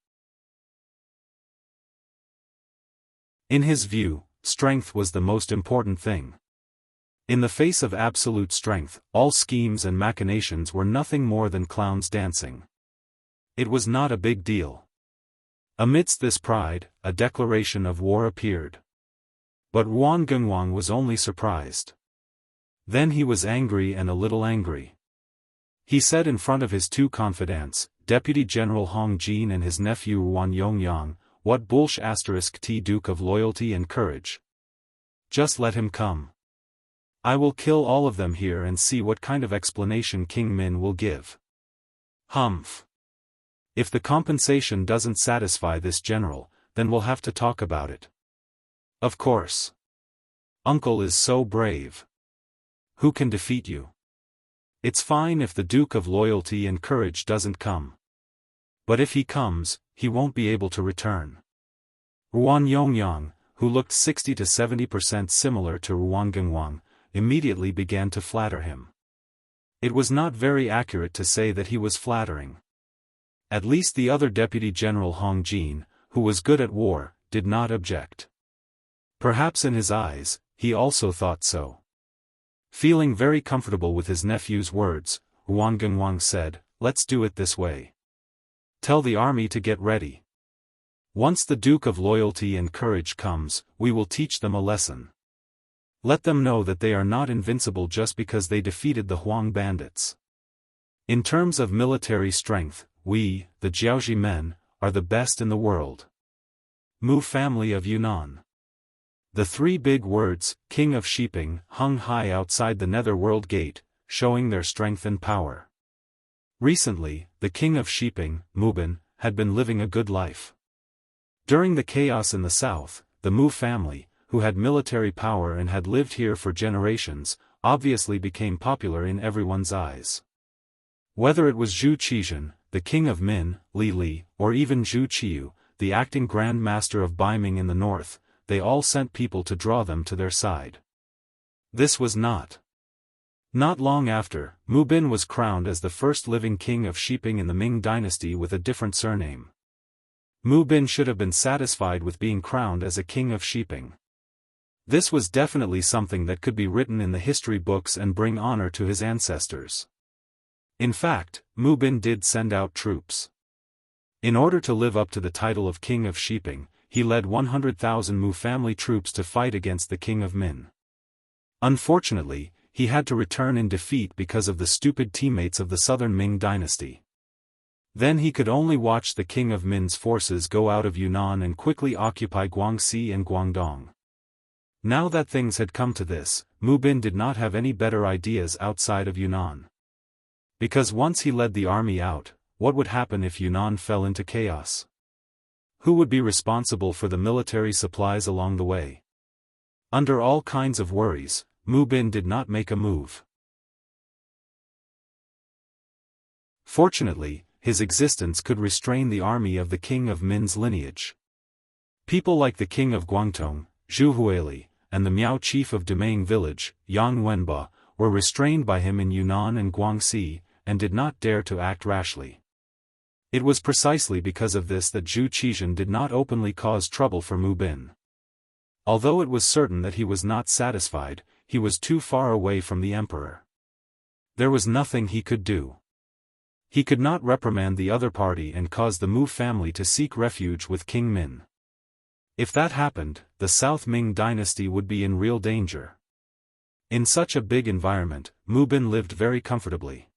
In his view, strength was the most important thing. In the face of absolute strength, all schemes and machinations were nothing more than clowns dancing. It was not a big deal. Amidst this pride, a declaration of war appeared. But Ruan Gengwang was only surprised. Then he was angry and a little angry. He said in front of his two confidants, Deputy General Hong Jin and his nephew Ruan Yongyang, "What bullsh *t Duke of Loyalty and Courage. Just let him come. I will kill all of them here and see what kind of explanation King Min will give." Humph. If the compensation doesn't satisfy this general, then we'll have to talk about it. Of course. Uncle is so brave. Who can defeat you? It's fine if the Duke of Loyalty and Courage doesn't come. But if he comes, he won't be able to return. Ruan Yongyang, who looked 60 to 70% similar to Ruan Gengwang, immediately began to flatter him. It was not very accurate to say that he was flattering. At least the other Deputy General Hong Jin, who was good at war, did not object. Perhaps in his eyes, he also thought so. Feeling very comfortable with his nephew's words, Ruan Gengwang said, "Let's do it this way. Tell the army to get ready. Once the Duke of Loyalty and Courage comes, we will teach them a lesson. Let them know that they are not invincible just because they defeated the Huang bandits. In terms of military strength, we, the Jiaoji men, are the best in the world. Mu family of Yunnan." The three big words, King of Shiping, hung high outside the Netherworld Gate, showing their strength and power. Recently, the King of Shiping, Mubin, had been living a good life. During the chaos in the south, the Mu family, who had military power and had lived here for generations, obviously became popular in everyone's eyes. Whether it was Zhu Qizhen, the King of Min, Li Li, or even Zhu Qiyu, the acting Grand Master of Baiming in the north, they all sent people to draw them to their side. This was not long after, Mu Bin was crowned as the first living king of Shiping in the Ming Dynasty with a different surname. Mu Bin should have been satisfied with being crowned as a king of Shiping. This was definitely something that could be written in the history books and bring honor to his ancestors. In fact, Mu Bin did send out troops. In order to live up to the title of King of Shiping, he led 100,000 Mu family troops to fight against the King of Min. Unfortunately, he had to return in defeat because of the stupid teammates of the southern Ming dynasty. Then he could only watch the King of Min's forces go out of Yunnan and quickly occupy Guangxi and Guangdong. Now that things had come to this, Mu Bin did not have any better ideas outside of Yunnan. Because once he led the army out, what would happen if Yunnan fell into chaos? Who would be responsible for the military supplies along the way? Under all kinds of worries, Mu Bin did not make a move. Fortunately, his existence could restrain the army of the King of Min's lineage. People like the King of Guangdong, Zhu Huili, and the Miao chief of Demang village, Yang Wenba, were restrained by him in Yunnan and Guangxi, and did not dare to act rashly. It was precisely because of this that Zhu Qizhen did not openly cause trouble for Mu Bin. Although it was certain that he was not satisfied, he was too far away from the emperor. There was nothing he could do. He could not reprimand the other party and cause the Mu family to seek refuge with King Min. If that happened, the South Ming dynasty would be in real danger. In such a big environment, Mu Bin lived very comfortably.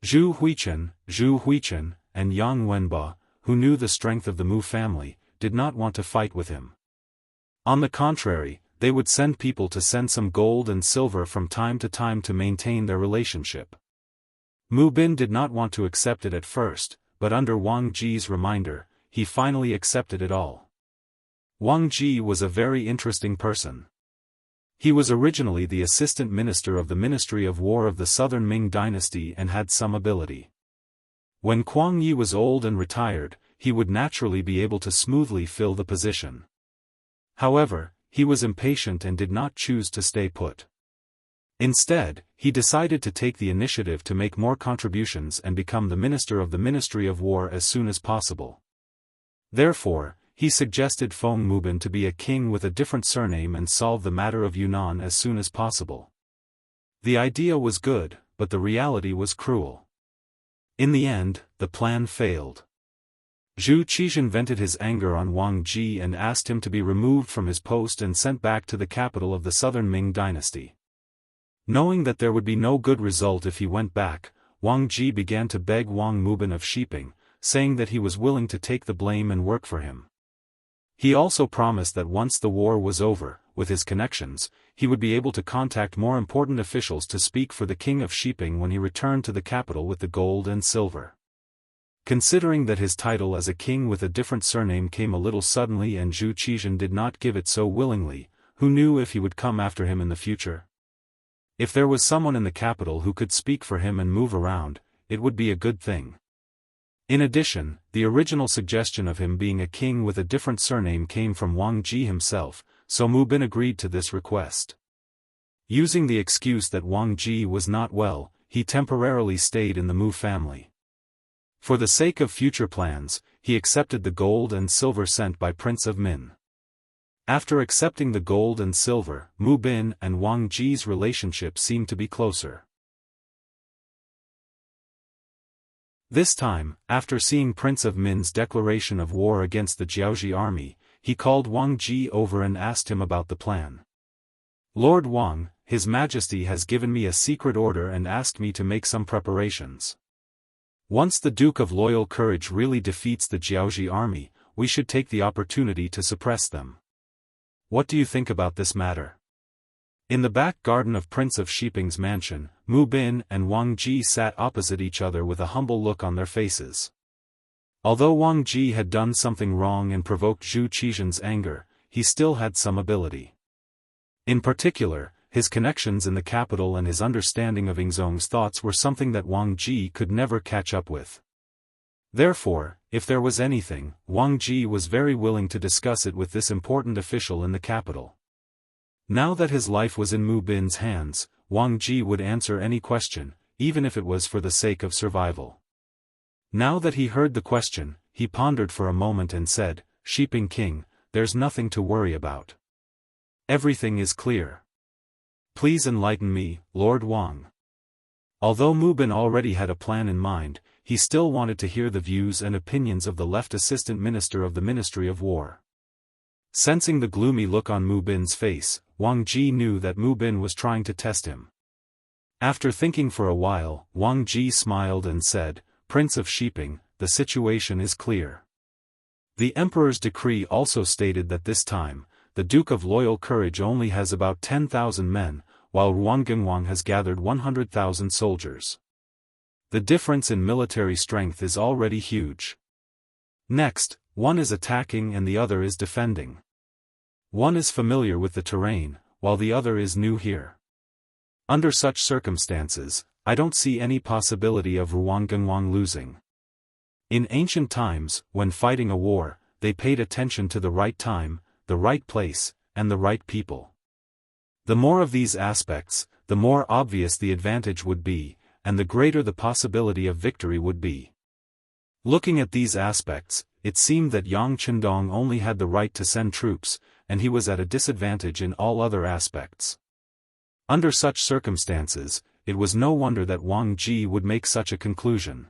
Zhu Huichen, and Yang Wenba, who knew the strength of the Mu family, did not want to fight with him. On the contrary, they would send people to send some gold and silver from time to maintain their relationship. Mu Bin did not want to accept it at first, but under Wang Ji's reminder, he finally accepted it all. Wang Ji was a very interesting person. He was originally the assistant minister of the Ministry of War of the Southern Ming dynasty and had some ability. When Kuang Yi was old and retired, he would naturally be able to smoothly fill the position. However, he was impatient and did not choose to stay put. Instead, he decided to take the initiative to make more contributions and become the minister of the Ministry of War as soon as possible. Therefore, he suggested Feng Mubin to be a king with a different surname and solve the matter of Yunnan as soon as possible. The idea was good, but the reality was cruel. In the end, the plan failed. Zhu Qizhen vented his anger on Wang Ji and asked him to be removed from his post and sent back to the capital of the southern Ming dynasty. Knowing that there would be no good result if he went back, Wang Ji began to beg Wang Mubin of Shiping, saying that he was willing to take the blame and work for him. He also promised that once the war was over, with his connections, he would be able to contact more important officials to speak for the king of Shiping when he returned to the capital with the gold and silver. Considering that his title as a king with a different surname came a little suddenly and Zhu Qizhen did not give it so willingly, who knew if he would come after him in the future? If there was someone in the capital who could speak for him and move around, it would be a good thing. In addition, the original suggestion of him being a king with a different surname came from Wang Ji himself, so Mu Bin agreed to this request. Using the excuse that Wang Ji was not well, he temporarily stayed in the Mu family. For the sake of future plans, he accepted the gold and silver sent by Prince of Min. After accepting the gold and silver, Mu Bin and Wang Ji's relationship seemed to be closer. This time, after seeing Prince of Min's declaration of war against the Jiaoji army, he called Wang Ji over and asked him about the plan. "Lord Wang, His Majesty has given me a secret order and asked me to make some preparations. Once the Duke of Loyal Courage really defeats the Jiaoji army, we should take the opportunity to suppress them. What do you think about this matter?" In the back garden of Prince of Shiping's mansion, Mu Bin and Wang Ji sat opposite each other with a humble look on their faces. Although Wang Ji had done something wrong and provoked Zhu Qizhen's anger, he still had some ability. In particular, his connections in the capital and his understanding of Yingzong's thoughts were something that Wang Ji could never catch up with. Therefore, if there was anything, Wang Ji was very willing to discuss it with this important official in the capital. Now that his life was in Mu Bin's hands, Wang Ji would answer any question, even if it was for the sake of survival. Now that he heard the question, he pondered for a moment and said, "Shiping King, there's nothing to worry about. Everything is clear. Please enlighten me, Lord Wang." Although Mu Bin already had a plan in mind, he still wanted to hear the views and opinions of the left assistant minister of the Ministry of War. Sensing the gloomy look on Mu Bin's face, Wang Ji knew that Mu Bin was trying to test him. After thinking for a while, Wang Ji smiled and said, "Prince of Shiping, the situation is clear." The Emperor's decree also stated that this time, the Duke of Loyal Courage only has about 10,000 men, while Ruanggenwang has gathered 100,000 soldiers. The difference in military strength is already huge. Next, one is attacking and the other is defending. One is familiar with the terrain, while the other is new here. Under such circumstances, I don't see any possibility of Ruanggenwang losing. In ancient times, when fighting a war, they paid attention to the right time, the right place, and the right people. The more of these aspects, the more obvious the advantage would be, and the greater the possibility of victory would be. Looking at these aspects, it seemed that Yang Qindong only had the right to send troops, and he was at a disadvantage in all other aspects. Under such circumstances, it was no wonder that Wang Ji would make such a conclusion.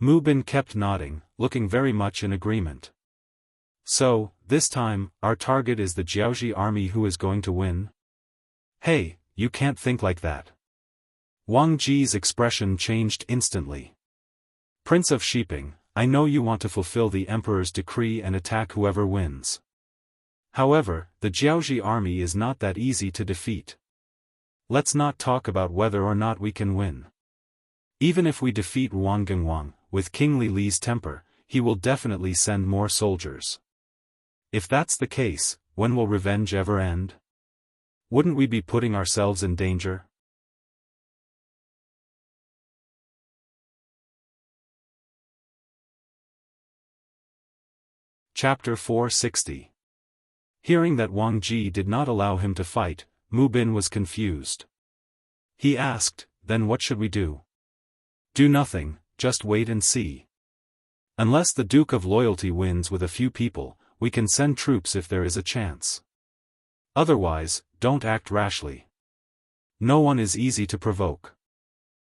Mu Bin kept nodding, looking very much in agreement. "So, this time, our target is the Jiaoji army who is going to win?" "Hey, you can't think like that." Wang Ji's expression changed instantly. "Prince of Shiping, I know you want to fulfill the Emperor's decree and attack whoever wins. However, the Jiaoji army is not that easy to defeat. Let's not talk about whether or not we can win. Even if we defeat Ruanggenwang, with King Li Li's temper, he will definitely send more soldiers. If that's the case, when will revenge ever end? Wouldn't we be putting ourselves in danger?" Chapter 460. Hearing that Wang Ji did not allow him to fight, Mu Bin was confused. He asked, "Then what should we do?" "Do nothing, just wait and see. Unless the Duke of Loyalty wins with a few people, we can send troops if there is a chance. Otherwise, don't act rashly. No one is easy to provoke.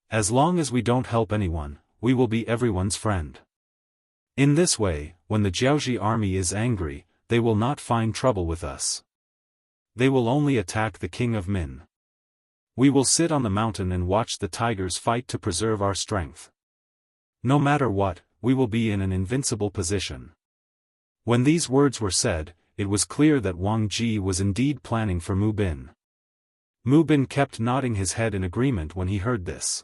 As long as we don't help anyone, we will be everyone's friend. In this way, when the Jiaoji army is angry, they will not find trouble with us. They will only attack the King of Min. We will sit on the mountain and watch the tigers fight to preserve our strength. No matter what, we will be in an invincible position." When these words were said, it was clear that Wang Ji was indeed planning for Mu Bin. Mu Bin kept nodding his head in agreement when he heard this.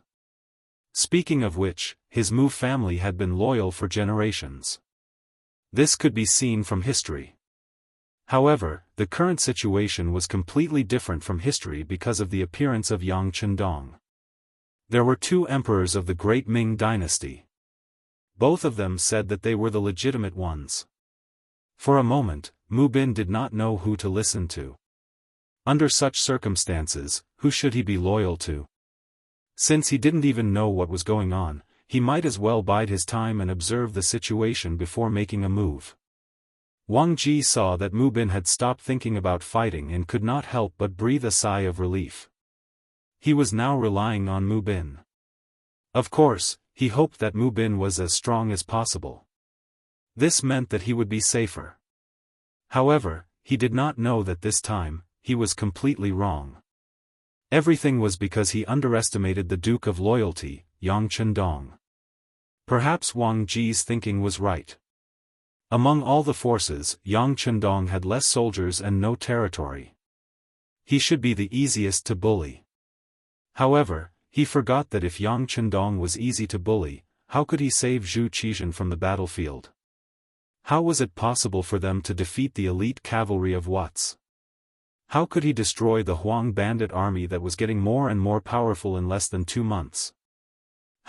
Speaking of which, his Mu family had been loyal for generations. This could be seen from history. However, the current situation was completely different from history because of the appearance of Yang Chendong. There were two emperors of the Great Ming Dynasty. Both of them said that they were the legitimate ones. For a moment, Mu Bin did not know who to listen to. Under such circumstances, who should he be loyal to? Since he didn't even know what was going on, he might as well bide his time and observe the situation before making a move. Wang Ji saw that Mu Bin had stopped thinking about fighting and could not help but breathe a sigh of relief. He was now relying on Mu Bin. Of course, he hoped that Mu Bin was as strong as possible. This meant that he would be safer. However, he did not know that this time, he was completely wrong. Everything was because he underestimated the Duke of Loyalty, Yang Chendong. Perhaps Wang Ji's thinking was right. Among all the forces, Yang Chendong had less soldiers and no territory. He should be the easiest to bully. However, he forgot that if Yang Chendong was easy to bully, how could he save Zhu Qizhen from the battlefield? How was it possible for them to defeat the elite cavalry of Watts? How could he destroy the Huang bandit army that was getting more and more powerful in less than 2 months?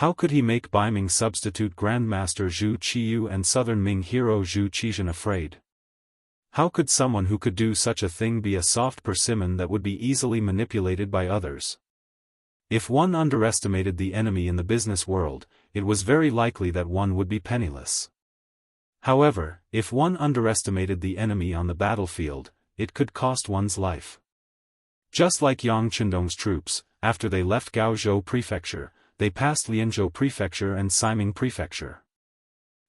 How could he make Baiming substitute Grandmaster Zhu Qiyu and Southern Ming hero Zhu Qizhen afraid? How could someone who could do such a thing be a soft persimmon that would be easily manipulated by others? If one underestimated the enemy in the business world, it was very likely that one would be penniless. However, if one underestimated the enemy on the battlefield, it could cost one's life. Just like Yang Chendong's troops, after they left Gaozhou Prefecture, they passed Lianzhou Prefecture and Saiming Prefecture.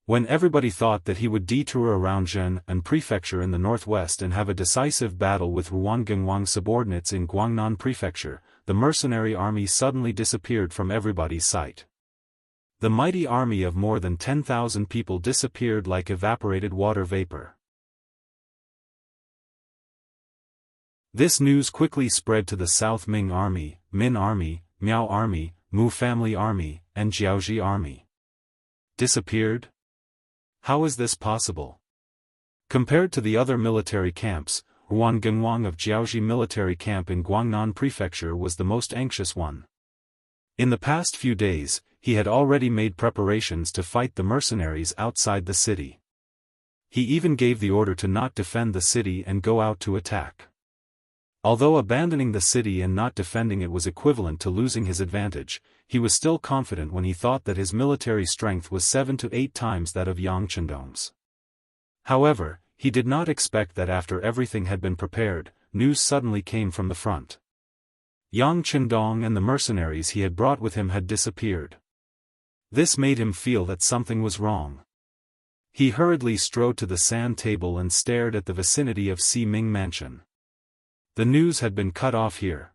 When everybody thought that he would detour around Zhenan Prefecture in the northwest and have a decisive battle with Ruangengwang subordinates in Guangnan Prefecture, the mercenary army suddenly disappeared from everybody's sight. The mighty army of more than 10,000 people disappeared like evaporated water vapor. This news quickly spread to the South Ming Army, Min Army, Miao Army, Mu Family Army, and Jiaoji Army. Disappeared? How is this possible? Compared to the other military camps, Ruangengwang of Jiaoji military camp in Guangnan Prefecture was the most anxious one. In the past few days, he had already made preparations to fight the mercenaries outside the city. He even gave the order to not defend the city and go out to attack. Although abandoning the city and not defending it was equivalent to losing his advantage, he was still confident when he thought that his military strength was 7 to 8 times that of Yang Chendong's. However, he did not expect that after everything had been prepared, news suddenly came from the front. Yang Chendong and the mercenaries he had brought with him had disappeared. This made him feel that something was wrong. He hurriedly strode to the sand table and stared at the vicinity of Si Ming Mansion. The news had been cut off here.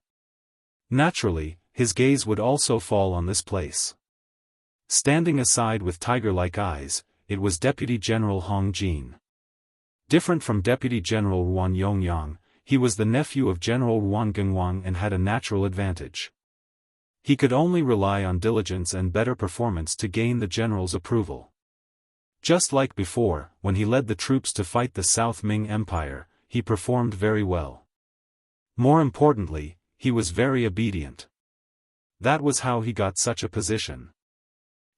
Naturally, his gaze would also fall on this place. Standing aside with tiger-like eyes, it was Deputy General Hong Jin. Different from Deputy General Ruan Yongyang, he was the nephew of General Ruangengwang and had a natural advantage. He could only rely on diligence and better performance to gain the general's approval. Just like before, when he led the troops to fight the South Ming Empire, he performed very well. More importantly, he was very obedient. That was how he got such a position.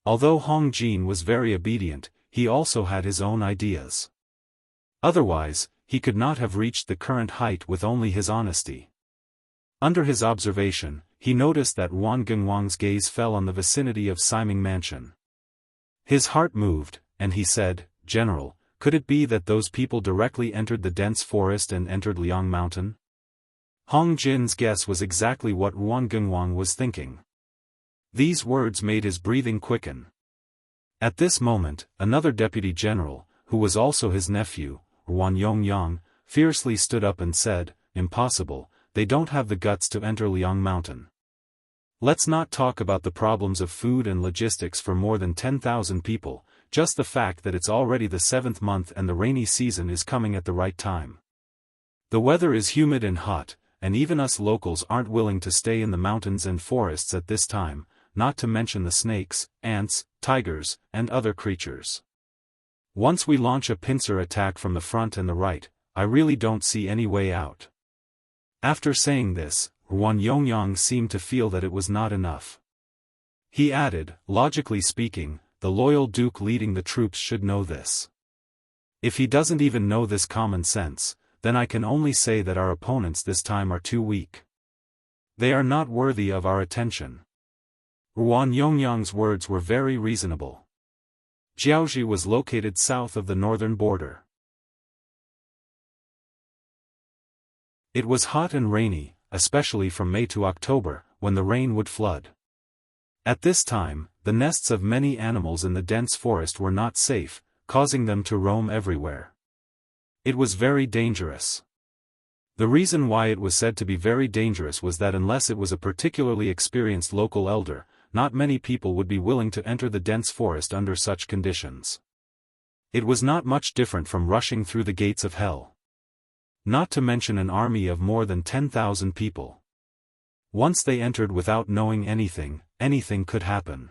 Although Hong Jin was very obedient, he also had his own ideas. Otherwise, he could not have reached the current height with only his honesty. Under his observation, he noticed that Ruangengwang's gaze fell on the vicinity of Saiming Mansion. His heart moved, and he said, "General, could it be that those people directly entered the dense forest and entered Liang Mountain?" Hong Jin's guess was exactly what Ruangengwang was thinking. These words made his breathing quicken. At this moment, another deputy general, who was also his nephew, Ruan Yongyang, fiercely stood up and said, "Impossible, they don't have the guts to enter Liang Mountain." Let's not talk about the problems of food and logistics for more than 10,000 people, just the fact that it's already the 7th month and the rainy season is coming at the right time. The weather is humid and hot, and even us locals aren't willing to stay in the mountains and forests at this time, not to mention the snakes, ants, tigers, and other creatures. Once we launch a pincer attack from the front and the right, I really don't see any way out. After saying this, Yuan Yongyang seemed to feel that it was not enough. He added, logically speaking, the loyal duke leading the troops should know this. If he doesn't even know this common sense, then I can only say that our opponents this time are too weak. They are not worthy of our attention. Yuan Yongyang's words were very reasonable. Jianghu was located south of the northern border. It was hot and rainy, especially from May to October, when the rain would flood. At this time, the nests of many animals in the dense forest were not safe, causing them to roam everywhere. It was very dangerous. The reason why it was said to be very dangerous was that unless it was a particularly experienced local elder, not many people would be willing to enter the dense forest under such conditions. It was not much different from rushing through the gates of hell. Not to mention an army of more than 10,000 people. Once they entered without knowing anything, anything could happen.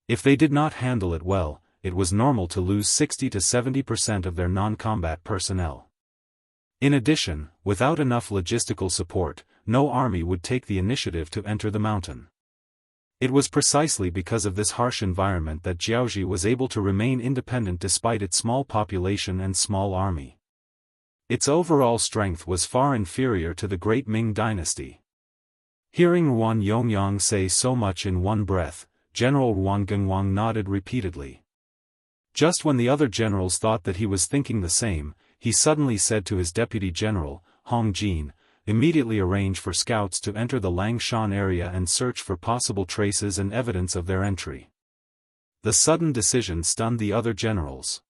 If they did not handle it well, it was normal to lose 60 to 70% of their non-combat personnel. In addition, without enough logistical support, no army would take the initiative to enter the mountain. It was precisely because of this harsh environment that Jianghu was able to remain independent despite its small population and small army. Its overall strength was far inferior to the great Ming dynasty. Hearing Yuan Yongyang say so much in one breath, General Yuan Gengwang nodded repeatedly. Just when the other generals thought that he was thinking the same, he suddenly said to his deputy general, Hong Jin, immediately arrange for scouts to enter the Langshan area and search for possible traces and evidence of their entry. The sudden decision stunned the other generals.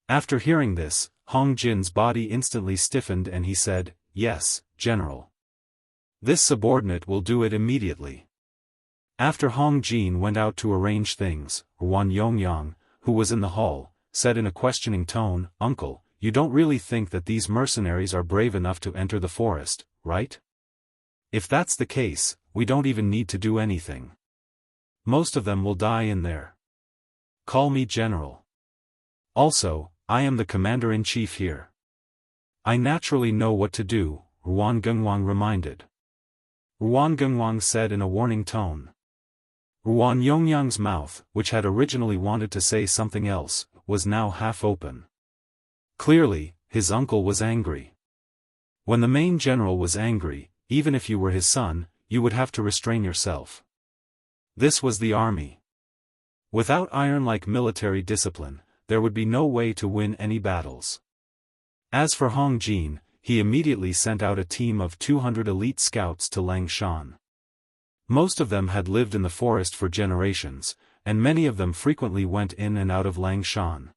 After hearing this, Hong Jin's body instantly stiffened and he said, "Yes, General. This subordinate will do it immediately." After Hong Jin went out to arrange things, Yuan Yongyang, who was in the hall, said in a questioning tone, "Uncle, you don't really think that these mercenaries are brave enough to enter the forest, right? If that's the case, we don't even need to do anything. Most of them will die in there. Call me General. Also, I am the commander-in-chief here. I naturally know what to do," Yuan Gengwang reminded. Yuan Gengwang said in a warning tone. Yuan Yongyang's mouth, which had originally wanted to say something else, was now half open. Clearly, his uncle was angry. When the main general was angry, even if you were his son, you would have to restrain yourself. This was the army. Without iron-like military discipline, there would be no way to win any battles. As for Hong Jin, he immediately sent out a team of 200 elite scouts to Langshan. Most of them had lived in the forest for generations, and many of them frequently went in and out of Langshan.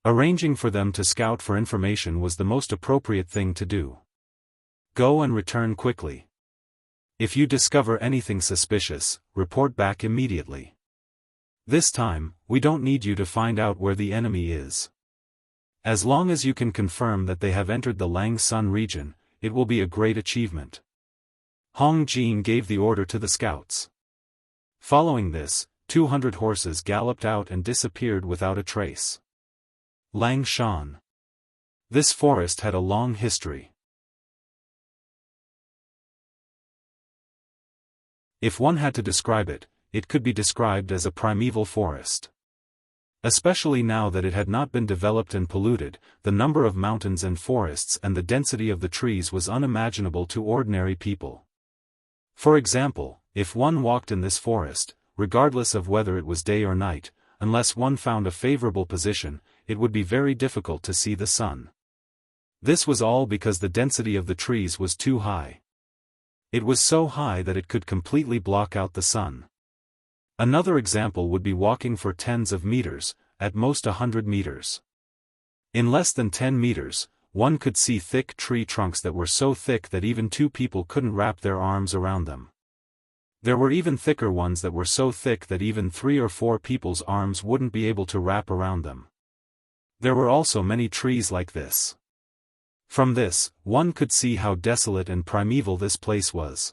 Arranging for them to scout for information was the most appropriate thing to do. Go and return quickly. If you discover anything suspicious, report back immediately. This time, we don't need you to find out where the enemy is. As long as you can confirm that they have entered the Langsun region, it will be a great achievement. Hong Jin gave the order to the scouts. Following this, 200 horses galloped out and disappeared without a trace. Langshan. This forest had a long history. If one had to describe it, it could be described as a primeval forest. Especially now that it had not been developed and polluted, the number of mountains and forests and the density of the trees was unimaginable to ordinary people. For example, if one walked in this forest, regardless of whether it was day or night, unless one found a favorable position, it would be very difficult to see the sun. This was all because the density of the trees was too high. It was so high that it could completely block out the sun. Another example would be walking for tens of meters, at most 100 meters. In less than 10 meters, one could see thick tree trunks that were so thick that even two people couldn't wrap their arms around them. There were even thicker ones that were so thick that even 3 or 4 people's arms wouldn't be able to wrap around them. There were also many trees like this. From this, one could see how desolate and primeval this place was.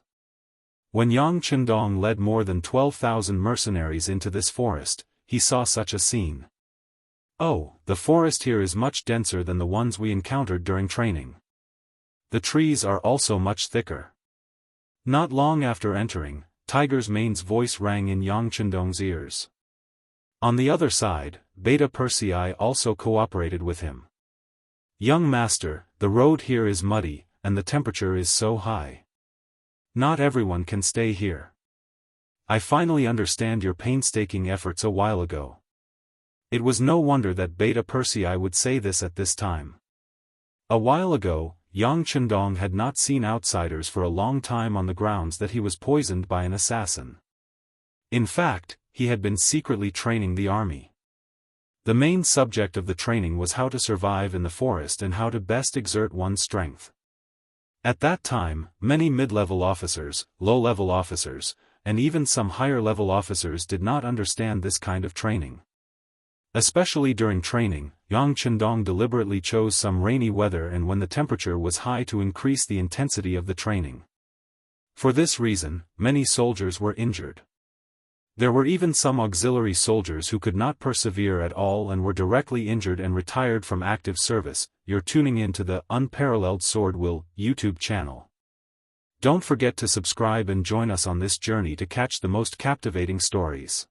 When Yang Chendong led more than 12,000 mercenaries into this forest, he saw such a scene. Oh, the forest here is much denser than the ones we encountered during training. The trees are also much thicker. Not long after entering, Tiger's Mane's voice rang in Yang Chendong's ears. On the other side, Beta Persei also cooperated with him. Young master, the road here is muddy, and the temperature is so high. Not everyone can stay here. I finally understand your painstaking efforts a while ago. It was no wonder that Beta Persei would say this at this time. A while ago, Yang Chendong had not seen outsiders for a long time on the grounds that he was poisoned by an assassin. In fact, he had been secretly training the army. The main subject of the training was how to survive in the forest and how to best exert one's strength. At that time, many mid-level officers, low-level officers, and even some higher-level officers did not understand this kind of training. Especially during training, Yang Chendong deliberately chose some rainy weather and when the temperature was high to increase the intensity of the training. For this reason, many soldiers were injured. There were even some auxiliary soldiers who could not persevere at all and were directly injured and retired from active service. You're tuning in to the Unparalleled SwordWill YouTube channel. Don't forget to subscribe and join us on this journey to catch the most captivating stories.